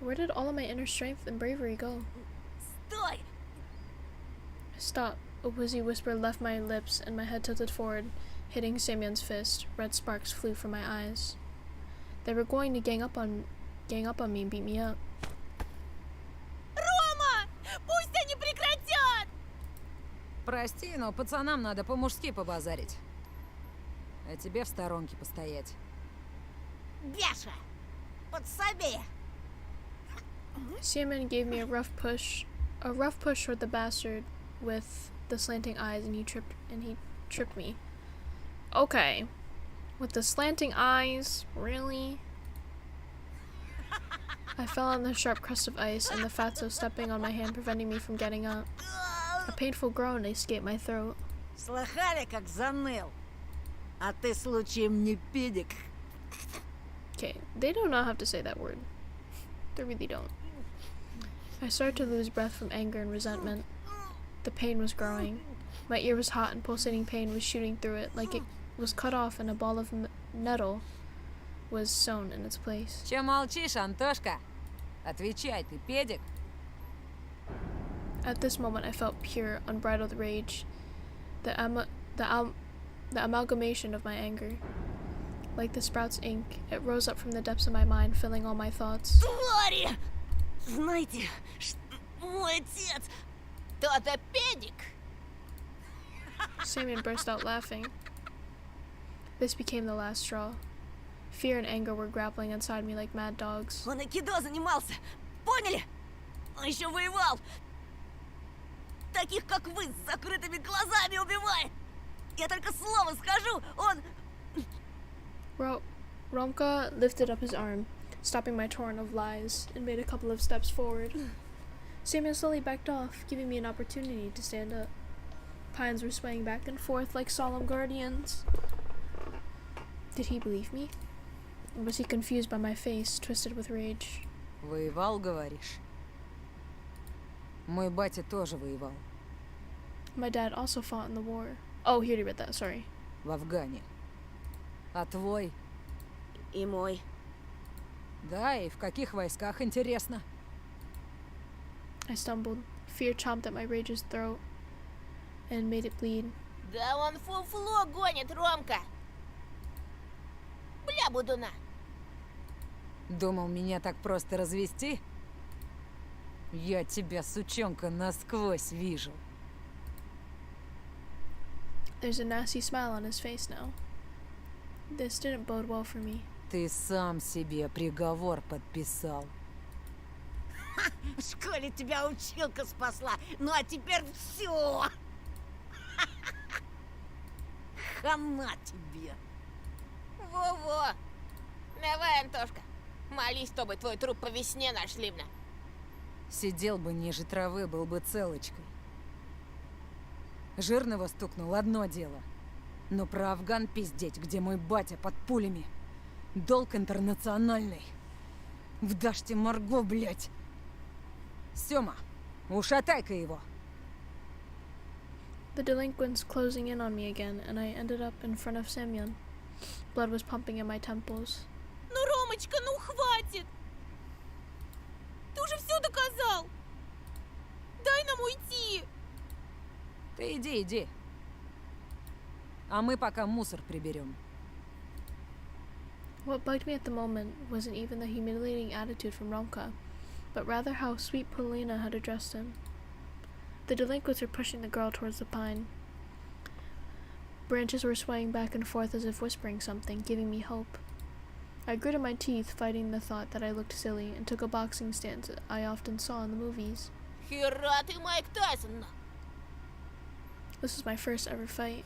Where did all of my inner strength and bravery go? Стой! Stop. A woozy whisper left my lips and my head tilted forward, hitting Simeon's fist. Red sparks flew from my eyes. They were going to gang up on me and beat me up. Рома! Пусть они прекратят! Прости, но пацанам надо по-мужски побазарить. А тебе в сторонке постоять. Бяша, подсоби. Simeon gave me a rough push toward the bastard with the slanting eyes, and he tripped me. Okay, with the slanting eyes, really? I fell on the sharp crust of ice, and the fatso stepping on my hand preventing me from getting up. A painful groan escaped my throat. Слыхали, как заныл? А ты случаем не педик? Okay, they do not have to say that word. They really don't. I started to lose breath from anger and resentment. The pain was growing. My ear was hot and pulsating pain was shooting through it like it was cut off and a ball of nettle was sewn in its place. Че молчишь, Антошка? Отвечай, ты педик? At this moment, I felt pure, unbridled rage, the amalgamation of my anger. Like the sprout's ink, it rose up from the depths of my mind, filling all my thoughts. Твари! Знаете, мой отец... То-то педик. Samuel burst out laughing. This became the last straw. Fear and anger were grappling inside me like mad dogs. Он айкидо занимался. Поняли? Он еще воевал. Таких, как вы, с закрытыми глазами убивает. Я только слово скажу, он... Romka lifted up his arm, stopping my torrent of lies, and made a couple of steps forward. Samuel slowly backed off, giving me an opportunity to stand up. Pines were swaying back and forth like solemn guardians. Did he believe me? Or was he confused by my face, twisted with rage? Воевал, говоришь? Мой батя тоже воевал. My dad also fought in the war. Oh, he already read that, sorry. В Афгане. А твой? И мой. Да, и в каких войсках, интересно? I stumbled. Fear chomped at my rage's throat and made it bleed. Да он фуфло гонит, Ромка. Бля, будуна. Думал, меня так просто развести? Я тебя, сучонка, насквозь вижу. There's a nasty smile on his face now. This didn't bode well for me. Ты сам себе приговор подписал. В школе тебя училка спасла, ну а теперь все. Хана тебе. Во-во. Давай, Антошка. Молись, чтобы твой труп по весне нашли, бля. Сидел бы ниже травы, был бы целочкой. Жирного стукнул одно дело. Но про Афган пиздеть, где мой батя под пулями. Долг интернациональный. В Даште Марго, блядь. Сёма, ушатай-ка его. The delinquents closing in on me again, and I ended up in front of Semyon. Blood was pumping in my temples. Ну, Ромочка, ну хватит. Ты уже все доказал. Дай нам уйти. Ты иди, иди. А мы пока мусор приберем. What bugged me at the moment wasn't even the humiliating attitude from Romka, but rather how sweet Polina had addressed him. The delinquents were pushing the girl towards the pine. Branches were swaying back and forth as if whispering something, giving me hope. I gritted my teeth, fighting the thought that I looked silly, and took a boxing stance I often saw in the movies. Хера ты, Майк Тайсон. This was my first ever fight.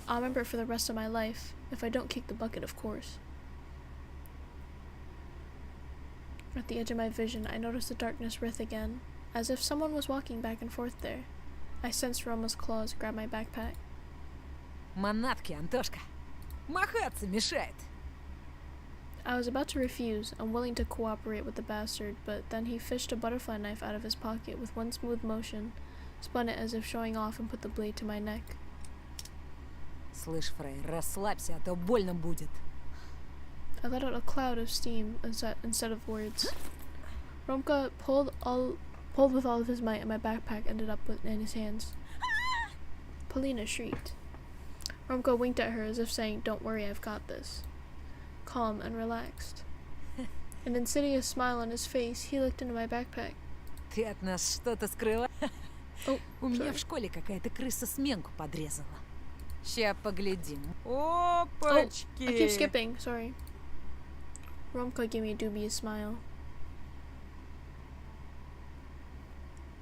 I'll remember it for the rest of my life, if I don't kick the bucket, of course. At the edge of my vision, I noticed the darkness writhe again, as if someone was walking back and forth there. I sensed Roma's claws grab my backpack. Манатки, Антошка. Махаться мешает. I was about to refuse, unwilling to cooperate with the bastard, but then he fished a butterfly knife out of his pocket with one smooth motion, spun it as if showing off, and put the blade to my neck. Слышь, Фрей, расслабься, а то больно будет. I let out a cloud of steam instead of words. Romka pulled with all of his might, and my backpack ended up in his hands. Polina shrieked. Romka winked at her as if saying, "Don't worry, I've got this." Calm and relaxed. An insidious smile on his face, he looked into my backpack. Ты от нас что-то скрываешь? Oh, У меня sorry. в школе какая-то крыса сменку подрезала. Ща поглядим. Oh, Опачки! I keep skipping, sorry. Romka gave me a dubious smile.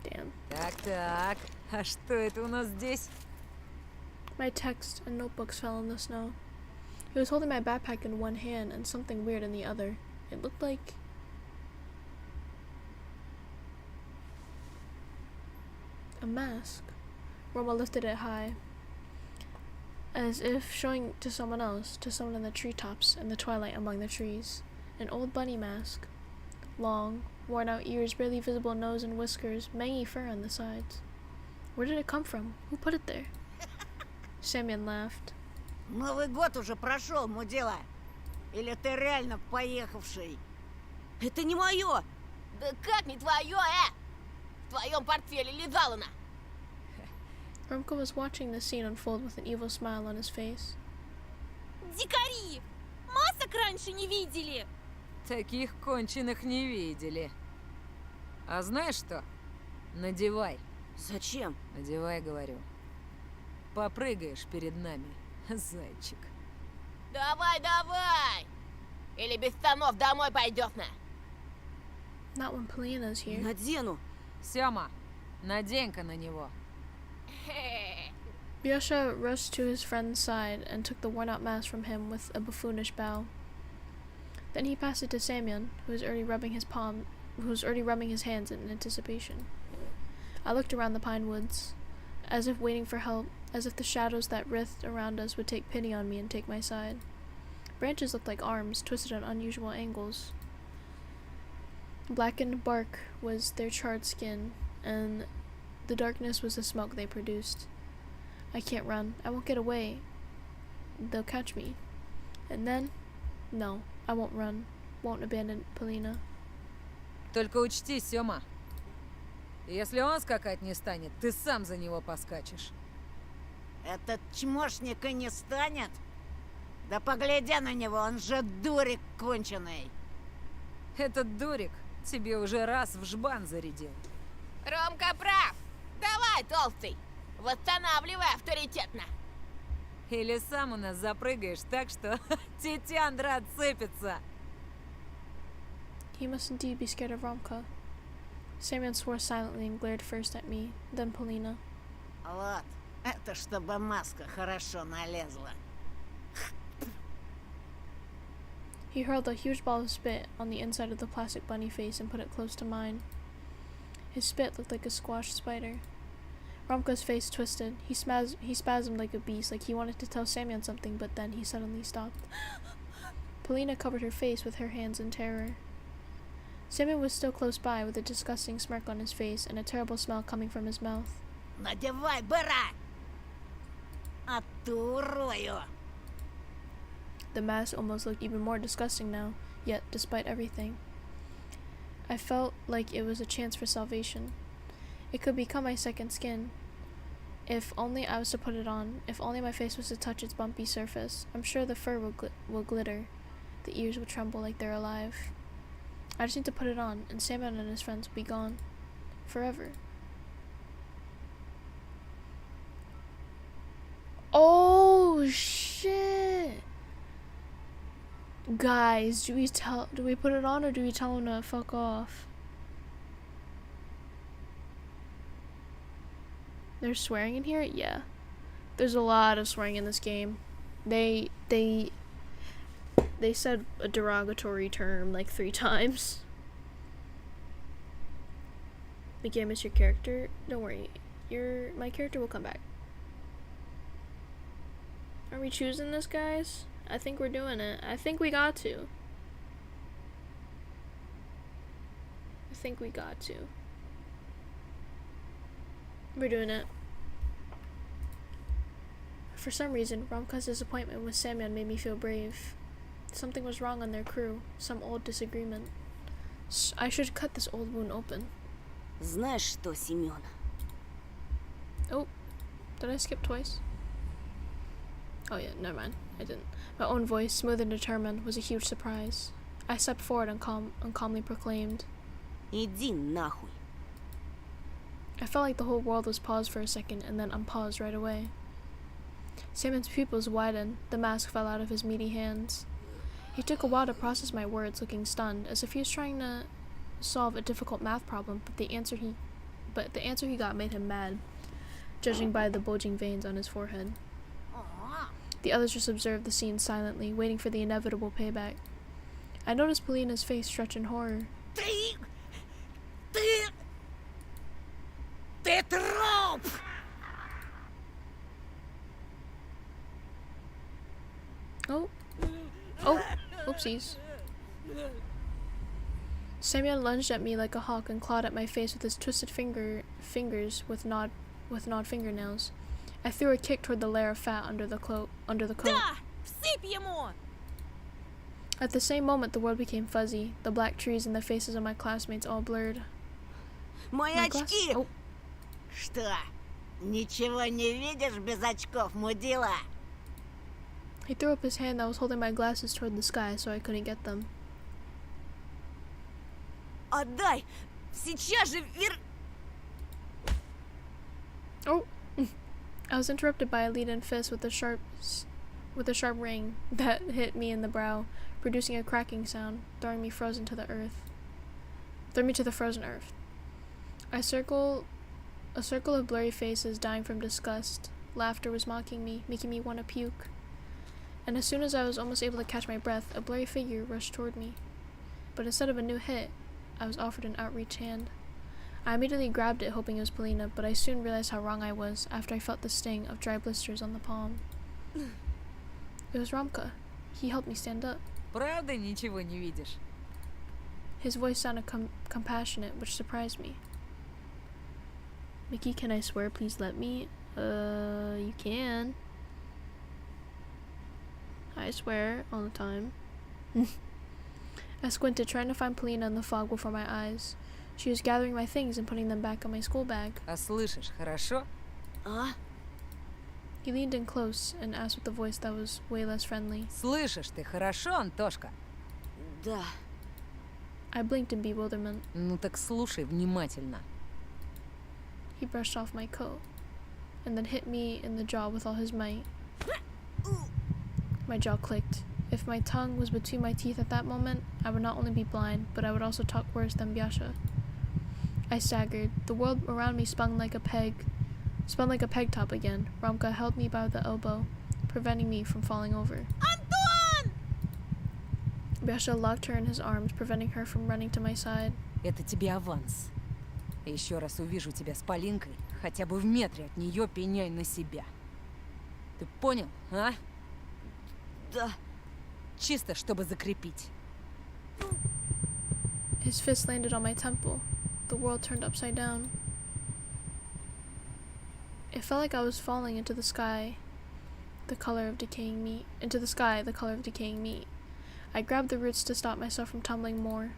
Damn. Так, а что это у нас здесь? My text and notebooks fell in the snow. He was holding my backpack in one hand and something weird in the other. It looked like... a mask. Roma lifted it high, as if showing to someone else, to someone in the treetops and the twilight among the trees. An old bunny mask. Long, worn-out ears, barely visible nose and whiskers, mangy fur on the sides. Where did it come from? Who put it there? Semyon laughed. Новый год уже прошел, мудила. Или ты реально поехавший? Это не мое! Да как не твое, в твоем портфеле лежала на? Romka was watching the scene unfold with an evil smile on his face. Дикари! Масок раньше не видели! Таких конченых не видели. А знаешь что? Надевай. Зачем? Надевай, говорю. Попрыгаешь перед нами, зайчик. Давай, давай! Или без штанов домой пойдешь на? Not when Polina's here. Надену. Сёма, надень-ка на него. Yasha rushed to his friend's side and took the worn-out mask from him with a buffoonish bow. Then he passed it to Semyon, who was already rubbing his hands in anticipation. I looked around the pine woods, as if waiting for help, as if the shadows that writhed around us would take pity on me and take my side. Branches looked like arms, twisted at unusual angles. Blackened bark was their charred skin, and the darkness was the smoke they produced. I can't run. I won't get away. They'll catch me. And then, no, I won't run. Won't abandon Polina. Только учти, Сёма, если он скакать не станет, ты сам за него поскачешь. Этот чмошник и не станет? Да погляди на него, он же дурик конченый. Этот дурик тебе уже раз в жбан зарядил. Ромка прав! Давай, толстый! Восстанавливай авторитетно! Или сам у нас запрыгаешь так, что тетяндра отцепится. He must indeed be scared of Romka. Semyon swore silently and glared first at me, then Polina. Вот, это чтобы маска хорошо налезла. He hurled a huge ball of spit on the inside of the plastic bunny face and put it close to mine. His spit looked like a squashed spider. Romka's face twisted. He spasmed like a beast, like he wanted to tell Semyon something, but then he suddenly stopped. Polina covered her face with her hands in terror. Semyon was still close by, with a disgusting smirk on his face and a terrible smell coming from his mouth. Надевай, быра! А ту урою! The mask almost looked even more disgusting now, yet, despite everything, I felt like it was a chance for salvation. It could become my second skin. If only I was to put it on, if only my face was to touch its bumpy surface, I'm sure the fur will glitter, the ears will tremble like they're alive. I just need to put it on, and Semyon and his friends will be gone. Forever. Oh, shit! Guys, do we put it on or do we tell him to fuck off? There's swearing in here? Yeah. There's a lot of swearing in this game. They said a derogatory term like 3 times. Mickey, I miss your character. Don't worry. My character will come back. Are we choosing this, guys? I think we're doing it. I think we got to. We're doing it. For some reason, Romka's disappointment with Semyon made me feel brave. Something was wrong on their crew. Some old disagreement. I should cut this old wound open. Знаешь что, Семён? Oh, did I skip twice? Oh yeah, never mind. I didn't. My own voice, smooth and determined, was a huge surprise. I stepped forward and calmly proclaimed. Иди нахуй. I felt like the whole world was paused for a second and then unpaused right away. Simon's pupils widened. The mask fell out of his meaty hands. He took a while to process my words, looking stunned, as if he was trying to solve a difficult math problem, but the answer he got made him mad, judging by the bulging veins on his forehead. The others just observed the scene silently, waiting for the inevitable payback. I noticed Polina's face stretch in horror. Ты труп! Oh, oopsies. Semyon lunged at me like a hawk and clawed at my face with his twisted fingers with gnawed fingernails. I threw a kick toward the layer of fat under the coat. Да! Всыпь ему! At the same moment, the world became fuzzy, the black trees and the faces of my classmates all blurred. Мои My glass- очки! Oh, Что? Ничего не видишь без очков, мудила? he threw up his hand that was holding my glasses toward the sky so I couldn't get them. Отдай! Сейчас же Oh! I was interrupted by a lead-in fist with a sharp ring that hit me in the brow, producing a cracking sound, throwing me to the frozen earth. A circle of blurry faces dying from disgust. Laughter was mocking me, making me want to puke. And as soon as I was almost able to catch my breath, a blurry figure rushed toward me. But instead of a new hit, I was offered an outreached hand. I immediately grabbed it, hoping it was Polina, but I soon realized how wrong I was after I felt the sting of dry blisters on the palm. It was Romka. He helped me stand up. Правда ничего не видишь? His voice sounded compassionate, which surprised me. Mickey, can I swear? Please let me. You can. I swear all the time. I squinted, trying to find Polina in the fog before my eyes. She was gathering my things and putting them back in my school bag. А слышишь, хорошо? А? He leaned in close and asked with a voice that was way less friendly. Слышишь ты хорошо, Антошка? Да. I blinked in bewilderment. Ну так слушай внимательно. He brushed off my coat and then hit me in the jaw with all his might. My jaw clicked. If my tongue was between my teeth at that moment, I would not only be blind, but I would also talk worse than Biasha. I staggered. The world around me spun like a peg top again. Romka held me by the elbow, preventing me from falling over. Антон! Biasha locked her in his arms, preventing her from running to my side. Это тебе аванс. Еще раз увижу тебя с Полинкой, хотя бы в метре от нее пеняй на себя. Ты понял, а? Да. Чисто, чтобы закрепить. His fist landed on my temple. The world turned upside down. It felt like I was falling into the sky, the color of decaying meat. I grabbed the roots to stop myself from tumbling more.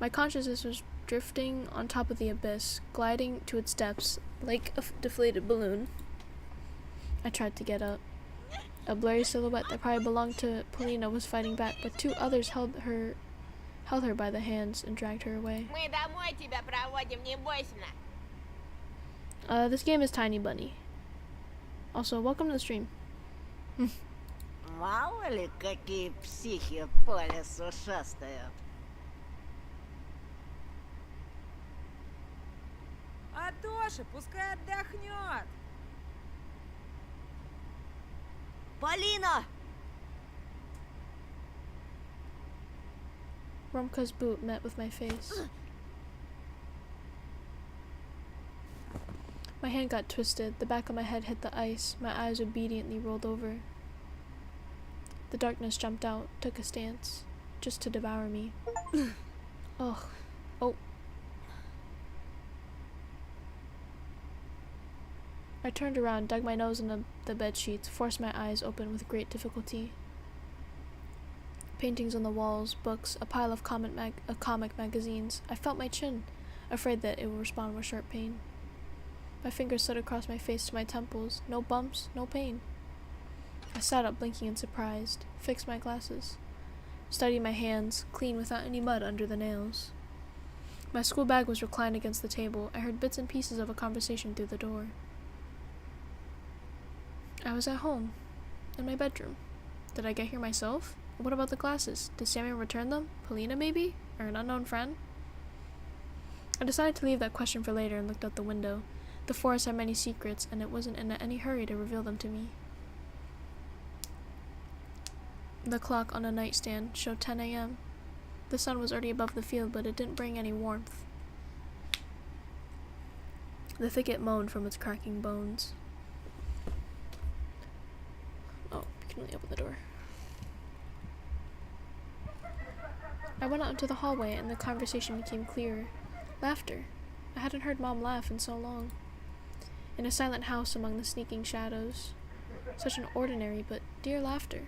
My consciousness was drifting on top of the abyss, gliding to its depths like a deflated balloon. I tried to get up. A blurry silhouette that probably belonged to Polina was fighting back, but two others held her by the hands and dragged her away. Мы домой тебя проводим, не бойся. This game is Tiny Bunny. Also, welcome to the stream. Мало ли, какие психи по лесу шастают. Антоша, пускай отдохнет. Полина! Romka's boot met with my face. My hand got twisted, the back of my head hit the ice, my eyes obediently rolled over. The darkness jumped out, took a stance, just to devour me. Ugh. Oh. I turned around, dug my nose in the bed sheets, forced my eyes open with great difficulty. Paintings on the walls, books, a pile of comic magazines. I felt my chin, afraid that it would respond with sharp pain. My fingers slid across my face to my temples. No bumps, no pain. I sat up, blinking in surprise, fixed my glasses, studied my hands, clean without any mud under the nails. My school bag was reclined against the table. I heard bits and pieces of a conversation through the door. I was at home, in my bedroom. Did I get here myself? What about the glasses? Did Samuel return them? Polina, maybe? Or an unknown friend? I decided to leave that question for later and looked out the window. The forest had many secrets, and it wasn't in any hurry to reveal them to me. The clock on a nightstand showed 10 a.m. The sun was already above the field, but it didn't bring any warmth. The thicket moaned from its cracking bones. Oh, you can only open the door. I went out into the hallway, and the conversation became clearer. Laughter. I hadn't heard Mom laugh in so long. In a silent house among the sneaking shadows. Such an ordinary but dear laughter.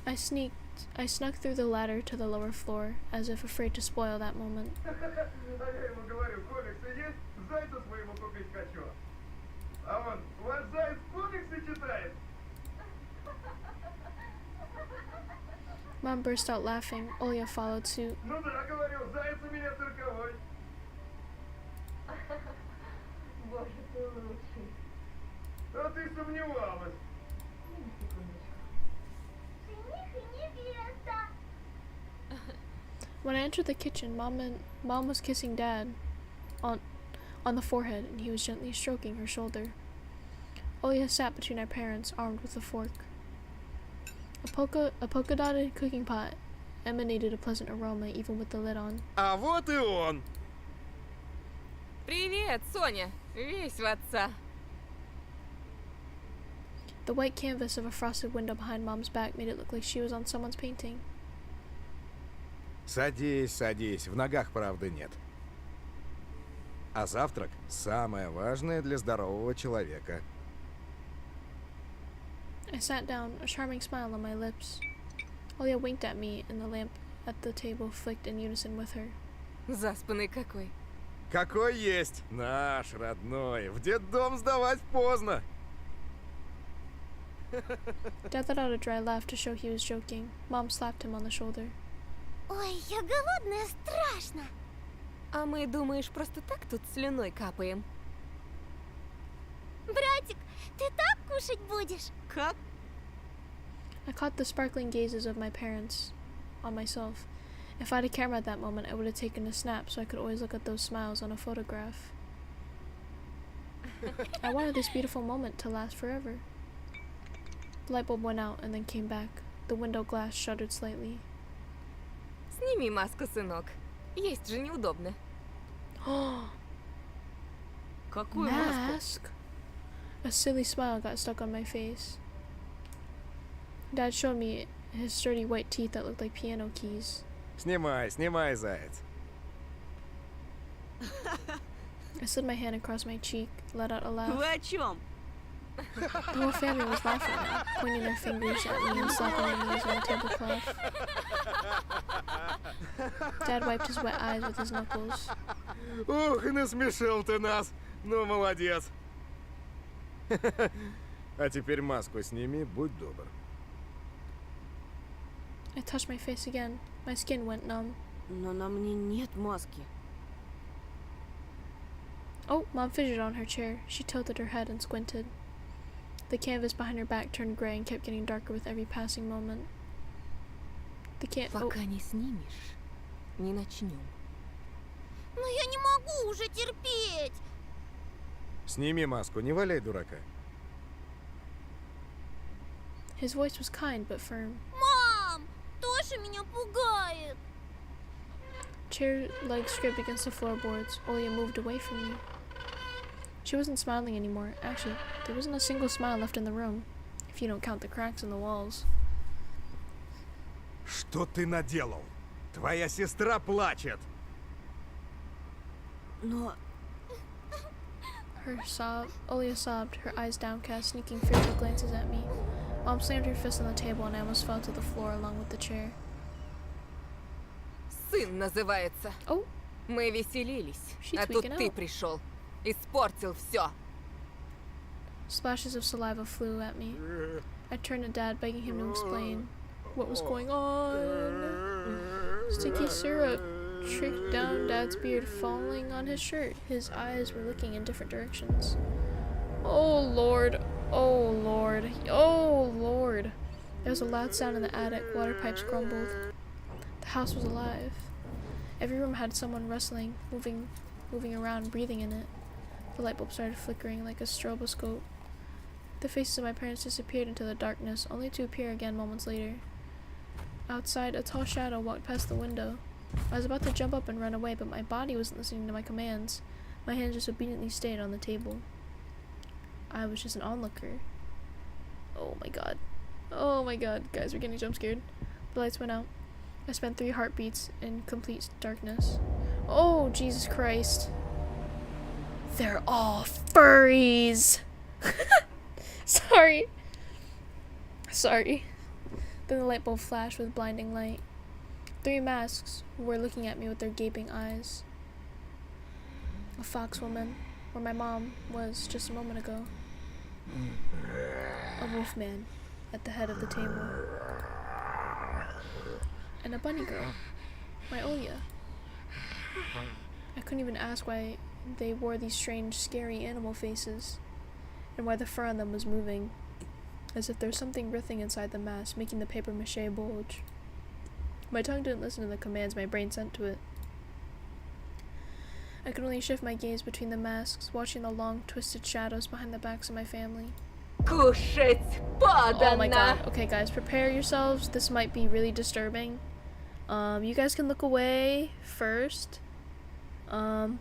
I sneaked I snuck through the ladder to the lower floor, as if afraid to spoil that moment. А я ему говорю, комиксы есть, зайцу своему купить хочу. А он, ваш заяц комиксы читает? Mom burst out laughing. Olya followed suit. Ну да, говорю, заяц у меня цирковой. Боже, ты лучший. А ты сомневалась. Жених и невеста. When I entered the kitchen, Mom was kissing Dad on the forehead, and he was gently stroking her shoulder. Olya sat between our parents, armed with a fork. A polka-dotted cooking pot emanated a pleasant aroma, even with the lid on. А вот и он. Привет, Соня. Весь в отца. The white canvas of a frosted window behind Mom's back made it look like she was on someone's painting. Садись, садись. В ногах, правда, нет. А завтрак – самое важное для здорового человека. I sat down, a charming smile on my lips. Olya winked at me, and the lamp at the table flicked in unison with her. Заспанный какой. Какой есть? Наш родной. В детдом сдавать поздно. Dad let out a dry laugh to show he was joking. Mom slapped him on the shoulder. Ой, я голодная, страшно. А мы, думаешь, просто так тут слюной капаем? Братик, ты так кушать будешь? Как? I caught the sparkling gazes of my parents on myself. If I had a camera at that moment, I would have taken a snap so I could always look at those smiles on a photograph. I wanted this beautiful moment to last forever. The light bulb went out and then came back. The window glass shuddered slightly. Сними маску, сынок. Есть же неудобно. Какую маску? Mask? A silly smile got stuck on my face. Dad showed me his sturdy white teeth that looked like piano keys. Снимай, снимай, заяц. I slid my hand across my cheek, let out a laugh. Вы о чем? The whole family was laughing now, pointing their fingers at me and slapping their knees on the tablecloth. Dad wiped his wet eyes with his knuckles. Ух, насмешил ты нас. Ну, молодец. А теперь маску сними, будь добр. I touched my face again. My skin went numb. Но на мне нет маски. Oh, Mom fidgeted on her chair. She tilted her head and squinted. The canvas behind her back turned gray and kept getting darker with every passing moment. Пока не снимешь, не начнем. Но я не могу уже терпеть. Сними маску, не валяй дурака. His voice was kind but firm. Мам, Тоша меня пугает. Chair legs scraped against the floorboards. Olya moved away from me. She wasn't smiling anymore. Actually, there wasn't a single smile left in the room, if you don't count the cracks in the walls. Что ты наделал? Твоя сестра плачет. Но Olya sobbed, her eyes downcast, sneaking fearful glances at me. Mom slammed her fist on the table and I almost fell to the floor along with the chair. Сын называется. Oh, Мы веселились, She's а тут tweaking ты out. пришел. Испортил все. splashes of saliva flew at me. I turned to Dad, begging him to explain what was going on. Sticky syrup tricked down Dad's beard, falling on his shirt. His eyes were looking in different directions. Oh Lord, oh Lord, oh Lord. There was a loud sound in the attic. Water pipes grumbled. The house was alive. Every room had someone rustling, moving around, breathing in it. The light bulb started flickering like a stroboscope. The faces of my parents disappeared into the darkness, only to appear again moments later. Outside, a tall shadow walked past the window. I was about to jump up and run away, but my body wasn't listening to my commands. My hands just obediently stayed on the table. I was just an onlooker. Oh my god. Oh my god. Guys, we're getting jump scared. The lights went out. I spent 3 heartbeats in complete darkness. Oh, Jesus Christ. They're all furries. Sorry. The Then the light bulb flashed with blinding light. 3 masks were looking at me with their gaping eyes. A foxwoman, where my mom was just a moment ago. A wolfman at the head of the table. And a bunny girl, my Olya. I couldn't even ask why they wore these strange, scary animal faces, and why the fur on them was moving, as if there's something writhing inside the mask, making the papier-mâché bulge. My tongue didn't listen to the commands my brain sent to it. I could only shift my gaze between the masks, watching the long, twisted shadows behind the backs of my family. Кушать подано. Oh my god. Okay, guys, prepare yourselves. This might be really disturbing. You guys can look away first. And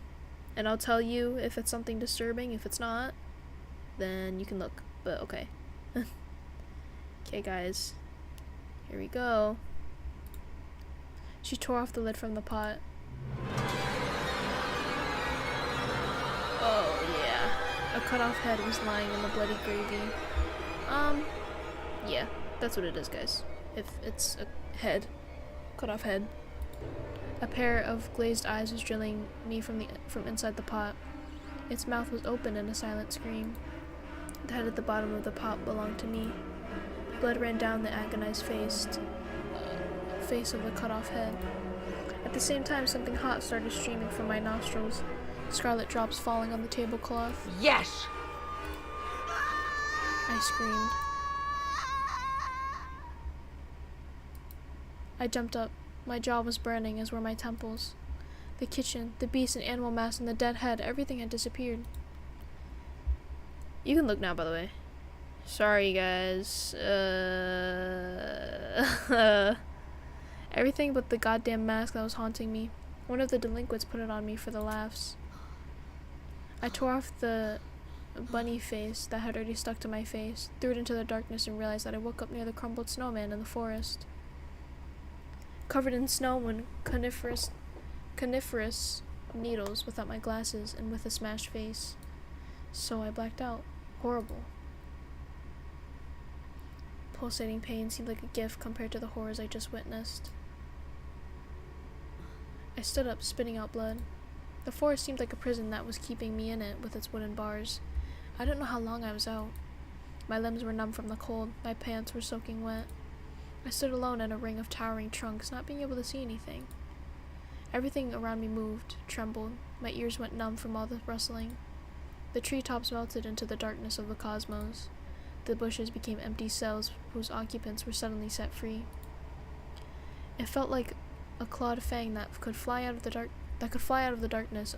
I'll tell you if it's something disturbing. If it's not, then you can look. But okay. Okay, guys. Here we go. She tore off the lid from the pot. Oh, yeah. A cut-off head was lying in the bloody gravy. Yeah. That's what it is, guys. If it's a head. Cut-off head. A pair of glazed eyes was drilling me from inside the pot. Its mouth was open in a silent scream. The head at the bottom of the pot belonged to me. Blood ran down the agonized face of the cut-off head. At the same time, something hot started streaming from my nostrils, scarlet drops falling on the tablecloth. Ешь! I screamed. I jumped up. My jaw was burning, as were my temples. The kitchen, the beast and animal mask, and the dead head, everything had disappeared. You can look now, by the way. Sorry, guys. Everything but the goddamn mask that was haunting me. One of the delinquents put it on me for the laughs. I tore off the bunny face that had already stuck to my face, threw it into the darkness, and realized that I woke up near the crumbled snowman in the forest. Covered in snow and coniferous needles without my glasses and with a smashed face. So I blacked out. Horrible. Pulsating pain seemed like a gift compared to the horrors I just witnessed. I stood up, spitting out blood. The forest seemed like a prison that was keeping me in it with its wooden bars. I didn't know how long I was out. My limbs were numb from the cold. My pants were soaking wet. I stood alone in a ring of towering trunks, not being able to see anything. Everything around me moved, trembled. My ears went numb from all the rustling. The treetops melted into the darkness of the cosmos. The bushes became empty cells whose occupants were suddenly set free. It felt like a clawed fang that could fly out of the darkness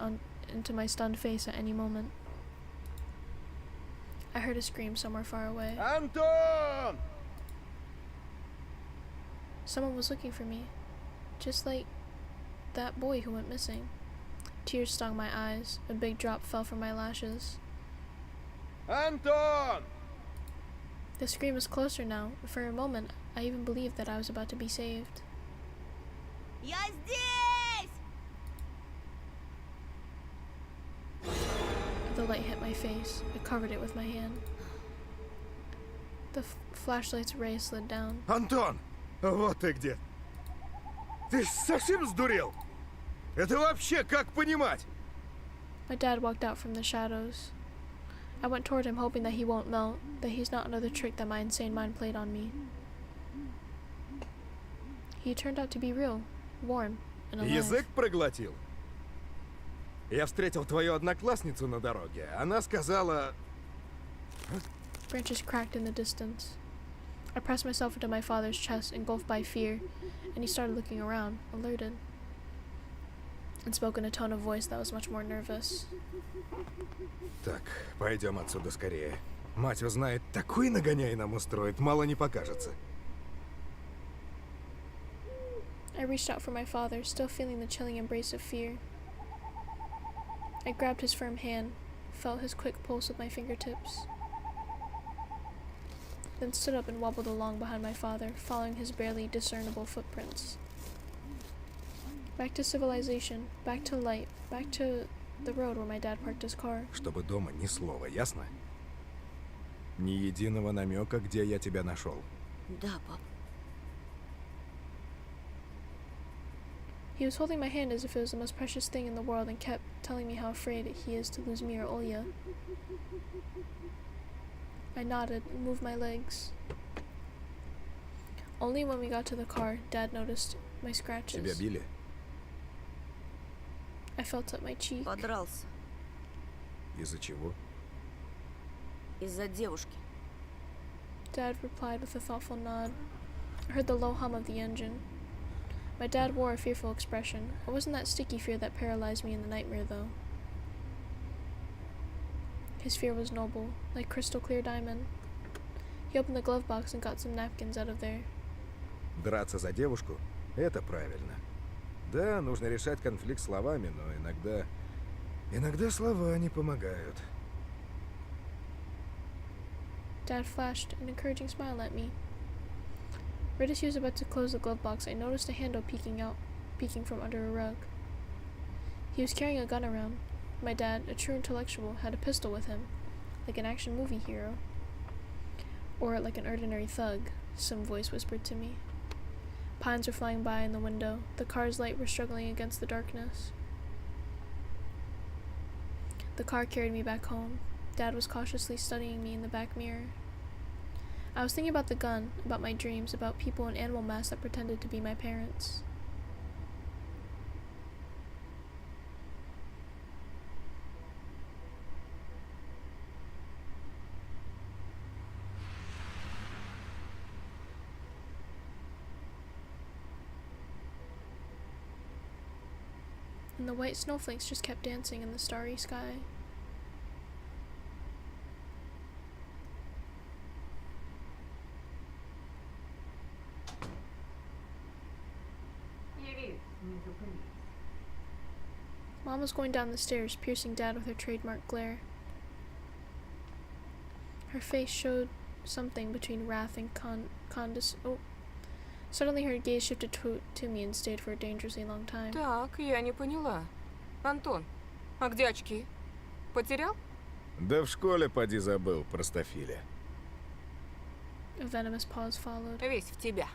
into my stunned face at any moment. I heard a scream somewhere far away. Антон! Someone was looking for me, just like that boy who went missing. Tears stung my eyes. A big drop fell from my lashes. Антон! The scream was closer now. For a moment, I even believed that I was about to be saved. Я здесь! The light hit my face. I covered it with my hand. The flashlight's ray slid down. Антон! Вот ты где! Ты совсем сдурел? Это вообще как понимать? My dad walked out from the shadows. I went toward him, hoping that he won't melt, that he's not another trick that my insane mind played on me. He turned out to be real, warm, and alive. Язык проглотил? Я встретил твою одноклассницу на дороге. Она сказала... Branches cracked in the distance. I pressed myself into my father's chest, engulfed by fear, and he started looking around, alerted, and spoke in a tone of voice that was much more nervous. Так, пойдем отсюда скорее. Мать узнает, такой нагоняй нам устроит, мало не покажется. I reached out for my father, still feeling the chilling embrace of fear. I grabbed his firm hand, felt his quick pulse with my fingertips, then stood up and wobbled along behind my father, following his barely discernible footprints. Back to civilization, back to light, back to the road where my dad parked his car. Чтобы дома ни слова, ясно? Ни единого намека, где я тебя нашел. Да, пап. He was holding my hand as if it was the most precious thing in the world and kept telling me how afraid he is to lose me or Olya. I nodded and moved my legs. Only when we got to the car, Dad noticed my Тебя scratches. били? I felt up my cheek. Подрался. Из-за чего? Из-за девушки. Dad replied with a thoughtful nod. I heard the low hum of the engine. My dad wore a fearful expression. It wasn't that sticky fear that paralyzed me in the nightmare, though. His fear was noble, like crystal clear diamond. He opened the glove box and got some napkins out of there. Драться за девушку? Это правильно. Да, нужно решать конфликт словами, но иногда... Иногда слова не помогают. Dad flashed an encouraging smile at me. Right as he was about to close the glove box, I noticed a handle peeking from under a rug. He was carrying a gun around. My dad, a true intellectual, had a pistol with him, like an action movie hero. Or like an ordinary thug, some voice whispered to me. Pines were flying by in the window. The car's light were struggling against the darkness. The car carried me back home. Dad was cautiously studying me in the back mirror. I was thinking about the gun, about my dreams, about people in animal masks that pretended to be my parents. And the white snowflakes just kept dancing in the starry sky. Mom was going down the stairs, piercing Dad with her trademark glare. Her face showed something between wrath and Oh. Suddenly her gaze shifted to me and stayed for a dangerously long time. Так, я не поняла. Антон, а где очки? Потерял? Да в школе поди забыл, простофиля. A venomous pause followed. Весь в тебя.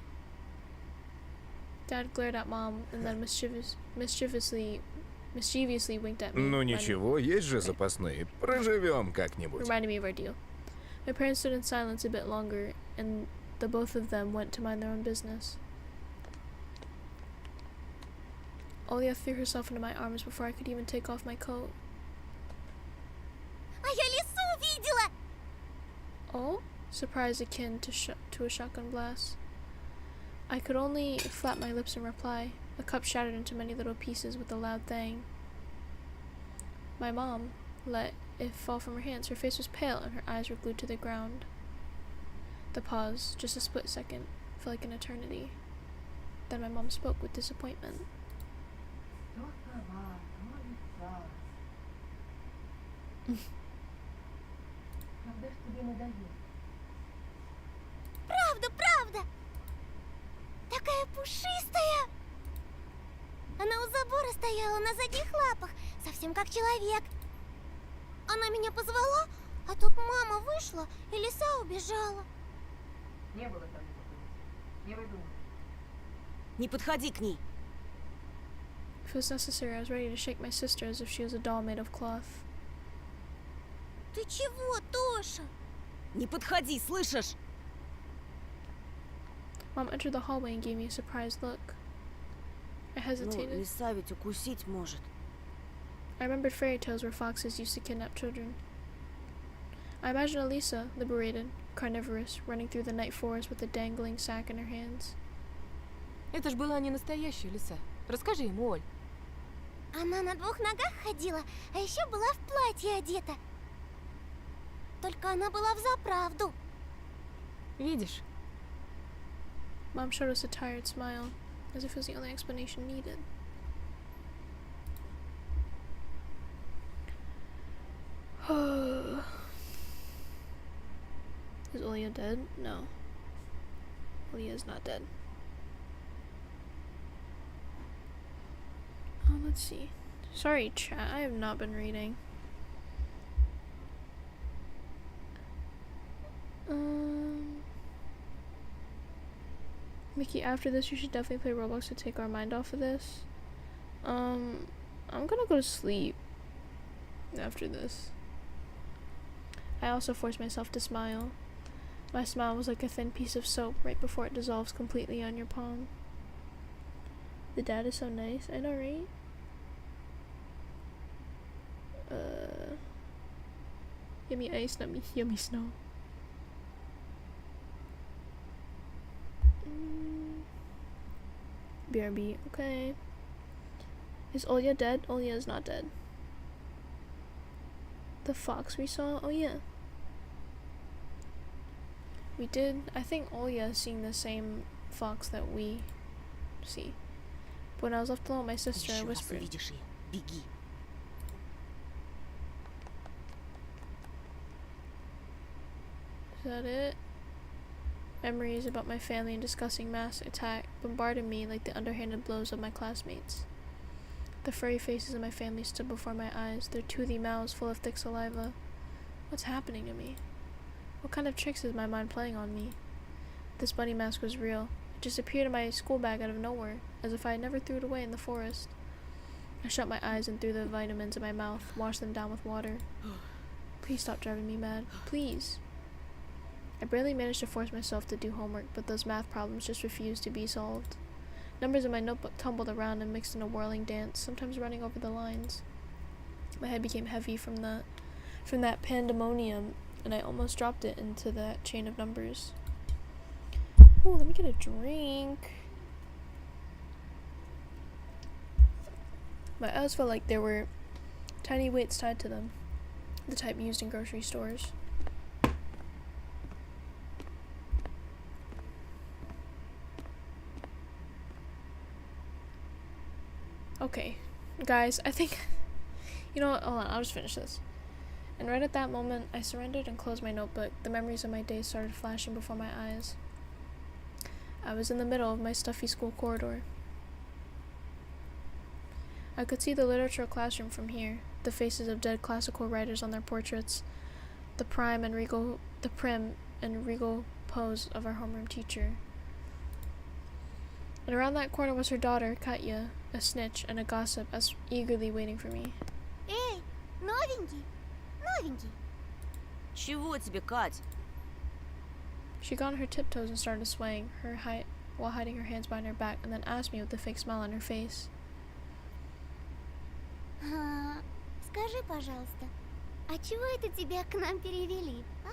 Dad glared at Mom and then mischievously winked at me. Ну ничего, есть же запасные. Проживем как-нибудь. Reminded me of our deal. My parents stood in silence a bit longer, and the both of them went to mind their own business. Olya threw herself into my arms before I could even take off my coat. А я лису увидела! Oh? Surprise akin to a shotgun blast. I could only flap my lips in reply. A cup shattered into many little pieces with a loud thang. My mom let it fall from her hands. Her face was pale and her eyes were glued to the ground. The pause, just a split second, felt like an eternity. Then my mom spoke with disappointment. Правда! Такая пушистая! Она у забора стояла на задних лапах, совсем как человек. Она меня позвала, а тут мама вышла, и лиса убежала. Не было там не выдумывай. Не подходи к ней. If it was necessary, I was ready to shake my sister as if she was a doll made of cloth. Ты чего, Тоша? Не подходи, слышишь? Mom entered the hallway and gave me a surprised look. I Ну, hesitated. лиса ведь укусить может. I remembered fairy tales where foxes used to kidnap children. I imagined Elisa, liberated, carnivorous, running through the night forest with a dangling sack in her hands. Это ж была не настоящая лиса. Расскажи ему, Оль. Она на двух ногах ходила, а еще была в платье одета. Только она была взаправду. Видишь? Mom showed us a tired smile, as if it was the only explanation needed. Is Olya dead? No. Olya is not dead. Oh, let's see. Sorry, chat. I have not been reading. Mickey, after this, you should definitely play Roblox to take our mind off of this. I'm gonna go to sleep after this. I also forced myself to smile. My smile was like a thin piece of soap right before it dissolves completely on your palm. The dad is so nice, I know, right? Yummy ice, yummy snow. BRB, okay. Is Olya dead? Olya is not dead. The fox we saw? Oh yeah. We did. I think Olya is seeing the same fox that we see. But when I was left alone with my sister, I Еще раз whispered. увидишь ее, беги. Is that it? Memories about my family and discussing mass attack bombarded me like the underhanded blows of my classmates. The furry faces of my family stood before my eyes, their toothy mouths full of thick saliva. What's happening to me? What kind of tricks is my mind playing on me? This bunny mask was real. It just appeared in my school bag out of nowhere, as if I had never threw it away in the forest. I shut my eyes and threw the vitamins in my mouth, washed them down with water. Please stop driving me mad. Please. I barely managed to force myself to do homework, but those math problems just refused to be solved. Numbers in my notebook tumbled around and mixed in a whirling dance, sometimes running over the lines. My head became heavy from that pandemonium, and I almost dropped it into that chain of numbers. Oh, let me get a drink. My eyes felt like there were tiny weights tied to them, the type used in grocery stores. Okay, guys, I think, you know what, hold on, I'll just finish this. And right at that moment, I surrendered and closed my notebook. The memories of my day started flashing before my eyes. I was in the middle of my stuffy school corridor. I could see the literature classroom from here, the faces of dead classical writers on their portraits, the prim and regal pose of our homeroom teacher. And around that corner was her daughter, Katya, a snitch and a gossip, as eagerly waiting for me. Эй, новенький, новенький. Чего тебе, Кать? She got on her tiptoes and started swaying, while hiding her hands behind her back, and then asked me with a fake smile on her face. Скажи, пожалуйста, а чего это тебя к нам перевели, а?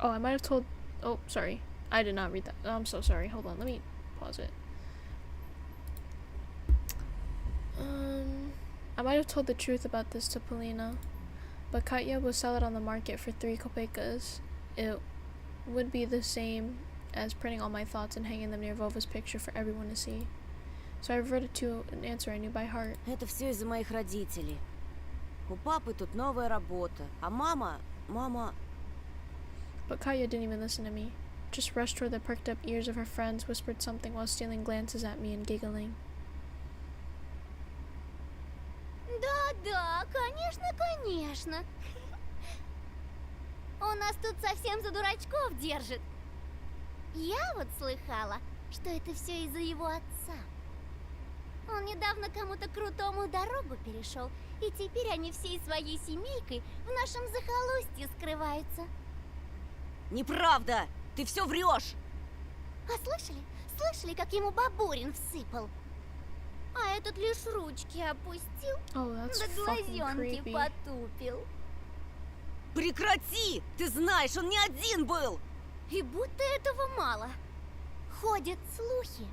Oh, I might have told... Oh, sorry. I did not read that. Oh, I'm so sorry. Hold on. Let me pause it. I might have told the truth about this to Polina, but Katya would sell it on the market for 3 kopeckas. It would be the same as printing all my thoughts and hanging them near Vova's picture for everyone to see. So I reverted to an answer I knew by heart. Это все из-за моих родителей. У папы тут новая работа, а мама... But Katya didn't even listen to me. Just rushed toward the perked up ears of her friends, whispered something while stealing glances at me and giggling. Да, конечно, конечно. Он нас тут совсем за дурачков держит. Я вот слыхала, что это все из-за его отца. Он недавно кому-то крутому дорогу перешел, и теперь они всей своей семейкой в нашем захолустье скрываются. Неправда! Ты все врешь! А слышали, как ему бабурин всыпал? А этот лишь ручки опустил, Oh, that's да fucking глазенки creepy. потупил. Прекрати! Ты знаешь, он не один был! И будто этого мало. Ходят слухи,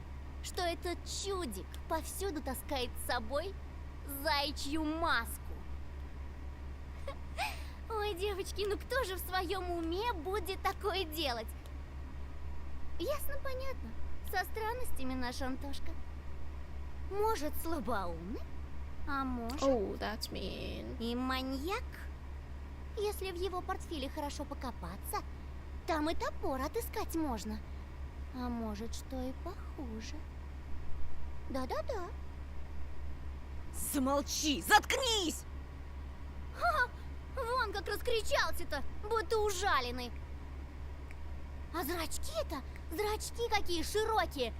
что этот чудик повсюду таскает с собой заячью маску. Ой, девочки, ну кто же в своем уме будет такое делать? Ясно, понятно. Со странностями наш Антошка. Может, слабоумный, а может Oh, that's mean. и маньяк. Если в его портфеле хорошо покопаться, там и топор отыскать можно. А может, что и похуже. Да-да-да. Замолчи! Заткнись! Вон как раскричался-то, будто ужаленный. А зрачки какие широкие.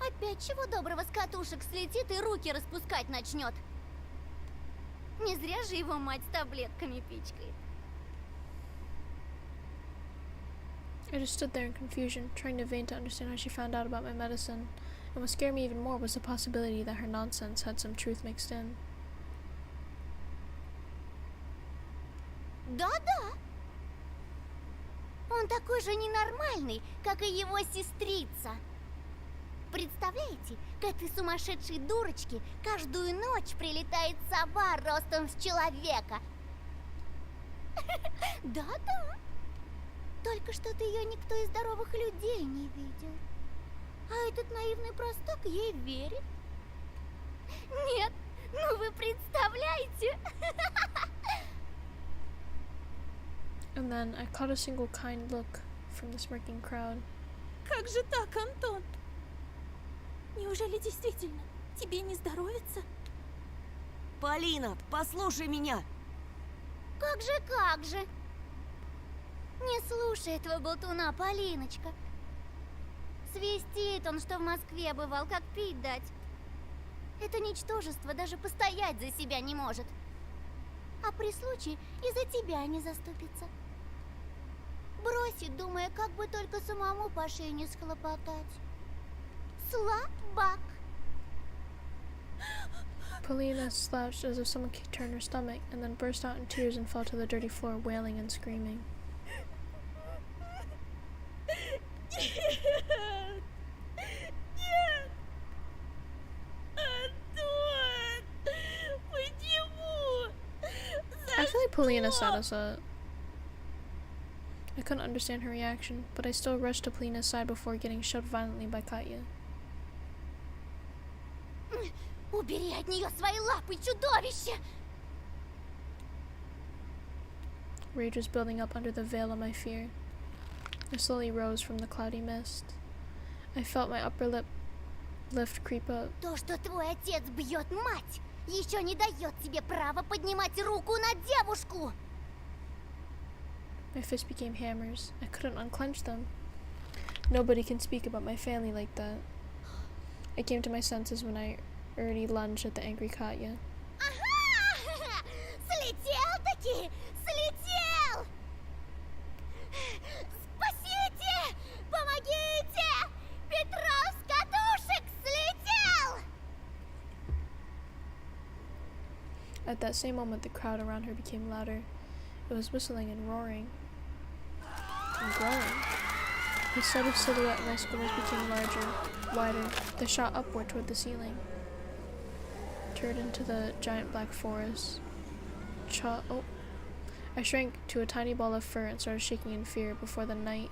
Опять чего доброго с катушек слетит и руки распускать начнет. Не зря же его мать с таблетками пичкает. I just stood there in confusion, trying to vain to understand how she found out about my medicine. And what scared me even more was the possibility that her nonsense had some truth mixed in. Да-да. Он такой же ненормальный, как и его сестрица. Представляете, к этой сумасшедшей дурочке каждую ночь прилетает сова ростом с человека. Да-да. Только что-то ее никто из здоровых людей не видел. А этот наивный простак ей верит. Нет, ну вы представляете? And then I caught a single kind look from the smirking crowd. Как же так, Антон? Неужели действительно тебе не здоровится? Полина, послушай меня. Как же, как же? Не слушай этого болтуна, Полиночка. Свистит он, что в Москве бывал, как пить дать. Это ничтожество даже постоять за себя не может. А при случае и за тебя не заступится. Бросит, думая, как бы только самому по шее не схлопотать. Слабак. Polina slouched as if someone kicked her in her stomach, and then burst out in tears and fell to the dirty floor, wailing and screaming. Нет! Нет! Антон! Почему? I feel like Polina set us up. I couldn't understand her reaction, but I still rushed to Polina's side before getting shoved violently by Katya. Убери от нее свои лапы, чудовище! Rage was building up under the veil of my fear. I slowly rose from the cloudy mist. I felt my upper lip lift creep up. То, что твой отец бьет мать, еще не дает тебе права поднимать руку на девушку! My fists became hammers. I couldn't unclench them. Nobody can speak about my family like that. I came to my senses when I already lunged at the angry Katya. Ага! Слетел-таки! Слетел! Спасите! Помогите! Петров с катушек слетел! At that same moment, the crowd around her became louder. It was whistling and roaring. And growing. The set of silhouette of my squimmers became larger, wider. They shot upward toward the ceiling. Turned into the giant black forest. I shrank to a tiny ball of fur and started shaking in fear before the might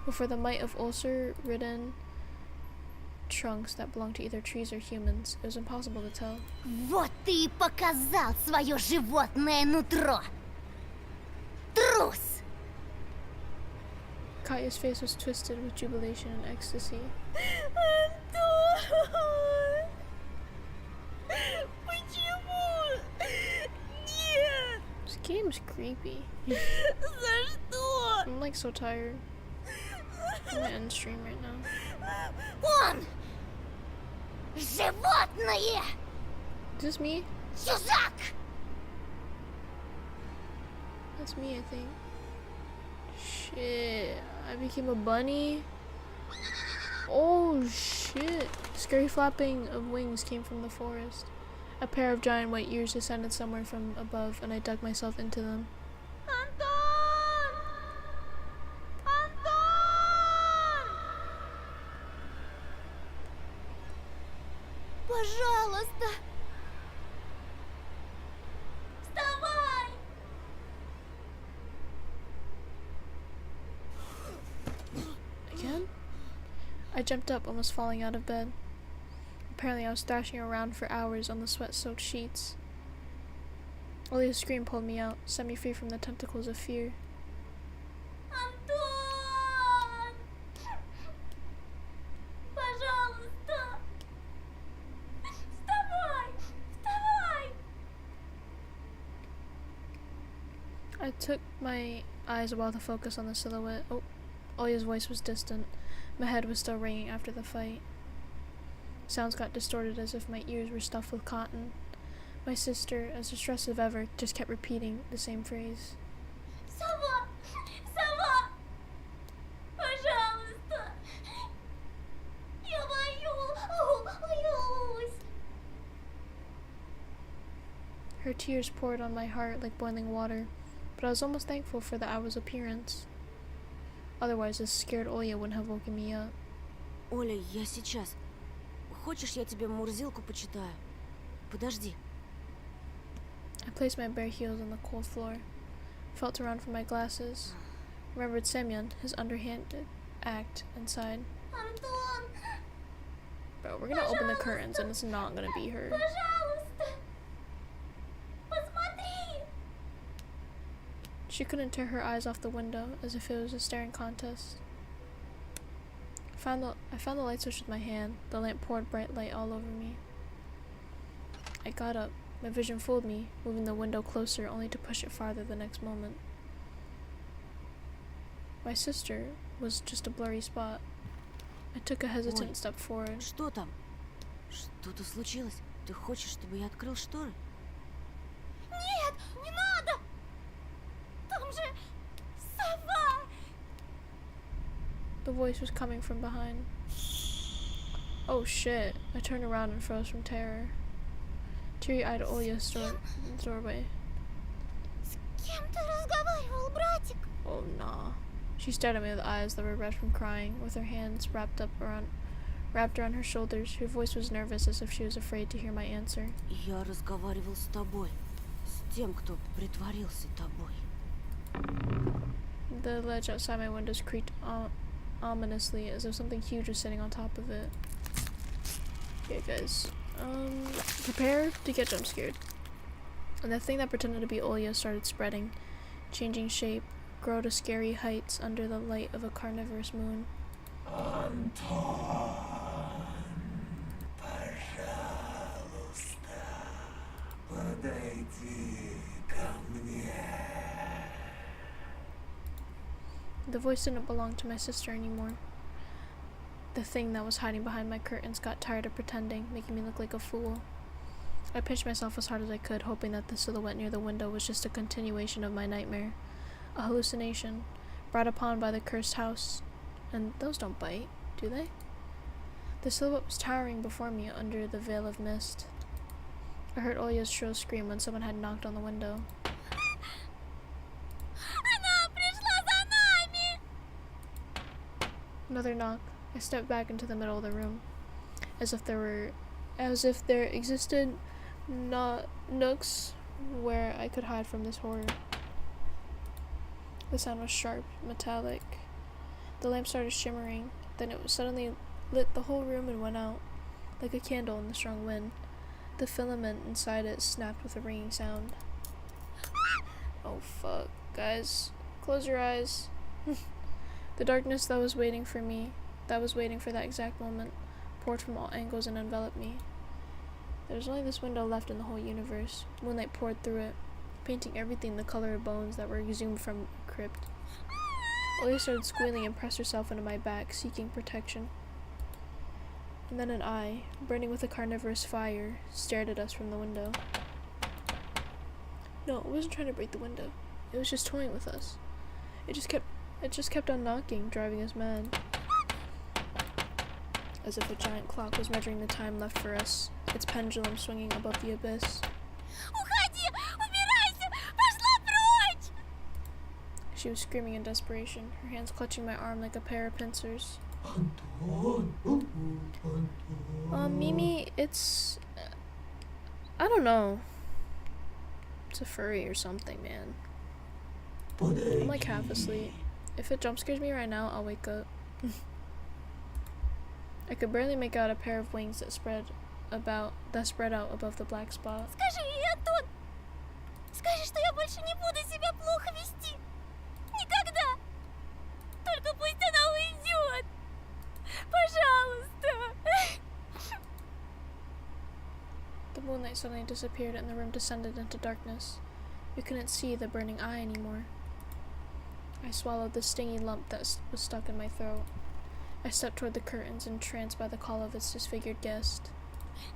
of ulcer-ridden trunks that belonged to either trees or humans. It was impossible to tell. Вот ты и показал свое животное нутро! Трус! Katya's face was twisted with jubilation and ecstasy. Антон! Почему? Нет! This game's creepy. За что? I'm like so tired. I'm gonna end stream right now. Он! Животное! Is this me? Чужак! That's me, I think. Shit. I became a bunny? Oh shit. Scary flapping of wings came from the forest. A pair of giant white ears descended somewhere from above, and I dug myself into them. Антон! Антон! Пожалуйста! Вставай! Again? I jumped up, almost falling out of bed. Apparently I was thrashing around for hours on the sweat-soaked sheets. Only a scream pulled me out, set me free from the tentacles of fear. Антон! Пожалуйста! Вставай! Вставай! I took my eyes while to focus on the silhouette. Oh, Olya's voice was distant. My head was still ringing after the fight. Sounds got distorted as if my ears were stuffed with cotton. My sister, as distressed as ever, just kept repeating the same phrase. Сова! Сова! Пожалуйста! Я боюсь! Her tears poured on my heart like boiling water, but I was almost thankful for the owl's appearance. Otherwise, this scared Olya wouldn't have woken me up. Оля, я сейчас. Хочешь, я тебе Мурзилку почитаю? Подожди. I placed my bare heels on the cold floor, felt around for my glasses, remembered Semyon, his underhanded act, and sighed. Антон! Bro, we're gonna open the curtains and it's not gonna be her. Пожалуйста! Посмотри! She couldn't tear her eyes off the window, as if it was a staring contest. I found the light switch with my hand. The lamp poured bright light all over me. I got up. My vision fooled me, moving the window closer only to push it farther the next moment. My sister was just a blurry spot. I took a hesitant Ой, step forward. Что там? Что-то случилось? Ты хочешь, чтобы я открыл шторы? Нет, не надо! Там же сова! The voice was coming from behind. Oh shit. I turned around and froze from terror. Teary-eyed Olya stood in the doorway. С кем ты разговаривал, братик? Oh nah. She stared at me with eyes that were red from crying, with her hands wrapped around her shoulders. Her voice was nervous, as if she was afraid to hear my answer. Я разговаривал с тобой. С тем, кто притворился тобой. The ledge outside my windows creaked ominously, as if something huge was sitting on top of it. Okay, guys. Prepare to get jump scared. And the thing that pretended to be Olya started spreading, changing shape, grow to scary heights under the light of a carnivorous moon. The voice didn't belong to my sister anymore. The thing that was hiding behind my curtains got tired of pretending, making me look like a fool. I pinched myself as hard as I could, hoping that the silhouette near the window was just a continuation of my nightmare. A hallucination, brought upon by the cursed house. And those don't bite, do they? The silhouette was towering before me under the veil of mist. I heard Olya's shrill scream when someone had knocked on the window. Она пришла за нами! Another knock. I stepped back into the middle of the room, as if there existed nooks where I could hide from this horror. The sound was sharp, metallic. The lamp started shimmering, then it suddenly lit the whole room and went out, like a candle in the strong wind. The filament inside it snapped with a ringing sound. Oh fuck, guys, close your eyes. The darkness that was waiting for that exact moment, poured from all angles and enveloped me. There was only this window left in the whole universe. Moonlight poured through it, painting everything the color of bones that were exhumed from a crypt. Olya started squealing and pressed herself into my back, seeking protection. And then an eye, burning with a carnivorous fire, stared at us from the window. No, it wasn't trying to break the window. It was just toying with us. It just kept on knocking, driving us mad. As if a giant clock was measuring the time left for us, its pendulum swinging above the abyss. Уходи! Убирайся! Пошла прочь! She was screaming in desperation, her hands clutching my arm like a pair of pincers. Mimi, it's... I don't know. It's a furry or something, man. I'm like half asleep. If it jump scares me right now, I'll wake up. I could barely make out a pair of wings that spread out above the black spot. Скажи ей, Антон! Скажи, что я больше не буду себя плохо вести! Никогда! Только пусть она уйдет! Пожалуйста! The moonlight suddenly disappeared and the room descended into darkness. We couldn't see the burning eye anymore. I swallowed the stingy lump that was stuck in my throat. I stepped toward the curtains, entranced by the call of its disfigured guest.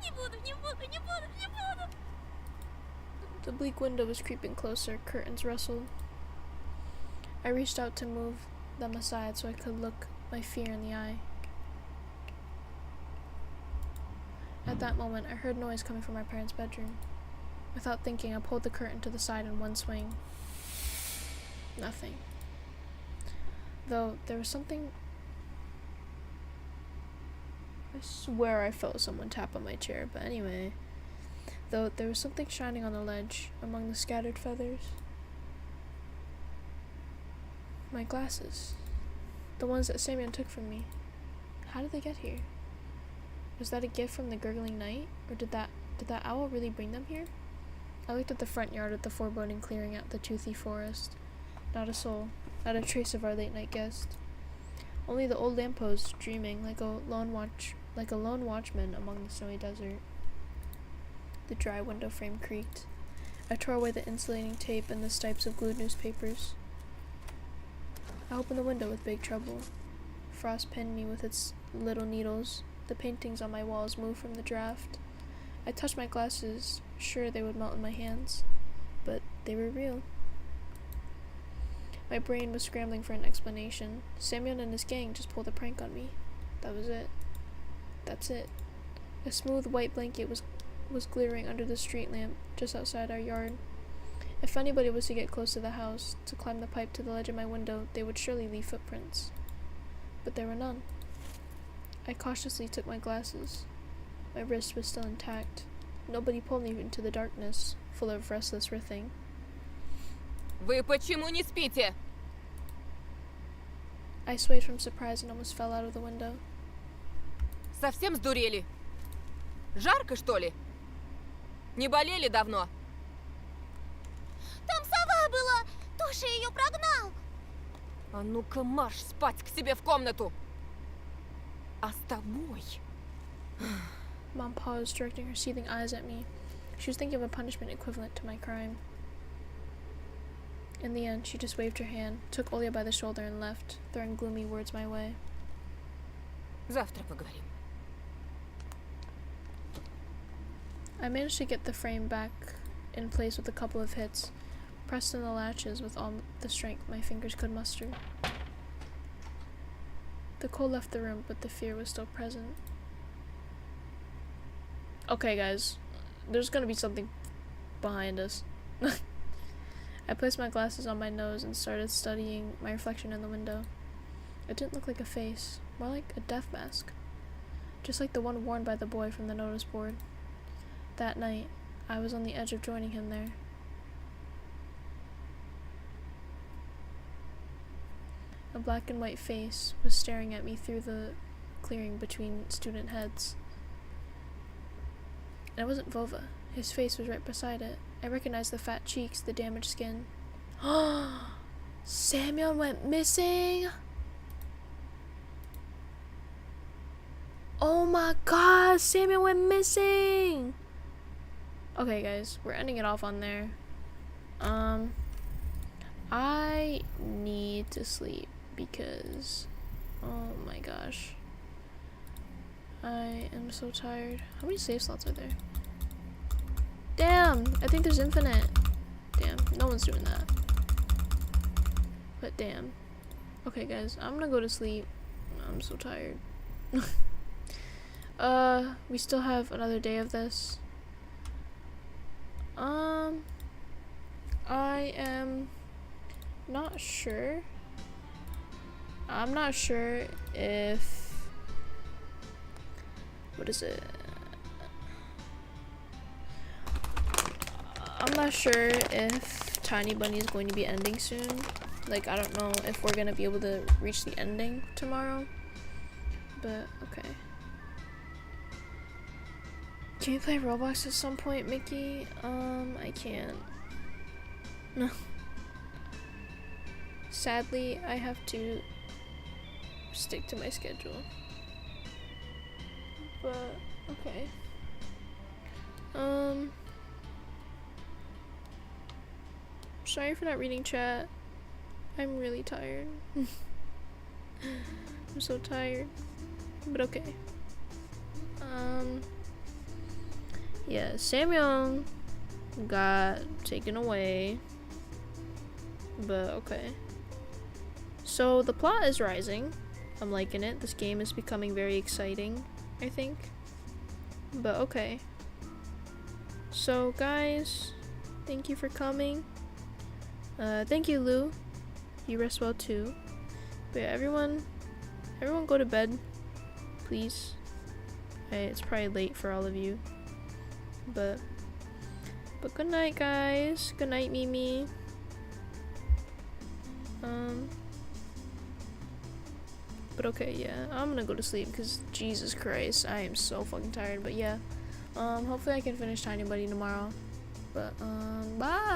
Не буду, не буду, не буду, не буду. The bleak window was creeping closer, curtains rustled. I reached out to move them aside so I could look my fear in the eye. At that moment, I heard noise coming from my parents' bedroom. Without thinking, I pulled the curtain to the side in one swing. Nothing. Though, there was something... I swear I felt someone tap on my chair, but anyway. Though, there was something shining on the ledge, among the scattered feathers. My glasses. The ones that Samuel took from me. How did they get here? Was that a gift from the gurgling night? Or did that owl really bring them here? I looked at the front yard at the foreboding clearing out the toothy forest. Not a soul. Not a trace of our late night guest. Only the old lamppost dreaming like a lone watchman among the snowy desert. The dry window frame creaked. I tore away the insulating tape and the stipes of glued newspapers. I opened the window with big trouble. Frost pinned me with its little needles. The paintings on my walls moved from the draft. I touched my glasses, sure they would melt in my hands. But they were real. My brain was scrambling for an explanation. Samuel and his gang just pulled a prank on me. That was it. That's it. A smooth white blanket was glittering under the street lamp just outside our yard. If anybody was to get close to the house, to climb the pipe to the ledge of my window, they would surely leave footprints. But there were none. I cautiously took my glasses. My wrist was still intact. Nobody pulled me into the darkness, full of restless writhing. Вы почему не спите? I swayed from surprise and almost fell out of the window. Совсем сдурели? Жарко, что ли? Не болели давно? Там сова была! Тоша ее прогнал! А ну-ка марш спать к себе в комнату! А с тобой... Mom paused, directing her seething eyes at me. She was thinking of a punishment equivalent to my crime. In the end, she just waved her hand, took Olya by the shoulder and left, throwing gloomy words my way. Завтра поговорим. I managed to get the frame back in place with a couple of hits, pressed in the latches with all the strength my fingers could muster. The cold left the room, but the fear was still present. Okay, guys, there's gonna be something behind us. I placed my glasses on my nose and started studying my reflection in the window. It didn't look like a face, more like a death mask, just like the one worn by the boy from the notice board. That night, I was on the edge of joining him there. A black and white face was staring at me through the clearing between student heads. And it wasn't Vova. His face was right beside it. I recognized the fat cheeks, the damaged skin. Samuel went missing! Oh my god, Samuel went missing! Okay, guys, we're ending it off on there. I need to sleep because, oh my gosh, I am so tired. How many save slots are there? Damn, I think there's infinite. Damn, no one's doing that. But damn. Okay, guys, I'm gonna go to sleep. I'm so tired. We still have another day of this. I am not sure. I'm not sure if... What is it? I'm not sure if Tiny Bunny is going to be ending soon. Like, I don't know if we're gonna be able to reach the ending tomorrow. But, okay. Can we play Roblox at some point, Mickey? I can't. No. Sadly, I have to stick to my schedule. But, okay. Sorry for not reading chat. I'm really tired. I'm so tired. But okay. Yeah, Samyang got taken away. But okay. So the plot is rising. I'm liking it. This game is becoming very exciting, I think. But okay. So guys, thank you for coming. Thank you, Lou. You rest well too. But yeah, everyone go to bed, please. It's probably late for all of you. But good night, guys. Good night, Mimi. But okay, yeah, I'm gonna go to sleep because Jesus Christ, I am so fucking tired. But yeah, hopefully I can finish Tiny Buddy tomorrow. But bye.